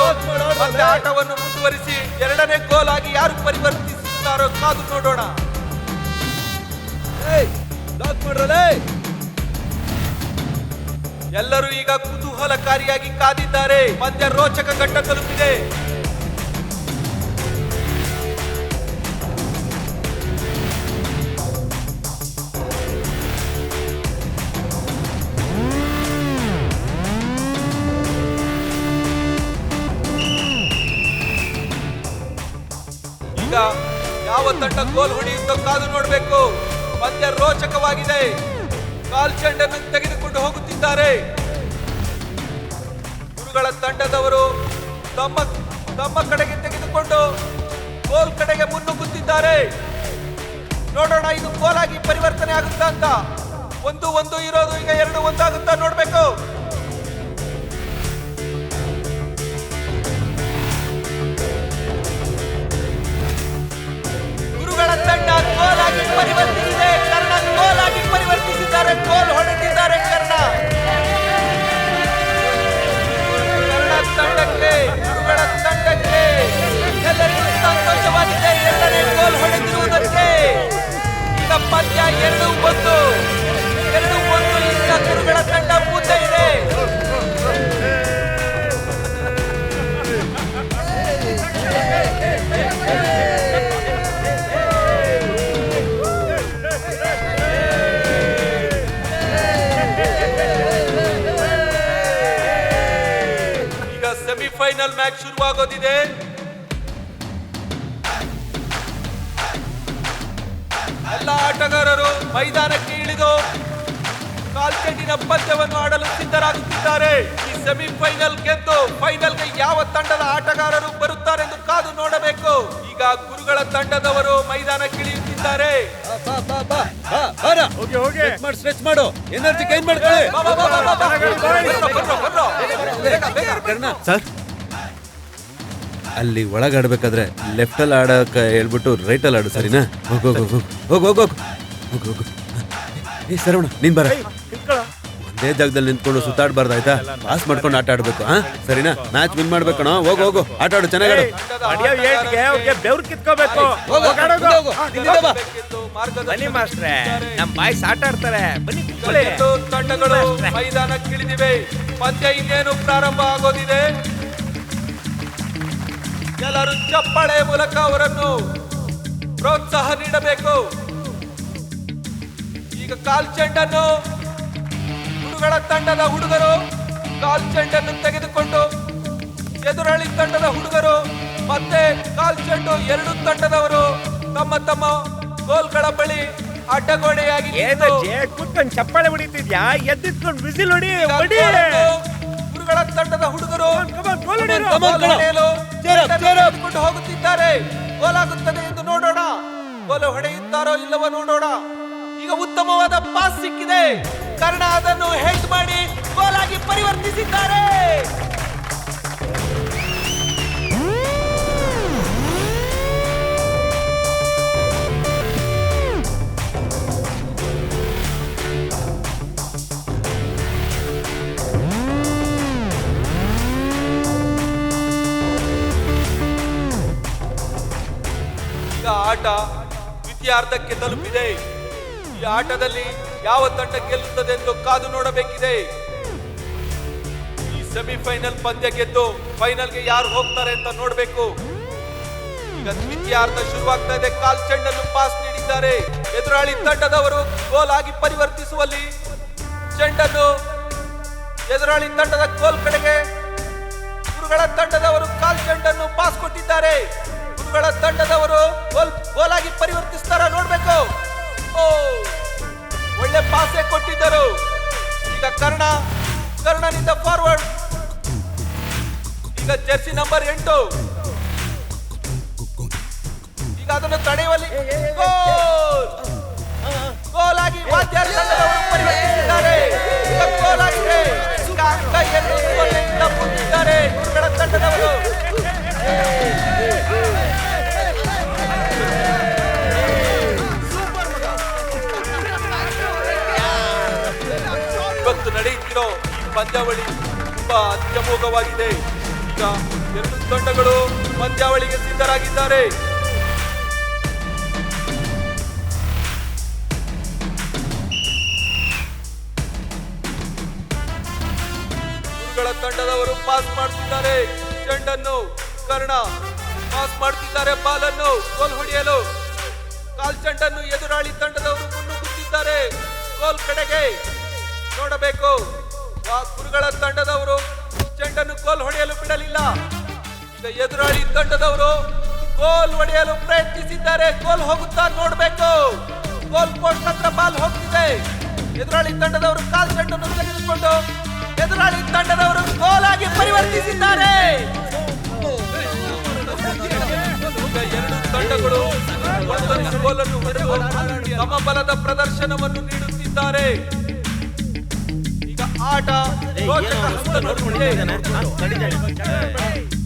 ಮತ್ತೆ ಆಟವನ್ನು ಮುಂದುವರಿಸಿ ಎರಡನೇ ಗೋಲ್ ಆಗಿ ಯಾರು ಪರಿವರ್ತಿಸುತ್ತಾರೋ ಕಾದು ನೋಡೋಣ. ಎಲ್ಲರೂ ಈಗ ಕುತೂಹಲಕಾರಿಯಾಗಿ ಕಾದಿದ್ದಾರೆ. ಪಂದ್ಯ ರೋಚಕ ಘಟ್ಟ ತಲುಪಿದೆ. ಈಗ ಯಾವ ತಂಡ ಗೋಲ್ ಹೊಡೆಯುತ್ತೋ ಕಾದು ನೋಡಬೇಕು. ಪಂದ್ಯ ರೋಚಕವಾಗಿದೆ. ಕಾಲ್ ಚೆಂಡನ್ನು ತೆಗೆದುಕೊಂಡು ಹೋಗುತ್ತಿದ್ದಾರೆ. ಗುರುಗಳ ತಂಡದವರು ತಮ್ಮ ಕಡೆಗೆ ತೆಗೆದುಕೊಂಡು ಗೋಲ್ ಕಡೆಗೆ ಮುನ್ನುಗ್ಗುತ್ತಿದ್ದಾರೆ. ನೋಡೋಣ ಇದು ಗೋಲ್ ಆಗಿ ಪರಿವರ್ತನೆ ಆಗುತ್ತಾ ಅಂತ. 1-1 ಇರೋದು ಈಗ 2-1 ಆಗುತ್ತಾ ನೋಡ್ಬೇಕು. ಗುರುಗಳ ತಂಡ ಗೋಲ್ ಆಗಿ ಪರಿವರ್ತಿಸಿದೆ. ಕರ್ಣ ಗೋಲ್ ಆಗಿ ಪರಿವರ್ತಿಸಿದ್ದಾರೆ. ಗೋಲ್ ಹೊಡೆದಿದ್ದಾರೆ ಕರ್ಣ. ತಂಡಕ್ಕೆ ಗುರುಗಳ ತಂಡಕ್ಕೆ ಎಲ್ಲರಿಗೂ ಸಂತೋಷವಾಗಿದೆ ಎರಡನೇ ಗೋಲ್ ಹೊಡೆದಿರುವುದಕ್ಕೆ. ಈಗ ಪಂದ್ಯ 2-1 ಈಗ ಗುರುಗಳ ತಂಡ ಮುಂದೆ ಇದೆ. ಸೆಮಿಫೈನಲ್ ಮ್ಯಾಚ್ ಶುರುವಾಗೋದಿದೆ. ಎಲ್ಲ ಆಟಗಾರರು ಮೈದಾನಕ್ಕೆ ಇಳಿದು ಕಾಲ್ಚೆಂಡಿನ ಪಂದ್ಯವನ್ನು ಆಡಲು ಸಿದ್ಧರಾಗುತ್ತಿದ್ದಾರೆ. ಈ ಸೆಮಿಫೈನಲ್ ಗೆದ್ದು ಫೈನಲ್ಗೆ ಯಾವ ತಂಡದ ಆಟಗಾರರು ಬರುತ್ತಾರೆಂದು ಕಾದು ನೋಡಬೇಕು. ಈಗ ಗುರುಗಳ ತಂಡದವರು ಮೈದಾನಕ್ಕಿಳಿಯುತ್ತಿದ್ದಾರೆ. ಸ್ಟ್ರೆಚ್ ಮಾಡು, ಎನರ್ಜಿ ಗೈನ್ ಮಾಡ್ಕೊಳ್ಳಿ. ಸರ್ ಅಲ್ಲಿ ಒಳಗಾಡ್ಬೇಕಾದ್ರೆ ಲೆಫ್ಟ್ ಅಲ್ಲಿ ಆಡಕ್ಕೆ ಹೇಳ್ಬಿಟ್ಟು ರೈಟ್ ಅಲ್ಲಿ ಆಡು, ಸರಿನಾ? ಹೋಗು ಹೋಗು ಹೋಗು ಹೋಗು ಹೋಗು ಹೋಗು ಹೋಗು. ಏ ಸರವಣ ನೀನ್ ಬರ. ಒಂದೇ ಜಾಗದಲ್ಲಿ ನಿಂತ್ಕೊಂಡು ಸುತ್ತಾಡ್ಬಾರ್ದು ಆಯ್ತಾ? ಪಾಸ್ ಮಾಡ್ಕೊಂಡು ಆಟ ಆಡ್ಬೇಕು. ಹಾ ಸರಿನಾ? ಮ್ಯಾಚ್ ವಿನ್ ಮಾಡ್ಬೇಕು. ಹೋಗು ಹೋಗು ಆಟ ಆಡು, ಚೆನ್ನಾಗಾಡು. ಬೆವ್ರು ಕಿತ್ಕೋಬೇಕು. ಬನ್ನಿ ಮಾಸ್ಟ್ರೆ, ನಮ್ ಬಾಯ್ಸ್ ಆಟ ಆಡ್ತಾರೆ. ಬನ್ನಿ ತಂಡಗಳು ಮೈದಾನಕ್ಕಿಳಿದಿವೆ. ಪಂದ್ಯ ಇನ್ನೇನು ಪ್ರಾರಂಭ ಆಗೋದಿದೆ. ಎಲ್ಲರೂ ಚಪ್ಪಾಳೆ ಮೂಲಕ ಅವರನ್ನು ಪ್ರೋತ್ಸಾಹ ನೀಡಬೇಕು. ಈಗ ಕಾಲ್ ಚೆಂಡನ್ನು ಗುರುಗಳ ತಂಡದ ಹುಡುಗರು ಕಾಲ್ ಚೆಂಡನ್ನು ತೆಗೆದುಕೊಂಡು ಎದುರಾಳಿ ತಂಡದ ಹುಡುಗರು ಮತ್ತೆ ಕಾಲ್ ಚೆಂಡು ಎರಡು ತಂಡದವರು ತಮ್ಮ ತಮ್ಮ ಗೋಲ್ಗಳ ಬಳಿ ಅಡ್ಡಗೋಡೆಯಾಗಿ ಕೂತ್ಕೊಂಡು ಚಪ್ಪಾಳೆ ಹೊಡಿತಿದ್ಯಾ? ಎದ್ದಿಟ್ಕೊಂಡು ಬಿಸಿಲು ಹೊಡಿ. ಗುರುಗಳ ತಂಡದ ಹುಡುಗರು ತೆಗೆದುಕೊಂಡು ಹೋಗುತ್ತಿದ್ದಾರೆ. ಗೋಲಾಗುತ್ತದೆ ಎಂದು ನೋಡೋಣ. ಗೋಲು ಹೊಡೆಯುತ್ತಾರೋ ಇಲ್ಲವೋ ನೋಡೋಣ. ಈಗ ಉತ್ತಮವಾದ ಪಾಸ್ ಸಿಕ್ಕಿದೆ. ಕರ್ಣ ಅದನ್ನು ಹೆಡ್ ಮಾಡಿ ಗೋಲಾಗಿ ಪರಿವರ್ತಿಸಿದ್ದಾರೆ. ಈಗ ಆಟ ದ್ವಿತೀಯಾರ್ಧಕ್ಕೆ ತಲುಪಿದೆ. ಈ ಆಟದಲ್ಲಿ ಯಾವ ತಂಡ ಗೆಲ್ಲುತ್ತದೆ ಎಂದು ಕಾದು ನೋಡಬೇಕಿದೆ. ಈ ಸೆಮಿಫೈನಲ್ ಪಂದ್ಯ ಗೆದ್ದು ಫೈನಲ್ಗೆ ಯಾರು ಹೋಗ್ತಾರೆ ಅಂತ ನೋಡಬೇಕು. ಈಗ ದ್ವಿತೀಯಾರ್ಧ ಶುರುವಾಗ್ತಾ ಇದೆ. ಕಾಲ್ ಚೆಂಡನ್ನು ಪಾಸ್ ನೀಡಿದ್ದಾರೆ. ಎದುರಾಳಿ ತಂಡದವರು ಗೋಲ್ ಆಗಿ ಪರಿವರ್ತಿಸುವಲ್ಲಿ ಚೆಂಡನ್ನು ಎದುರಾಳಿ ತಂಡದ ಗೋಲ್ ಕಡೆಗೆ ಗುರುಗಳ ತಂಡದವರು ಕಾಲ್ ಚೆಂಡನ್ನು ಪಾಸ್ ಕೊಟ್ಟಿದ್ದಾರೆ. ಗುರುಗಳ ತಂಡದವರು ಗೋಲ್ ಆಗಿ ಪರಿವರ್ತಿಸ್ತಾರ ನೋಡ್ಬೇಕು. ಒಳ್ಳೆ ಪಾಸೆ ಕೊಟ್ಟಿದ್ದರು. ಈಗ ಕರ್ಣನಿಂದ ಫಾರ್ವರ್ಡ್. ಈಗ ಜರ್ಸಿ ನಂಬರ್ 8. ಈಗ ಅದನ್ನು ತಡೆಯುವಲ್ಲಿ ಗೋಲ್ ಆಗಿ ವಾದ್ಯಾರ ತಂಡದವರು ಪರಿವರ್ತಿಸಿದ್ದಾರೆ. ಈಗ ಗೋಲ್ ಆಗಿದೆ. ಈಗ ಅಂಕ 2-0 ಮುಂದಿದ್ದಾರೆ ಗುರುಗಳ ತಂಡದವರು. ಇವತ್ತು ನಡೆಯುತ್ತಿರೋ ಈ ಪಂದ್ಯಾವಳಿ ತುಂಬಾ ಅತ್ಯಮೋಘವಾಗಿದೆ. ಈಗ 2 ತಂಡಗಳು ಪಂದ್ಯಾವಳಿಗೆ ಸಿದ್ಧರಾಗಿದ್ದಾರೆ. ಗುರುಗಳ ತಂಡದವರು ಪಾಸ್ ಮಾಡ್ತಿದ್ದಾರೆ ಚೆಂಡನ್ನು. ಕರ್ಣ ಪಾಸ್ ಮಾಡ್ತಿದ್ದಾರೆ ಬಾಲನ್ನು ಗೋಲ್ ಹೊಡೆಯಲು. ಕಾಲ್ ಚೆಂಡನ್ನು ಎದುರಾಳಿ ತಂಡದವರು ಮುನ್ನುಗ್ಗುತ್ತಿದ್ದಾರೆ ಗೋಲ್ ಕಡೆಗೆ. ನೋಡಬೇಕು, ಗುರುಗಳ ತಂಡದವರು ಚೆಂಡನ್ನು ಗೋಲ್ ಹೊಡೆಯಲು ಬಿಡಲಿಲ್ಲ. ಈಗ ಎದುರಾಳಿ ತಂಡದವರು ಗೋಲ್ ಹೊಡೆಯಲು ಪ್ರಯತ್ನಿಸಿದ್ದಾರೆ. ಗೋಲ್ ಹೋಗುತ್ತಾ ನೋಡಬೇಕು. ಗೋಲ್ ಪೋಸ್ಟ್ ಹತ್ರ ಬಾಲ್ ಹೋಗ್ತಿದೆ. ಎದುರಾಳಿ ತಂಡದವರು ಕಾಲ್ ಚೆಂಡನ್ನು ತೆಗೆದುಕೊಂಡು ಎದುರಾಳಿ ತಂಡದವರು ಗೋಲ್ ಆಗಿ ಪರಿವರ್ತಿಸಿದ್ದಾರೆ. ಈಗ 2 ತಂಡಗಳು ಒಂದೊಂದು ಗೋಲನ್ನು ಹೊಡೆದು ತಮ್ಮ ಬಲದ ಪ್ರದರ್ಶನವನ್ನು ನೀಡುತ್ತಿದ್ದಾರೆ. ಈಗ ಆಟ ರೋಚಕ ಹಂತದಲ್ಲಿದೆ.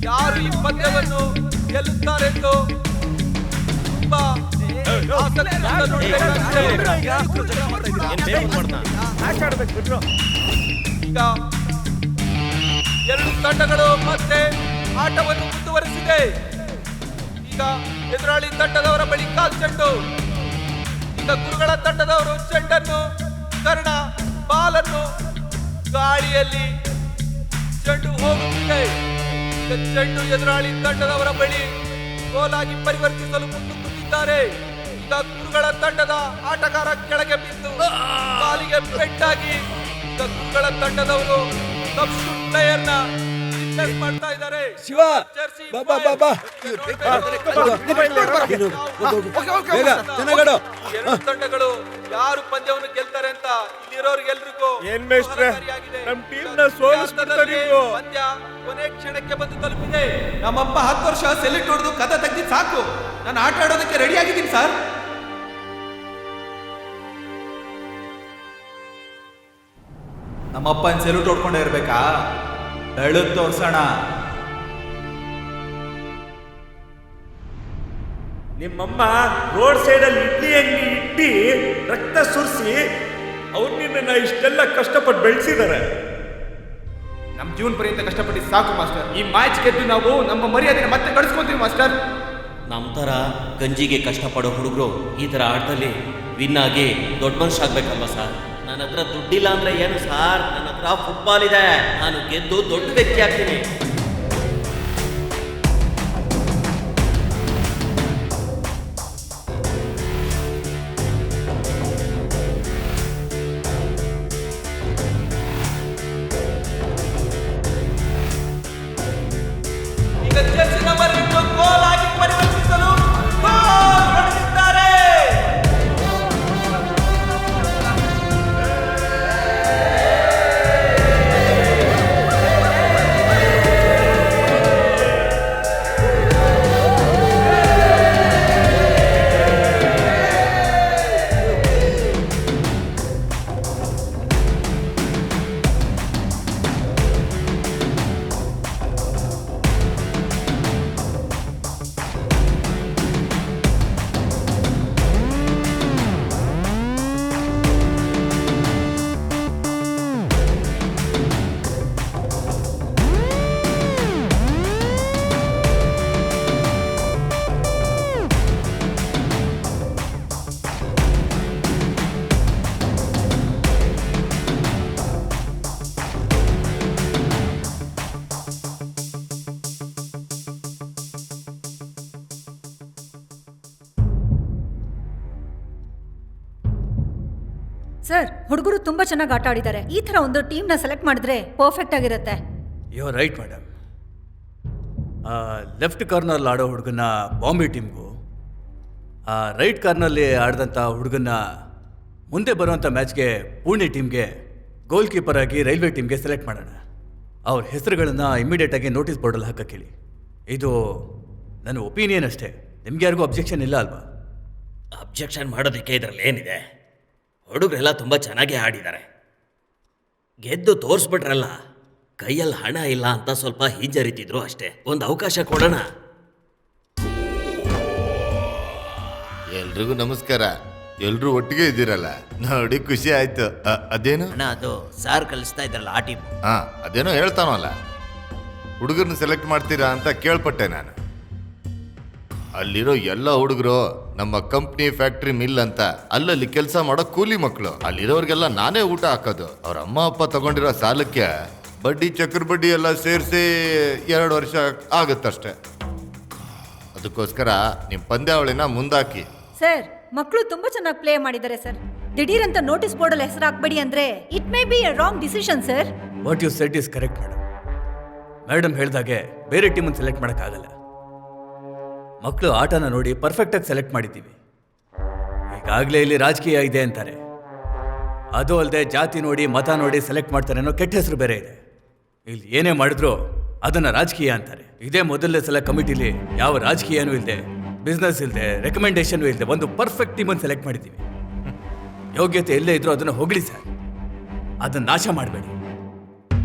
ಯಾರು ಈ ಪಂದ್ಯವನ್ನು ಗೆಲ್ಲುತ್ತಾರೆಂದು ತುಂಬಾ ಆಸಕ್ತಿಯಿಂದ ನೋಡಬೇಕಾಗಿದೆ. ಈಗ 2 ತಂಡಗಳು ಮತ್ತೆ ಆಟವನ್ನು ಮುಂದುವರಿಸಿದೆ. ಈಗ ಎದುರಾಳಿ ತಂಡದವರ ಬಳಿ ಕಾಲ್ ಚೆಂಡು. ಈಗ ಗುರುಗಳ ತಂಡದವರು ಚೆಂಡನ್ನು ಕರ್ಣ ಬಾಲನ್ನು ಗಾಳಿಯಲ್ಲಿ ಚೆಂಡು ಹೋಗುತ್ತಿದೆ. ಈಗ ಚೆಂಡು ಎದುರಾಳಿ ತಂಡದವರ ಬಳಿ ಗೋಲಾಗಿ ಪರಿವರ್ತಿಸಲು ಮುನ್ನುಗ್ಗುತ್ತಿದ್ದಾರೆ. ಈಗ ಗುರುಗಳ ತಂಡದ ಆಟಗಾರ ಕೆಳಗೆ ಬಿದ್ದು ಕಾಲಿಗೆ ಪೆಟ್ಟಾಗಿ ಈಗ ಗುರುಗಳ ತಂಡದವರು ಸಬ್ಸ್ಟಿಟ್ಯೂಟ್ ಪ್ಲೇಯರ್ ನ ರಿಪ್ಲೇಸ್ ಮಾಡ್ತಾ ಇದ್ದಾರೆ. ಶಿವ ಬಾ 2 ತಂಡಗಳು ಯಾರು ಪಂದ್ಯವನ್ನು ಗೆಲ್ತಾರೆ ಅಂತ ಇಲ್ಲಿರೋರಿಗೆಲ್ರಿಗೂ ಏನ್ ಮೇಷ್ಟ್ರೆ, ನಮ್ ಟೀಮ್ ನ ಸೋಲಿಸ್ಬಿಡ್ತಾರೆ ನೀವು. ಪಂದ್ಯ ಕೊನೆ ಕ್ಷಣಕ್ಕೆ ಬಂದು ತಲುಪಿದೆ. ನಮ್ಮಪ್ಪ 10 ವರ್ಷ ಸೆಲೆಕ್ಟ್ ಹೊಡೆದು ಕಥೆ ತೆಗ್ದಿದ್ದು ಸಾಕು. ನಾನು ಆಟ ಆಡೋದಕ್ಕೆ ರೆಡಿ ಆಗಿದ್ದೀನಿ ಸರ್. ನಮ್ಮಪ್ಪನ ಸೆಲ್ಯೂಟ್ ಹೊಡ್ಕೊಂಡೇ ಇರ್ಬೇಕಾ? ಬೆಳೆದು ತೋರ್ಸೋಣ. ನಿಮ್ಮಮ್ಮ ರೋಡ್ ಸೈಡ್ ಅಲ್ಲಿ ಇಡ್ಲಿ ಅಂಗಡಿ ಇಟ್ಟಿ ರಕ್ತ ಸುರಿಸಿ ಅವ್ರು ನಿನ್ನ ಇಷ್ಟೆಲ್ಲ ಕಷ್ಟಪಟ್ಟು ಬೆಳೆಸಿದ್ದಾರೆ. ನಮ್ ಜೀವನ ಪರ್ಯಂತ ಕಷ್ಟಪಟ್ಟು ಸಾಕು ಮಾಸ್ಟರ್. ಈ ಮ್ಯಾಚ್ ಗೆದ್ದು ನಾವು ನಮ್ಮ ಮರ್ಯಾದೆನ ಮತ್ತೆ ಗಳಿಸ್ಕೊಂತೀವಿ ಮಾಸ್ಟರ್. ನಮ್ಮ ಥರ ಗಂಜಿಗೆ ಕಷ್ಟಪಡೋ ಹುಡುಗರು ಈ ಥರ ಆಟದಲ್ಲಿ ವಿನ್ ಆಗಿ ದೊಡ್ಡ ಮನುಷ್ಯ ಆಗ್ಬೇಕಲ್ವ ಸರ್? ನನ್ನ ಹತ್ರ ದುಡ್ಡಿಲ್ಲ ಅಂದ್ರೆ ಏನು ಸಾರ್? ನನ್ನ ಹತ್ರ ಫುಟ್ಬಾಲ್ ಇದೆ. ನಾನು ಗೆದ್ದು ದೊಡ್ಡ ವ್ಯಕ್ತಿ ಆಗ್ತೀನಿ. ಈಗ ಜರ್ಸಿ ನಂಬರ್ 8 ಗೋಲ್ ಆಗಿ ಪರಿವರ್ತಿಸಲು ಗೋಲ್ ಹೊಡೆದಿದ್ದಾರೆ. ಸರ್, ಹುಡುಗರು ತುಂಬಾ ಚೆನ್ನಾಗಿ ಆಟ ಆಡಿದ್ದಾರೆ. ಈ ತರ ಒಂದು ಟೀಮ್ ನ ಸೆಲೆಕ್ಟ್ ಮಾಡಿದ್ರೆ ಪರ್ಫೆಕ್ಟ್ ಆಗಿರುತ್ತೆ. You are right madam. Left corner ಆಡೋ ಹುಡುಗನ ಬಾಂಬೆ ಟೀಮ್ಗೂ, ರೈಟ್ ಕಾರ್ನಲ್ಲಿ ಆಡಿದಂಥ ಹುಡುಗನ ಮುಂದೆ ಬರುವಂಥ ಮ್ಯಾಚ್ಗೆ ಪುಣೆ ಟೀಮ್ಗೆ ಗೋಲ್ ಕೀಪರ್ ಆಗಿ ರೈಲ್ವೆ ಟೀಮ್ಗೆ ಸೆಲೆಕ್ಟ್ ಮಾಡೋಣ. ಅವ್ರ ಹೆಸರುಗಳನ್ನು ಇಮಿಡಿಯೇಟಾಗಿ ನೋಟಿಸ್ ಬೋರ್ಡಲ್ಲಿ ಹಾಕಕ್ಕೆ ಹೇಳಿ. ಇದು ನನ್ನ ಒಪಿನಿಯನ್ ಅಷ್ಟೇ, ನಿಮ್ಗೆ ಯಾರಿಗೂ ಅಬ್ಜೆಕ್ಷನ್ ಇಲ್ಲ ಅಲ್ವಾ? ಅಬ್ಜೆಕ್ಷನ್ ಮಾಡೋದಕ್ಕೆ ಇದರಲ್ಲಿ ಏನಿದೆ? ಹುಡುಗರೆಲ್ಲ ತುಂಬ ಚೆನ್ನಾಗೇ ಆಡಿದ್ದಾರೆ. ಗೆದ್ದು ತೋರಿಸ್ಬಿಟ್ರಲ್ಲ, ಕೈಯಲ್ಲಿ ಹಣ ಇಲ್ಲ ಅಂತ ಸ್ವಲ್ಪ ಹಿಂಜರಿತಿದ್ರು ಅಷ್ಟೇ. ಒಂದು ಅವಕಾಶ ಕೊಡೋಣ. ಎಲ್ರಿಗೂ ನಮಸ್ಕಾರ. ಎಲ್ರೂ ಒಟ್ಟಿಗೆ ಇದ್ದೀರಲ್ಲ, ನೋಡಿ ಖುಷಿ ಆಯ್ತು. ಅದೇನು ಅಣ್ಣ, ಅದು ಸಾರ್ ಕಲಿಸ್ತಾ ಇದ್ರಲ್ಲ ಆ ಟೀಮ್. ಹಾ, ಅದೇನೋ ಹೇಳ್ತಾನಲ್ಲ, ಹುಡುಗರನ್ನ ಸೆಲೆಕ್ಟ್ ಮಾಡ್ತೀರಾ ಅಂತ ಕೇಳ್ಪಟ್ಟೆ ನಾನು. ಅಲ್ಲಿರೋ ಎಲ್ಲ ಹುಡುಗರು ನಮ್ಮ ಕಂಪ್ನಿ ಫ್ಯಾಕ್ಟ್ರಿ ಮಿಲ್ ಅಂತ ಅಲ್ಲಲ್ಲಿ ಕೆಲಸ ಮಾಡೋ ಕೂಲಿ ಮಕ್ಕಳು. ಅಲ್ಲಿರೋರ್ಗೆಲ್ಲ ನಾನೇ ಊಟ ಹಾಕೋದು. ಅವ್ರ ಅಮ್ಮ ಅಪ್ಪ ತಗೊಂಡಿರೋ ಸಾಲಕ್ಕೆ ಬಡ್ಡಿ ಚಕ್ರ ಬಡ್ಡಿ ಎಲ್ಲ ಸೇರಿಸಿ 2 ವರ್ಷ ಆಗುತ್ತಷ್ಟೆ. ಅದಕ್ಕೋಸ್ಕರ ನಿಮ್ಮ ಪಂದ್ಯಾವಳಿನ ಮುಂದಾಕಿ. ಸರ್, ಮಕ್ಕಳು ತುಂಬಾ ಚೆನ್ನಾಗಿ ಪ್ಲೇ ಮಾಡಿದ್ದಾರೆ ಸರ್. ದಿಢೀರ್ ಅಂತ ನೋಟಿಸ್ ಬೋರ್ಡಲ್ಲಿ ಹೆಸರು ಹಾಕ್ಬೇಡಿ ಅಂದ್ರೆ it may be a wrong decision sir. What you set is correct madam. Madam ಹೇಳ್ದಾಗೆ ಬೇರೆ ಟೀಮನ್ನು ಸೆಲೆಕ್ಟ್ ಮಾಡೋಕ್ಕಾಗಲ್ಲ. ಮಕ್ಕಳು ಆಟನ ನೋಡಿ ಪರ್ಫೆಕ್ಟಾಗಿ ಸೆಲೆಕ್ಟ್ ಮಾಡಿದ್ದೀವಿ. ಈಗಾಗಲೇ ಇಲ್ಲಿ ರಾಜಕೀಯ ಇದೆ ಅಂತಾರೆ. ಅದು ಅಲ್ಲದೆ ಜಾತಿ ನೋಡಿ ಮತ ನೋಡಿ ಸೆಲೆಕ್ಟ್ ಮಾಡ್ತಾರೆ ಅನ್ನೋ ಕೆಟ್ಟ ಹೆಸರು ಬೇರೆ ಇದೆ. ಇಲ್ಲಿ ಏನೇ ಮಾಡಿದ್ರು ಅದನ್ನು ರಾಜಕೀಯ ಅಂತಾರೆ. ಇದೇ ಮೊದಲನೇ ಸಲ ಕಮಿಟಿಲಿ ಯಾವ ರಾಜಕೀಯನೂ ಇಲ್ಲದೆ, ಬಿಸ್ನೆಸ್ ಇಲ್ಲದೆ, ರೆಕಮೆಂಡೇಶನ್ ಇಲ್ಲದೆ ಒಂದು ಪರ್ಫೆಕ್ಟ್ ಟೀಮನ್ನು ಸೆಲೆಕ್ಟ್ ಮಾಡಿದ್ದೀವಿ. ಯೋಗ್ಯತೆ ಎಲ್ಲೇ ಇದ್ರೂ ಅದನ್ನು ಹೊಗಳಿ ಸರ್, ಅದನ್ನು ನಾಶ ಮಾಡಬೇಡಿ.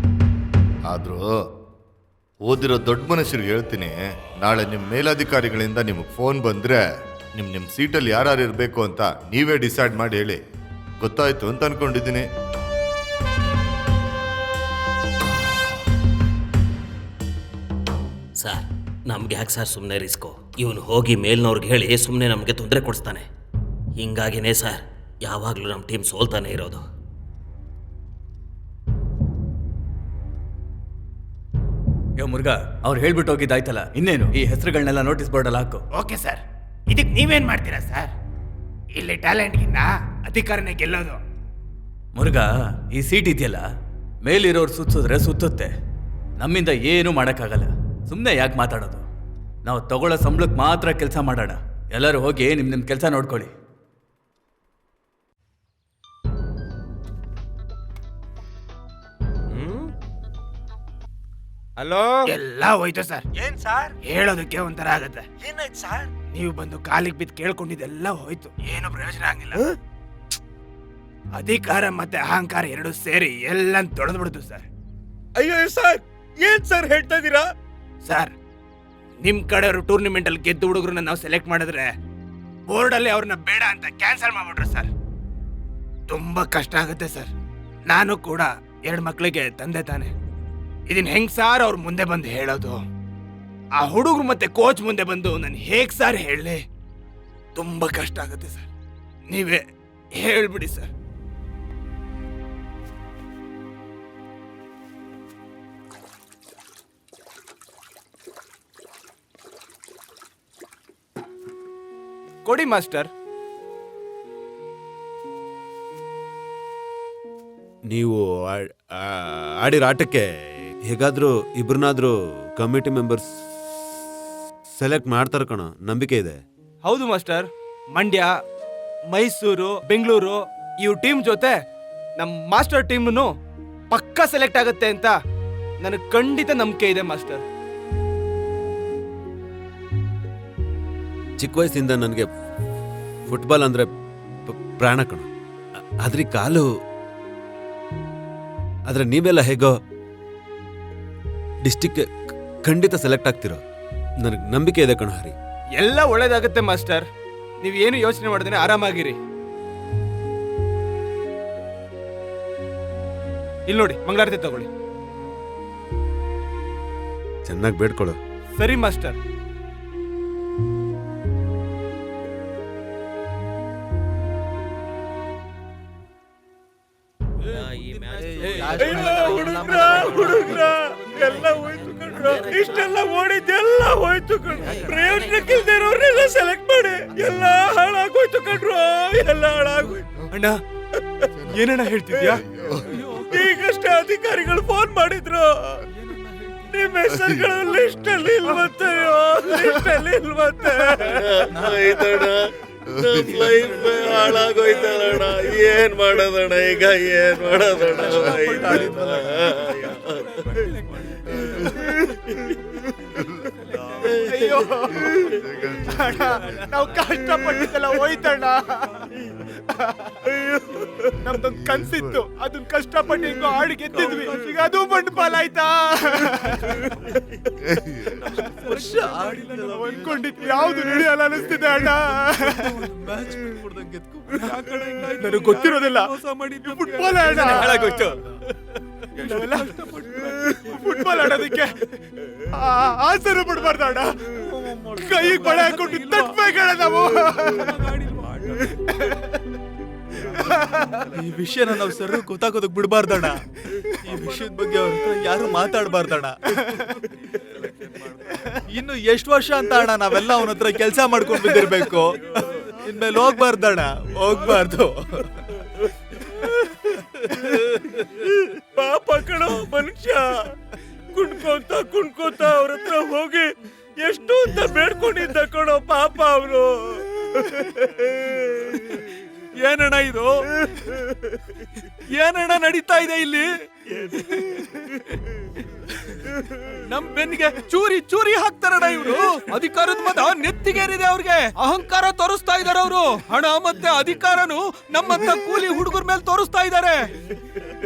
ಆದರೂ ಓದಿರೋ ದೊಡ್ಡ ಮನುಷ್ಯರಿಗೆ ಹೇಳ್ತೀನಿ, ನಾಳೆ ನಿಮ್ಮ ಮೇಲಧಿಕಾರಿಗಳಿಂದ ನಿಮಗೆ ಫೋನ್ ಬಂದರೆ ನಿಮ್ಮ ಸೀಟಲ್ಲಿ ಯಾರು ಇರಬೇಕು ಅಂತ ನೀವೇ ಡಿಸೈಡ್ ಮಾಡಿ ಹೇಳಿ. ಗೊತ್ತಾಯ್ತು ಅಂತ ಅನ್ಕೊಂಡಿದ್ದೀನಿ. ಸರ್, ನಮ್ಗೆ ಯಾಕೆ ಸರ್ ಸುಮ್ಮನೆ ರಿಸ್ಕು? ಇವನು ಹೋಗಿ ಮೇಲ್ನವ್ರಿಗೆ ಹೇಳಿ ಸುಮ್ಮನೆ ನಮಗೆ ತೊಂದರೆ ಕೊಡಿಸ್ತಾನೆ. ಹಿಂಗಾಗಿನೇ ಸರ್ ಯಾವಾಗಲೂ ನಮ್ಮ ಟೀಮ್ ಸೋಲ್ತಾನೆ ಇರೋದು. ಯೋ ಮುರುಘಾ, ಅವ್ರು ಹೇಳ್ಬಿಟ್ಟು ಹೋಗಿದ್ದಾಯ್ತಲ್ಲ, ಇನ್ನೇನು ಈ ಹೆಸರುಗಳನ್ನೆಲ್ಲ ನೋಟಿಸ್ ಬೋರ್ಡಲ್ಲಿ ಹಾಕು. Okay sir. ಇದಕ್ಕೆ ನೀವೇನ್ ಮಾಡ್ತೀರಾ ಸರ್? ಇಲ್ಲಿ ಟ್ಯಾಲೆಂಟ್ಗಿನ್ನ ಅಧಿಕಾರನೇ ಗೆಲ್ಲೋದು. ಮುರುಘಾ, ಈ ಸೀಟ್ ಇದೆಯಲ್ಲ, ಮೇಲಿರೋರು ಸುತ್ತಿದ್ರೆ ಸುತ್ತುತ್ತೆ. ನಮ್ಮಿಂದ ಏನೂ ಮಾಡೋಕ್ಕಾಗಲ್ಲ. ಸುಮ್ಮನೆ ಯಾಕೆ ಮಾತಾಡೋದು? ನಾವು ತಗೊಳ್ಳೋ ಸಂಬಳಕ್ಕೆ ಮಾತ್ರ ಕೆಲಸ ಮಾಡೋಣ. ಎಲ್ಲರೂ ಹೋಗಿ ನಿಮ್ಮ ಕೆಲಸ ನೋಡ್ಕೊಳ್ಳಿ. ಹಲೋ, ಎಲ್ಲ ಹೋಯ್ತು ಸರ್. ಏನ್ ಸರ್ ಹೇಳೋದಕ್ಕೆ ಒಂಥರ ಆಗತ್ತೆ. ಏನಾಯ್ತು ಸರ್? ನೀವು ಬಂದು ಕಾಲಿಗೆ ಬಿದ್ದು ಕೇಳ್ಕೊಂಡಿದ್ದೆಲ್ಲ ಹೋಯ್ತು, ಏನು ಪ್ರಯೋಜನ ಆಗಿಲ್ಲ. ಅಧಿಕಾರ ಮತ್ತೆ ಅಹಂಕಾರ ಎರಡು ಸೇರಿ ಎಲ್ಲ ತೊಳೆದು ಬಿಡುದು ಸರ್. ಅಯ್ಯೋ ಸರ್, ಏನ್ ಸರ್ ಹೇಳ್ತಾ ಇದ್ದೀರಾ? ಸರ್, ನಿಮ್ ಕಡೆಯವರು ಟೂರ್ನಿಮೆಂಟ್ ಅಲ್ಲಿ ಗೆದ್ದು ಹುಡುಗರನ್ನ ನಾವು ಸೆಲೆಕ್ಟ್ ಮಾಡಿದ್ರೆ ಬೋರ್ಡ್ ಅಲ್ಲಿ ಅವ್ರನ್ನ ಬೇಡ ಅಂತ ಕ್ಯಾನ್ಸಲ್ ಮಾಡ್ಬಿಟ್ರು ಸರ್. ತುಂಬಾ ಕಷ್ಟ ಆಗುತ್ತೆ ಸರ್. ನಾನು ಕೂಡ 2 ಮಕ್ಕಳಿಗೆ ತಂದೆ ತಾನೆ. ಇದನ್ ಹೆಂಗ್ ಸಾರ್ ಅವ್ರ ಮುಂದೆ ಬಂದು ಹೇಳೋದು? ಆ ಹುಡುಗರು ಮತ್ತೆ ಕೋಚ್ ಮುಂದೆ ಬಂದು ನಾನು ಹೇಗ್ ಸಾರ್ ಹೇಳಲಿ? ತುಂಬಾ ಕಷ್ಟ ಆಗುತ್ತೆ ಸರ್. ನೀವೇ ಹೇಳ್ಬಿಡಿ ಸರ್. ಕೊಡಿ ಮಾಸ್ಟರ್. ನೀವು ಆಡಿರೋ ಆಟಕ್ಕೆ ಹೇಗಾದ್ರೂ ಇಬ್ರನ್ನಾದ್ರೂ ಕಮಿಟಿ ಮೆಂಬರ್ಸ್ ಸೆಲೆಕ್ಟ್ ಮಾಡ್ತಾರೆ ಕಣೋ, ನಂಬಿಕೆ ಇದೆ. ಹೌದು ಮಾಸ್ಟರ್. ಮಂಡ್ಯ, ಮೈಸೂರು, ಬೆಂಗಳೂರು ಇವ್ ಟೀಮ್ ಜೊತೆ ನಮ್ಮ ಮಾಸ್ಟರ್ ಟೀಮ್ನು ಪಕ್ಕಾ ಸೆಲೆಕ್ಟ್ ಆಗುತ್ತೆ ಅಂತ ನನಗೆ ಖಂಡಿತ ನಂಬಿಕೆ ಇದೆ ಮಾಸ್ಟರ್. ಚಿಕ್ಕ ವಯಸ್ಸಿಂದ ನನಗೆ ಫುಟ್ಬಾಲ್ ಅಂದರೆ ಪ್ರಾಣ ಕಣೋ. ಆದ್ರೆ ಕಾಲು, ಆದರೆ ನೀವೆಲ್ಲ ಹೇಗೋ ಡಿಸ್ಟಿಕ್ಗೆ ಖಂಡಿತ ಸೆಲೆಕ್ಟ್ ಆಗ್ತಿರೋ, ನನಗೆ ನಂಬಿಕೆ ಇದೆ ಕಣೋ ಹರಿ. ಎಲ್ಲ ಒಳ್ಳೇದಾಗುತ್ತೆ ಮಾಸ್ಟರ್. ನೀವೇನು ಯೋಚನೆ ಮಾಡಿದ್ರೆ ಆರಾಮಾಗಿರಿ. ಇಲ್ಲಿ ನೋಡಿ, ಮಂಗಳಾರತಿ ತಗೊಳ್ಳಿ. ಚೆನ್ನಾಗಿ ಬೇಡ್ಕೊಳ್ಳೋ. ಸರಿ ಮಾಸ್ಟರ್. ಹುಡುಗ್ರ ಎಲ್ಲ ಹೋಯ್ತು ಕಣ್ರ. ಇಷ್ಟೆಲ್ಲ ಓಡಿದ್ದೆಲ್ಲ ಹೋಯ್ತು ಕಣ್ರ. ಪ್ರಯೋಜನಕ್ಕಿಲ್ದೇ ಇರೋರ್ನೆಲ್ಲ ಸೆಲೆಕ್ಟ್ ಮಾಡಿ ಎಲ್ಲ ಹಾಳಾಗೋಯ್ತು ಕಣ್ರು, ಎಲ್ಲ ಹಾಳಾಗೋಯ್ತು. ಅಣ್ಣ, ಏನಣ್ಣ ಹೇಳ್ತಿದ್ಯಾ? ಈಗಷ್ಟೇ ಅಧಿಕಾರಿಗಳು ಫೋನ್ ಮಾಡಿದ್ರು, ನಿಮ್ಮ ಹೆಸರುಗಳು ಲಿಸ್ಟ್ ಅಲ್ಲಿ ಇಲ್ವಂತೆ. ಲೈಫ್ ಹಾಳಾಗೋಯ್ತಲ್ಲಣ್ಣ. ಏನ್ ಮಾಡೋದಣ್ಣ ಈಗ, ಏನ್ ಮಾಡೋದಣ್ಣ? ಅಯ್ಯೋ ಅಣ್ಣ, ನಾವು ಕಷ್ಟಪಟ್ಟಿದ್ದೆಲ್ಲ ಹೋಯ್ತಣ್ಣ. ನಮ್ದೊಂದು ಕನ್ಸಿತ್ತು, ಅದನ್ನ ಕಷ್ಟಪಟ್ಟು ಹಿಂಗೋ ಆಡಿ ಗೆದ್ದಿದ್ವಿ. ಈಗ ಅದು ಬಂಡಪಾಲ ಆಯ್ತಾ? ವರ್ಷ ಆಡಿದ್ದೆಲ್ಲ ಅನ್ಕೊಂಡಿದ್ವಿ, ಯಾವ್ದು ನಡೆಯಲ್ಲ ಅನಿಸ್ತಿದೆ ಅಣ್ಣ. ನನಗೆ ಗೊತ್ತಿರೋದಿಲ್ಲ, ಫುಟ್ಬಾಲ್ ಅಣ್ಣ ಹಾಳಾಗೋಯ್ತು. ಫುಟ್ಬಾಲ್ ಆಡೋದಕ್ಕೆ ಆಸರು ಬಿಡ್ಬಾರ್ದು ಅಣ್ಣ. ಕೈಗೆ ಬಳೆ ಹಾಕೊಂಡು ತಟ್ಬೇಕಣ್ಣ ನಾವು. ಈ ವಿಷಯನ ನಾವು ಸರ್ ಗೊತ್ತಾಗೋದಕ್ ಬಿಡ್ಬಾರ್ದಣ್ಣ. ಈ ವಿಷಯದ ಬಗ್ಗೆ ಅವ್ರ ಹತ್ರ ಯಾರು ಮಾತಾಡ್ಬಾರ್ದಣ್ಣ. ಇನ್ನು ಎಷ್ಟು ವರ್ಷ ಅಂತ ಅಣ್ಣ ನಾವೆಲ್ಲ ಅವನ ಹತ್ರ ಕೆಲಸ ಮಾಡ್ಕೊಂಡು ಬಿದ್ದಿರ್ಬೇಕು. ಇನ್ಮೇಲೆ ಹೋಗ್ಬಾರ್ದಣ್ಣ, ಹೋಗ್ಬಾರ್ದು. ಪಾಪ ಕಣೋ ಮನುಷ್ಯ, ಕುಣ್ಕೋತ ಅವ್ರ ಹತ್ರ ಹೋಗಿ ಎಷ್ಟು ಅಂತ ಬೇಡ್ಕೊಂಡಿದ್ದ ಕಣೋ ಪಾಪ ಅವನು. ಏನಣ್ಣ ಇದು? ಏನಣ್ಣ ನಡೀತಾ ಇದೆ ಇಲ್ಲಿ? ನಮ್ ಬೆನ್ನಿಗೆ ಚೂರಿ ಚೂರಿ ಹಾಕ್ತಾರಣ್ಣ ಇವ್ರು. ಅಧಿಕಾರದ ಮದ ನೆತ್ತಿಗೇರಿದೆ ಅವ್ರಿಗೆ. ಅಹಂಕಾರ ತೋರಿಸ್ತಾ ಇದಾರೆ ಅವರು. ಹಣ ಮತ್ತೆ ಅಧಿಕಾರನು ನಮ್ಮಂತ ಕೂಲಿ ಹುಡುಗರ ಮೇಲೆ ತೋರಿಸ್ತಾ ಇದಾರೆ.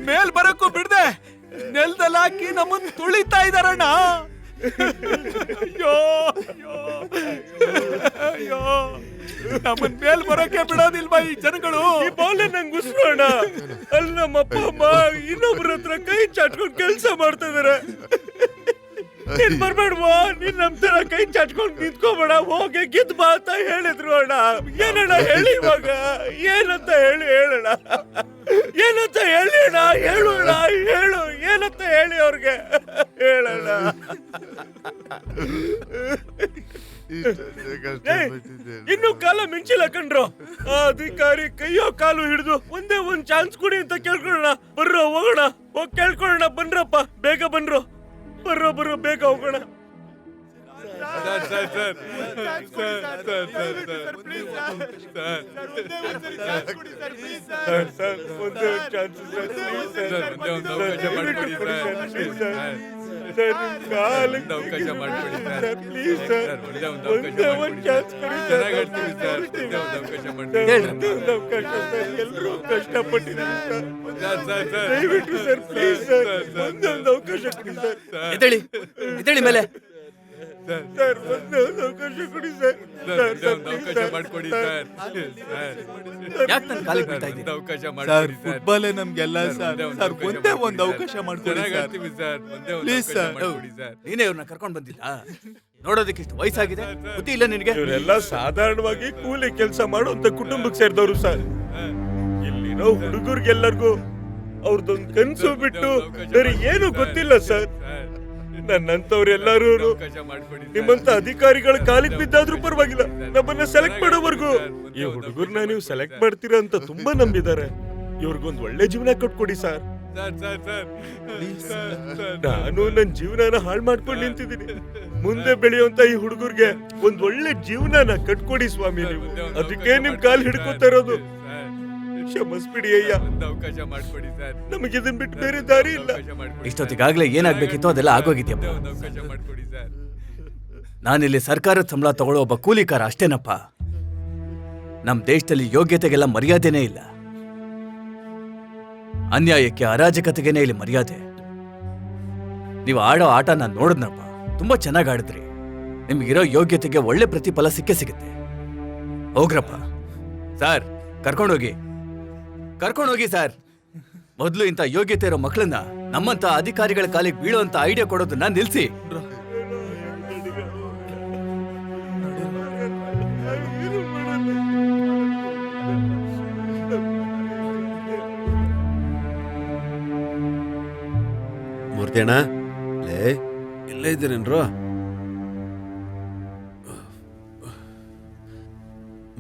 ಮೇಲ್ ಬರಕ್ಕೂ ಬಿಡ್ದೆ ನೆಲದಲ್ಲಿ ಹಾಕಿ ನಮ್ಮನ್ನ ತುಳಿತಾ ಇದಾರಣ್ಣ. ಅಯ್ಯೋ ಅಯ್ಯೋ, ನಮ್ಮನ್ ಮೇಲ್ ಬರೋಕೆ ಬಿಡೋದಿಲ್ವಾ ಈ ಜನಗಳು? ಈ ಬಾಲ್ಯ ನಂಗೆ ಉಸ್ರೋಣ. ಅಲ್ಲಿ ನಮ್ಮ ಅಪ್ಪ ಅಮ್ಮ ಇನ್ನೊಬ್ರ ಹತ್ರ ಕೈ ಚಾಟ್ಕೊಂಡು ಕೆಲಸ ಮಾಡ್ತಾ ಇದಾರೆ. ನೀನ್ ಬರ್ಬೇಡ್ವಾ, ನೀನ್ ನಮ್ ತರ ಕೈ ಚಾಟ್ಕೊಂಡು ನಿಂತ್ಕೋಬೇಡ, ಹೋಗಿ ಗೆದ್ದು ಬಾ ಅಂತ ಹೇಳಿದ್ರು ಅಣ್ಣ. ಏನಣ್ಣ ಹೇಳಿ ಇವಾಗ, ಏನಂತ ಹೇಳೋಣ? ಏನಂತ ಹೇಳಿ ಅಣ್ಣ, ಹೇಳೋಣ, ಹೇಳು ಏನಂತ ಹೇಳಿ ಅವ್ರಿಗೆ ಹೇಳೋಣ. ಇನ್ನು ಕಾಲ ಮಿಂಚಿಲ್ಲ ಕಣ್ರು. ಆ ಅಧಿಕಾರಿ ಕೈಯೋ ಕಾಲು ಹಿಡಿದು ಒಂದೇ ಒಂದ್ ಚಾನ್ಸ್ ಕೊಡಿ ಅಂತ ಕೇಳ್ಕೊಳ್ಳೋಣ. ಬರ್ರೋ ಹೋಗೋಣ, ಹೋಗಿ ಕೇಳ್ಕೊಳ್ಳೋಣ. ಬನ್ರಪ್ಪ, ಬೇಗ ಬನ್ರು, ಬರ್ರೋ ಬೇಗ ಹೋಗೋಣ. ಎಲ್ಲರೂ ಕಷ್ಟಪಟ್ಟಿದ್ದಾರೆ ಸರ್, ದಯವಿಟ್ಟು ಸರ್, ಪ್ಲೀಸ್ ಸರ್, ಒಂದೊಂದು ಅವಕಾಶ ಕೊಡಿ ಸರ್. ಎದ್ದೇಳಿ ಮೇಲೆ. ಸರ್ ಒಂದೊಂದು ಅವಕಾಶ ಕೊಡಿ ಸರ್. ಯಾಕೆ ನನ್ನ ಕಾಲಿಗೆ ಬೀಳ್ತಾ ಇದ್ದೀರಿ? ಸರ್ ಫುಟ್ಬಾಲೇ ನಮ್ಗೆಲ್ಲ ಸರ್. ಸರ್ ಒಂದೇ ಒಂದು ಅವಕಾಶ ಮಾಡ್ಕೊಡಿ ಸರ್, ಪ್ಲೀಸ್ ಸರ್. ನೀನೇ ಇವ್ರನ್ನ ಕರ್ಕೊಂಡ್ ಬಂದಿಲ್ಲ? ನೋಡೋದಕ್ಕೆ ಇಷ್ಟು ವಯಸ್ಸಾಗಿದೆ, ಬುದ್ಧಿ ಇಲ್ಲ ನಿನಗೆ? ಇವರೆಲ್ಲ ಸಾಧಾರಣವಾಗಿ ಕೂಲಿ ಕೆಲಸ ಮಾಡುವಂತ ಕುಟುಂಬಕ್ಕೆ ಸೇರಿದವರು ಸರ್. ಇಲ್ಲಿರೋ ಹುಡುಗರಿಗೆಲ್ಲರಿಗೂ ಅವ್ರದೊಂದು ಕನ್ಸು ಬಿಟ್ಟು ಬೇರೆ ಏನು ಗೊತ್ತಿಲ್ಲ ಸರ್. ನನ್ನಂತವ್ರೆಲ್ಲರೂ ನಿಮ್ಮಂತ ಅಧಿಕಾರಿಗಳ ಕಾಲಿಗೆ ಬಿದ್ದಾದ್ರೂ ಪರವಾಗಿಲ್ಲ, ನಮ್ಮನ್ನ ಸೆಲೆಕ್ಟ್ ಮಾಡೋವರೆಗೂ ಈ ಹುಡುಗರ್ನ ನೀವು ಸೆಲೆಕ್ಟ್ ಮಾಡ್ತೀರಾ ಅಂತ ತುಂಬಾ ನಂಬಿದ್ದಾರೆ. ಇವ್ರಿಗೊಂದು ಒಳ್ಳೆ ಜೀವನ ಕಟ್ಕೊಡಿ ಸರ್. ನಾನು ನನ್ನ ಜೀವನನ ಹಾಳು ಮಾಡ್ಕೊಂಡು ನಿಂತಿದ್ದೀನಿ. ಮುಂದೆ ಬೆಳೆಯುವಂತ ಈ ಹುಡುಗರ್ಗೆ ಒಂದ್ ಒಳ್ಳೆ ಜೀವನನ ಕಟ್ಕೊಡಿ ಸ್ವಾಮಿ ನೀವು. ಅದಕ್ಕೆ ನಿಮ್ ಕಾಲ್ ಹಿಡ್ಕೊತಾ ಇರೋದು. ಕ್ಷಮಿಸ್ಬಿಡಿ ಅಯ್ಯ, ಅವಕಾಶ ಮಾಡ್ಕೊಡಿ ಸರ್. ನಮಗೆ ಇದನ್ ಬಿಟ್ಟು ಬೇರೆ ದಾರಿ ಇಲ್ಲ. ಇಷ್ಟೊತ್ತಿಗಾಗ್ಲೇ ಏನಾಗ್ಬೇಕಿತ್ತು ಅದೆಲ್ಲ ಆಗೋಗಿದ್ಯಪ್ಪ. ನಾನಿಲ್ಲಿ ಸರ್ಕಾರದ ಸಂಬಳ ತಗೊಳ್ಳೋ ಒಬ್ಬ ಕೂಲಿಕಾರ ಅಷ್ಟೇನಪ್ಪ. ನಮ್ ದೇಶದಲ್ಲಿ ಯೋಗ್ಯತೆಗೆಲ್ಲ ಮರ್ಯಾದೆನೇ ಇಲ್ಲ. ಅನ್ಯಾಯಕ್ಕೆ ಅರಾಜಕತೆಗೇನೆ ಇಲ್ಲಿ ಮರ್ಯಾದೆ. ನೀವು ಆಡೋ ಆಟ ನಾನು ನೋಡಿದ್ನಪ್ಪ, ತುಂಬಾ ಚೆನ್ನಾಗಿ ಆಡಿದ್ರಿ. ನಿಮ್ಗಿರೋ ಯೋಗ್ಯತೆಗೆ ಒಳ್ಳೆ ಪ್ರತಿಫಲ ಸಿಗುತ್ತೆ. ಹೋಗ್ರಪ್ಪ. ಸರ್ ಕರ್ಕೊಂಡೋಗಿ ಸರ್. ಮೊದಲು ಇಂಥ ಯೋಗ್ಯತೆ ಇರೋ ಮಕ್ಕಳನ್ನ ನಮ್ಮಂತ ಅಧಿಕಾರಿಗಳ ಕಾಲಿಗೆ ಬೀಳುವಂತ ಐಡಿಯಾ ಕೊಡೋದನ್ನ ನಿಲ್ಸಿ. ಮೂರ್ತಿ ಅಣ್ಣ, ಲೇ ಇಲ್ಲೇ ಇದ್ದೀರೇನ್ರು?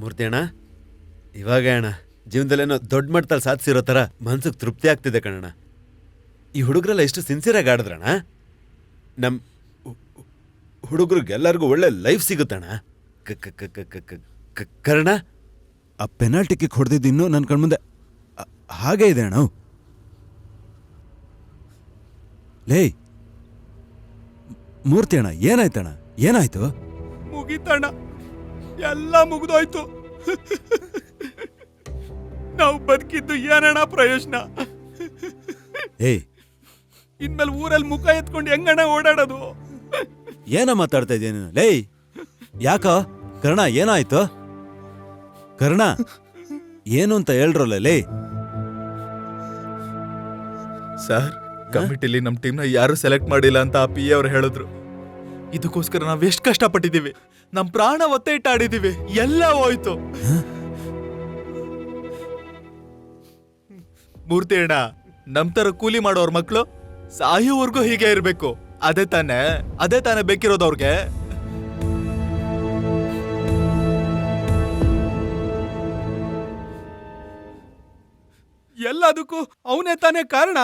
ಮೂರ್ತಿ ಅಣ್ಣ, ಇವಾಗ ಅಣ್ಣ ಜೀವನದಲ್ಲೇನೋ ದೊಡ್ಡ ಮಟ್ಟದಲ್ಲಿ ಸಾಧಿಸಿರೋ ಥರ ಮನ್ಸಿಗೆ ತೃಪ್ತಿ ಆಗ್ತಿದೆ ಕಣಣ್ಣ. ಈ ಹುಡುಗರೆಲ್ಲ ಎಷ್ಟು ಸಿನ್ಸಿಯರಾಗಿ ಆಡಿದ್ರಣ್ಣ. ನಮ್ಮ ಹುಡುಗರಿಗೆಲ್ಲರಿಗೂ ಒಳ್ಳೆ ಲೈಫ್ ಸಿಗುತ್ತಣ್ಣ. ಕರ್ಣ ಆ ಪೆನಾಲ್ಟಿ ಕಿಕ್ ಹೊಡೆದಿದ್ದು ಇನ್ನೂ ನನ್ನ ಕಣ್ಮುಂದೆ ಹಾಗೆ ಇದೆ ಅಣ್ಣ. ಲೇ ಮೂರ್ತಿ ಅಣ್ಣ, ಏನಾಯ್ತಣ್ಣ? ಏನಾಯ್ತು? ಮುಗೀತಣ್ಣ, ಎಲ್ಲ ಮುಗಿದೋಯ್ತು. ನಾವು ಬದುಕಿದ್ದು ಏನಣ್ಣ ಪ್ರಯೋಜನ? ಏಯ್, ಇನ್ಮೇಲೆ ಊರಲ್ಲಿ ಮುಖ ಎತ್ಕೊಂಡು ಹೆಂಗಣ್ಣ ಓಡಾಡೋದು? ಏನ ಮಾತಾಡ್ತಾ ಇದೀಯ ನೀನು? ಲೇ ಯಾಕ ಕರ್ಣ, ಏನಾಯ್ತು ಕರ್ಣ? ಏನು ಅಂತ ಹೇಳ್ರಲ್ಲ ಲೇ. ಸರ್, ಕಮಿಟಿಲಿ ನಮ್ಮ ಟೀಮ್ನ ಯಾರು ಸೆಲೆಕ್ಟ್ ಮಾಡಿಲ್ಲ ಅಂತ ಆ PA ಅವ್ರು ಹೇಳಿದ್ರು. ಇದಕ್ಕೋಸ್ಕರ ನಾವ್ ಎಷ್ಟು ಕಷ್ಟಪಟ್ಟಿದೀವಿ, ನಮ್ ಪ್ರಾಣ ಒತ್ತೆ ಇಟ್ಟು ಆಡಿದೀವಿ, ಎಲ್ಲ ಹೋಯ್ತು. ಮೂರ್ತಿ ಅಣ್ಣ, ನಮ್ ತರ ಕೂಲಿ ಮಾಡೋರ್ ಮಕ್ಳು ಸಾಯೋವರ್ಗೂ ಹೀಗೆ ಇರ್ಬೇಕು. ಅದೇ ತಾನೇ ಬೇಕಿರೋದು ಅವ್ರಿಗೆ. ಎಲ್ಲದಕ್ಕೂ ಅವನೇ ತಾನೇ ಕಾರಣ.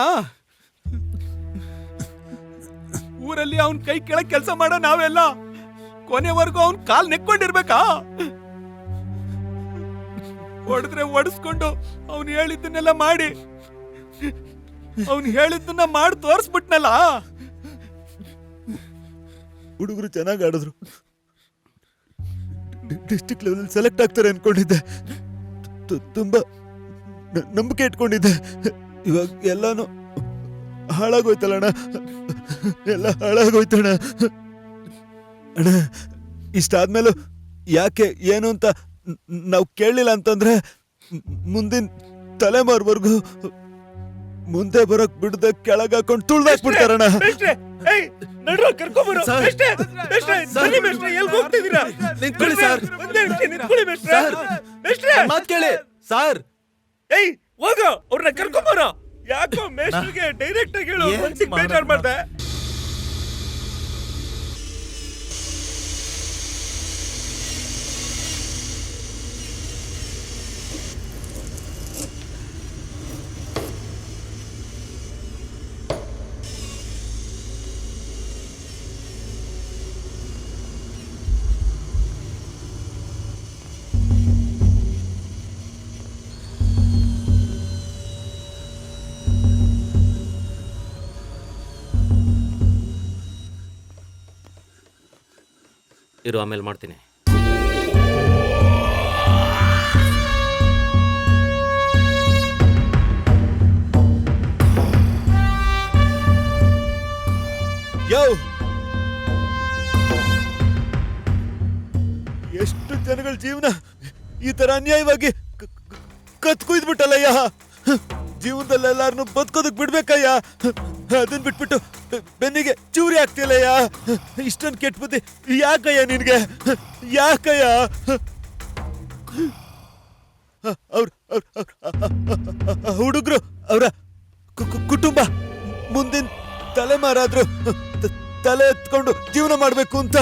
ಊರಲ್ಲಿ ಅವನ್ ಕೈ ಕೆಳಗ್ ಕೆಲಸ ಮಾಡೋ ನಾವೆಲ್ಲ ಕೊನೆವರೆಗೂ ಅವನ್ ಕಾಲ್ ನೆಕ್ಕೊಂಡಿರ್ಬೇಕಾ? ಹೊಡೆದ್ರೆ ಒಡಿಸ್ಕೊಂಡು ಅವ್ನು ಹೇಳಿದ್ದನ್ನೆಲ್ಲ ಮಾಡಿ, ಅವ್ನು ಹೇಳಿದ್ದನ್ನ ಮಾಡಿ ತೋರಿಸ್ಬಿಟ್ನಲ್ಲ. ಹುಡುಗರು ಚೆನ್ನಾಗಿ ಆಡಿದ್ರು, ಡಿಸ್ಟ್ರಿಕ್ಟ್ ಲೆವೆಲ್ ಸೆಲೆಕ್ಟ್ ಆಗ್ತಾರೆ ಅನ್ಕೊಂಡಿದ್ದೆ. ತುಂಬಾ ನಂಬಿಕೆ ಇಟ್ಕೊಂಡಿದ್ದೆ. ಇವಾಗ ಎಲ್ಲಾನು ಹಾಳಾಗೋಯ್ತಲ್ಲ ಅಣ್ಣ, ಎಲ್ಲ ಹಾಳಾಗೋಯ್ತಣ್ಣ. ಅಣ್ಣ, ಇಷ್ಟಾದ್ಮೇಲೂ ಯಾಕೆ ಏನು ಅಂತ ನಾವು ಕೇಳಲಿಲ್ಲ ಅಂತಂದ್ರೆ ಮುಂದಿನ ತಲೆಮಾರ್ವರ್ಗು ಮುಂದೆ ಬರೋಕ್ ಬಿಡದೆ ಕೆಳಗೆ ಹಾಕೊಂಡು ತುಳ್ದಾಕ್ಬಿಡ್ತಾರಣ್ಣ. ಮಾತ್ ಕೇಳಿ ಸರ್. ಹೋಗೋ, ಅವ್ರನ್ನ ಕರ್ಕೊಂಬರೋ. ಯಾಕೋ ಮೇಸ್ಟ್ರಿಗೆ ಡೈರೆಕ್ಟ್ ಆಗಿ ಹೇಳು, ಮನ್ಸಿಗೆ ಬೇಜಾರ್ ಮಾಡ್ದೆ. ಇರು, ಆಮೇಲೆ ಮಾಡ್ತೀನಿ. ಎಷ್ಟು ಜನಗಳ ಜೀವನ ಈ ತರ ಅನ್ಯಾಯವಾಗಿ ಕತ್ಕೊಯ್ದ್ಬಿಟ್ಟಲ್ಲಯ್ಯ. ಜೀವನದಲ್ಲಿ ಎಲ್ಲಾರನ್ನು ಬದುಕೋದಕ್ ಬಿಡ್ಬೇಕಯ್ಯ. ಅದನ್ ಬಿಟ್ಬಿಟ್ಟು ಬೆನ್ನಿಗೆ ಚೂರಿ ಆಗ್ತಿಲ್ಲಯ್ಯ. ಇಷ್ಟೊಂದು ಕೆಟ್ಟ ಬುದ್ಧಿ ಯಾಕಯ್ಯ ನಿನ್ಗೆ? ಯಾಕಯ್ಯ? ಹುಡುಗರು ಅವರ ಕುಟುಂಬ ಮುಂದಿನ ತಲೆಮಾರಾದ್ರು ತಲೆ ಎತ್ಕೊಂಡು ಜೀವನ ಮಾಡ್ಬೇಕು ಅಂತ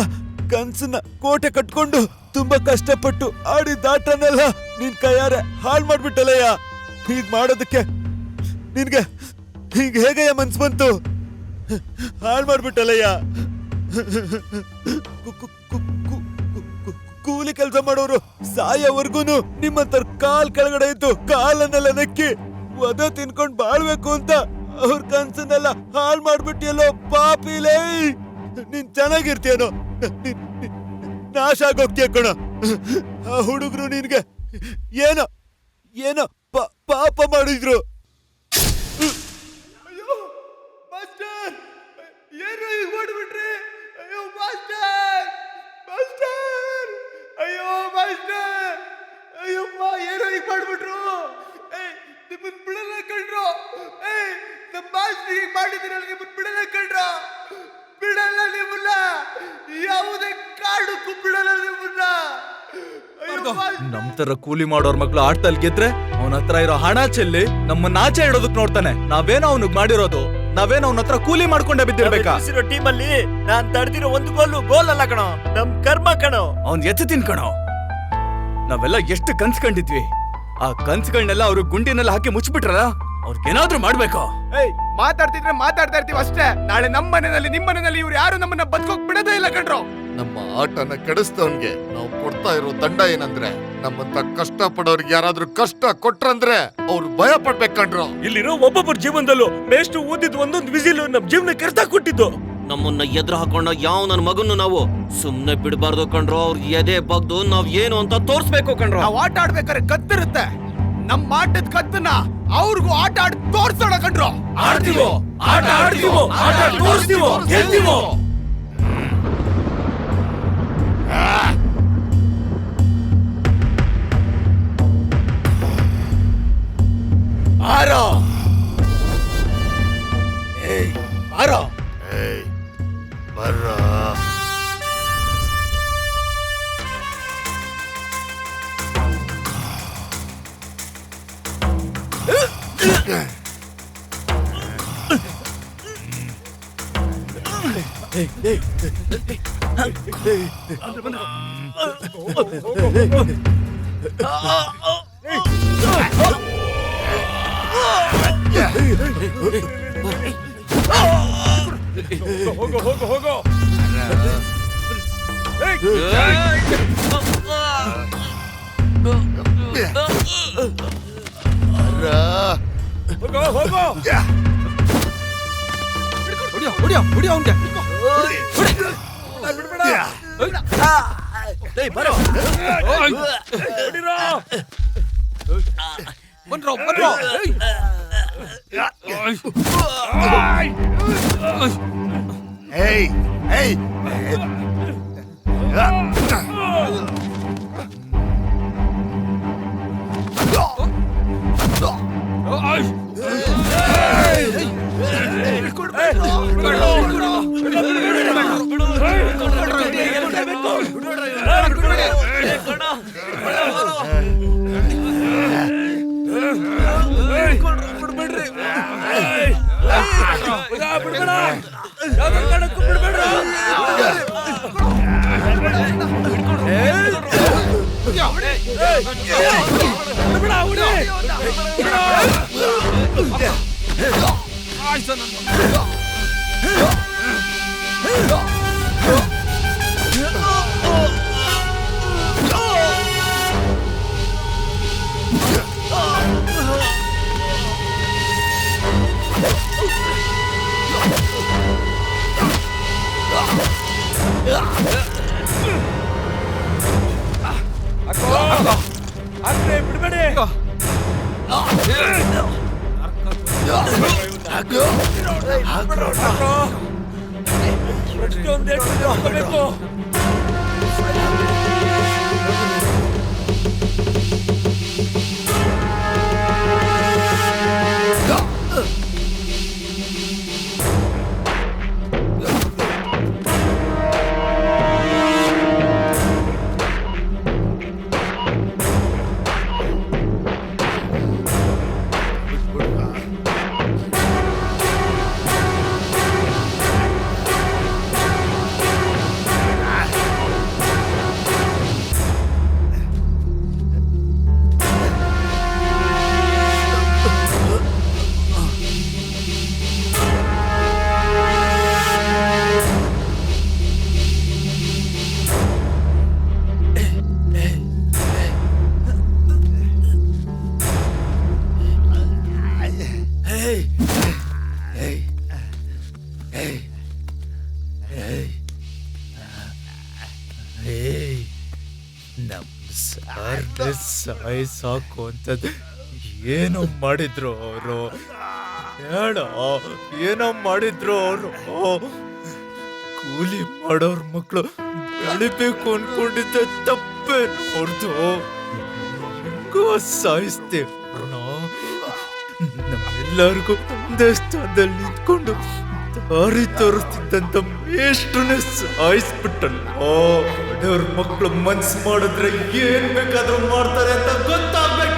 ಕನ್ಸನ್ನ ಕೋಟೆ ಕಟ್ಕೊಂಡು ತುಂಬಾ ಕಷ್ಟಪಟ್ಟು ಆಡಿದಾಟನೆಲ್ಲ ನಿನ್ ಕೈಯಾರೆ ಹಾಳು ಮಾಡ್ಬಿಟ್ಟಲ್ಲಯ್ಯ. ಹೀಗ್ ಮಾಡೋದಕ್ಕೆ ನಿನ್ಗೆ ಹೀಗೆ ಹೇಗಯ್ಯ ಮನ್ಸು ಬಂತು? ಹಾಳು ಮಾಡ್ಬಿಟ್ಟಲ್ಲಯ್ಯ. ಕೂಲಿ ಕೆಲಸ ಮಾಡೋರು ಸಾಯೋವರ್ಗೂನು ನಿಮ್ಮಂತರ ಕಾಲ್ ಕೆಳಗಡೆ ಇದ್ದು ಕಾಲನ್ನೆಲ್ಲ ನೆಕ್ಕಿ ಒದ ತಿನ್ಕೊಂಡ್ ಬಾಳ್ಬೇಕು ಅಂತ ಅವ್ರ ಕನ್ಸನ್ನೆಲ್ಲ ಹಾಳು ಮಾಡ್ಬಿಟ್ಟಿಯಲ್ಲೋ ಪಾಪಿಲೇ. ನೀನ್ ಚೆನ್ನಾಗಿರ್ತೀಯನೋ, ನಾಶ ಆಗೋಗ್ತೀಯ ಕಣ. ಆ ಹುಡುಗರು ನಿನ್ಗೆ ಏನೋ ಏನೋ ಪಾಪ ಮಾಡಿದ್ರು. ಏನು ಈಗ ಮಾಡ್ಬಿಟ್ರಿ? ಅಯ್ಯೋ ಮಾಸ್ಟರ್, ಮಾಸ್ಟರ್, ಅಯ್ಯೋ ಮಾಸ್ಟರ್, ಅಯ್ಯಪ್ಪ, ಏನೋ ಈಗ ಮಾಡ್ಬಿಟ್ರು? ನಿಮ್ಮನ್ ಬಿಡಲ್ಲ ಕಣ್ರು. ನಮ್ಮ ಮಾಸ್ಟರ್ ಈಗ ಮಾಡಿದಿರಲ್ಲ, ನಿಮ್ಮನ್ ಬಿಡಲ್ಲ ಕಣ್ರು. ಬಿಡಲ್ಲ ನಿಮ್ಮನ್ನ, ಯಾವುದೇ ಕಾರಣಕ್ಕೂ ಬಿಡಲ್ಲ ನಿಮ್ಮನ್ನ. ನಮ್ ತರ ಕೂಲಿ ಮಾಡೋರ್ ಮಕ್ಳು ಆಟದಲ್ಲಿ ಗೆದ್ರೆ ಅವನ ಹತ್ರ ಇರೋ ಹಣ ಚೆಲ್ಲಿ ನಮ್ಮನ್ನ ಆಚೆ ಇಡೋದಕ್ ನೋಡ್ತಾನೆ. ನಾವೇನೋ ಅವನಿಗೆ ಮಾಡಿರೋದು, ನಾವೇನೋ ಅವನ ಹತ್ರ ಕೂಲಿ ಮಾಡ್ಕೊಂಡೆ ಬಿದ್ದಿರ್ಬೇಕಾ? ಟೀಮ್ ಅಲ್ಲಿ ನಾನ್ ತಡೆದಿರೋ ಒಂದು ಗೋಲ್ ಅಲ್ಲ ಕಣೋ, ನಮ್ ಕರ್ಮ ಕಣೋ. ಅವ್ನ್ ಎತ್ತು ತಿನ್ಕಣೋ. ನಾವೆಲ್ಲ ಎಷ್ಟು ಕನ್ಸ್ಕೊಂಡಿದ್ವಿ, ಆ ಕನ್ಸುಗಳನ್ನೆಲ್ಲ ಅವ್ರು ಗುಂಡಿನೆಲ್ಲ ಹಾಕಿ ಮುಚ್ಚಿಬಿಟ್ರಲ್ಲ. ಅವ್ರಿಗೇನಾದ್ರೂ ಮಾಡ್ಬೇಕು. ಮಾತಾಡ್ತಿದ್ರೆ ಮಾತಾಡ್ತಾ ಇರ್ತೀವಿ ಅಷ್ಟೇ. ನಾಳೆ ನಮ್ಮ ಮನೆಯಲ್ಲಿ ನಿಮ್ಮ ಮನೆಯಲ್ಲಿ ಇವ್ರು ಯಾರು ನಮ್ಮನ್ನ ಬದುಕೋಕ್ ಬಿಡೋದೇ ಇಲ್ಲ ಕಣ್ರೋ. ನಮ್ಮ ಆಟನ ಕೆಡಿಸ್ತವನ್ಗೆ ನಾವು ಕೊಡ್ತಾ ಇರೋ ದಂಡ ಏನಂದ್ರೆ ನಮ್ಮಂತ ಕಷ್ಟ ಪಡೋರ್ಗೆ ಯಾರಾದ್ರೂ ಕಷ್ಟ ಕೊಟ್ರಂದ್ರೆ ಅವ್ರು ಭಯ ಪಡ್ಬೇಕಂಡ್ರು. ಇಲ್ಲಿರೋ ಒಬ್ಬೊಬ್ಬರ ಜೀವನದಲ್ಲೂ ಮೇಷ್ಟು ಓದಿದ್ ಒಂದೊಂದು ವಿಸಿಲು ನಮ್ ಜೀವನ ಕೆಡ್ತಾ ಕೊಟ್ಟಿದ್ದು. ನಮ್ಮನ್ನ ಎದುರು ಹಾಕೊಂಡ ಯಾವ ನನ್ನ ಮಗನ್ನು ನಾವು ಸುಮ್ನೆ ಬಿಡಬಾರ್ದು ಕಣ್ರೋ. ಅವ್ರ ಎದೆ ಬಗ್ದು ನಾವ್ ಏನು ಅಂತ ತೋರ್ಸ್ಬೇಕು ಕಣ್ರೋ. ನಾವು ಆಟ ಆಡ್ಬೇಕಾದ್ರೆ ಕತ್ತಿರುತ್ತೆ, ನಮ್ಮ ಆಟದ ಕತ್ತನ್ನ ಅವ್ರಿಗೂ ಆಟ ಆಡಿ ತೋರ್ಸೋಣ ಕಣ್ರೋ. ಆಡ್ತೀವೋ, ಆಟ ಆಡ್ತೀವೋ, ಆಟ ತೋರಿಸ್ತೀವೋ, ಗೆಲ್ತೀವೋ. ಆರೋ ಆರೋ ಏಯ್ ಬರ್ರೋ. ಹೋಗೋ ಹೋಗೋ ಹೋಗೋ. ಹೋಗೋ ಹೋಗೋ. ಹೊಡಿಯೋ ಅವ್ನ್ಗೆ. ಹೊಡಿರೋ. ಬನ್ರೋ ಏಯ್ ಏಯ್ ಬಿಡ್ಬೇಡಿ. ಸಾಕು ಅಂತದ್ ಏನೋ ಮಾಡಿದ್ರು ಅವರು. ಹೇಳೋ ಏನೋ ಮಾಡಿದ್ರು ಅವರು. ಕೂಲಿ ಮಾಡೋರ್ ಮಕ್ಕಳು ಬೆಳಿಬೇಕು ಅನ್ಕೊಂಡಿದ್ದ ತಪ್ಪೇ ಅವ್ರದ್ದು. ಹೆಂಗೋ ಸಾಯಿಸ್ತೇವೆ ನಮ್ಮೆಲ್ಲರಿಗೂ ಒಂದೇ ಸ್ಥಾನದಲ್ಲಿ ನಿಂತ್ಕೊಂಡು ದಾರಿ ತೋರಿಸ್ತಿದ್ದಂತ ಮೇಷ್ಟ್ರನ್ನೇ ಸಾಯಿಸ್ಬಿಟ್ಟಲ್ಲ. ಬಡವ್ರ ಮಕ್ಕಳು ಮನ್ಸು ಮಾಡಿದ್ರೆ ಏನ್ ಬೇಕಾದ್ರೂ ಮಾಡ್ತಾರೆ ಅಂತ ಗೊತ್ತಾಗ್ಬೇಕು.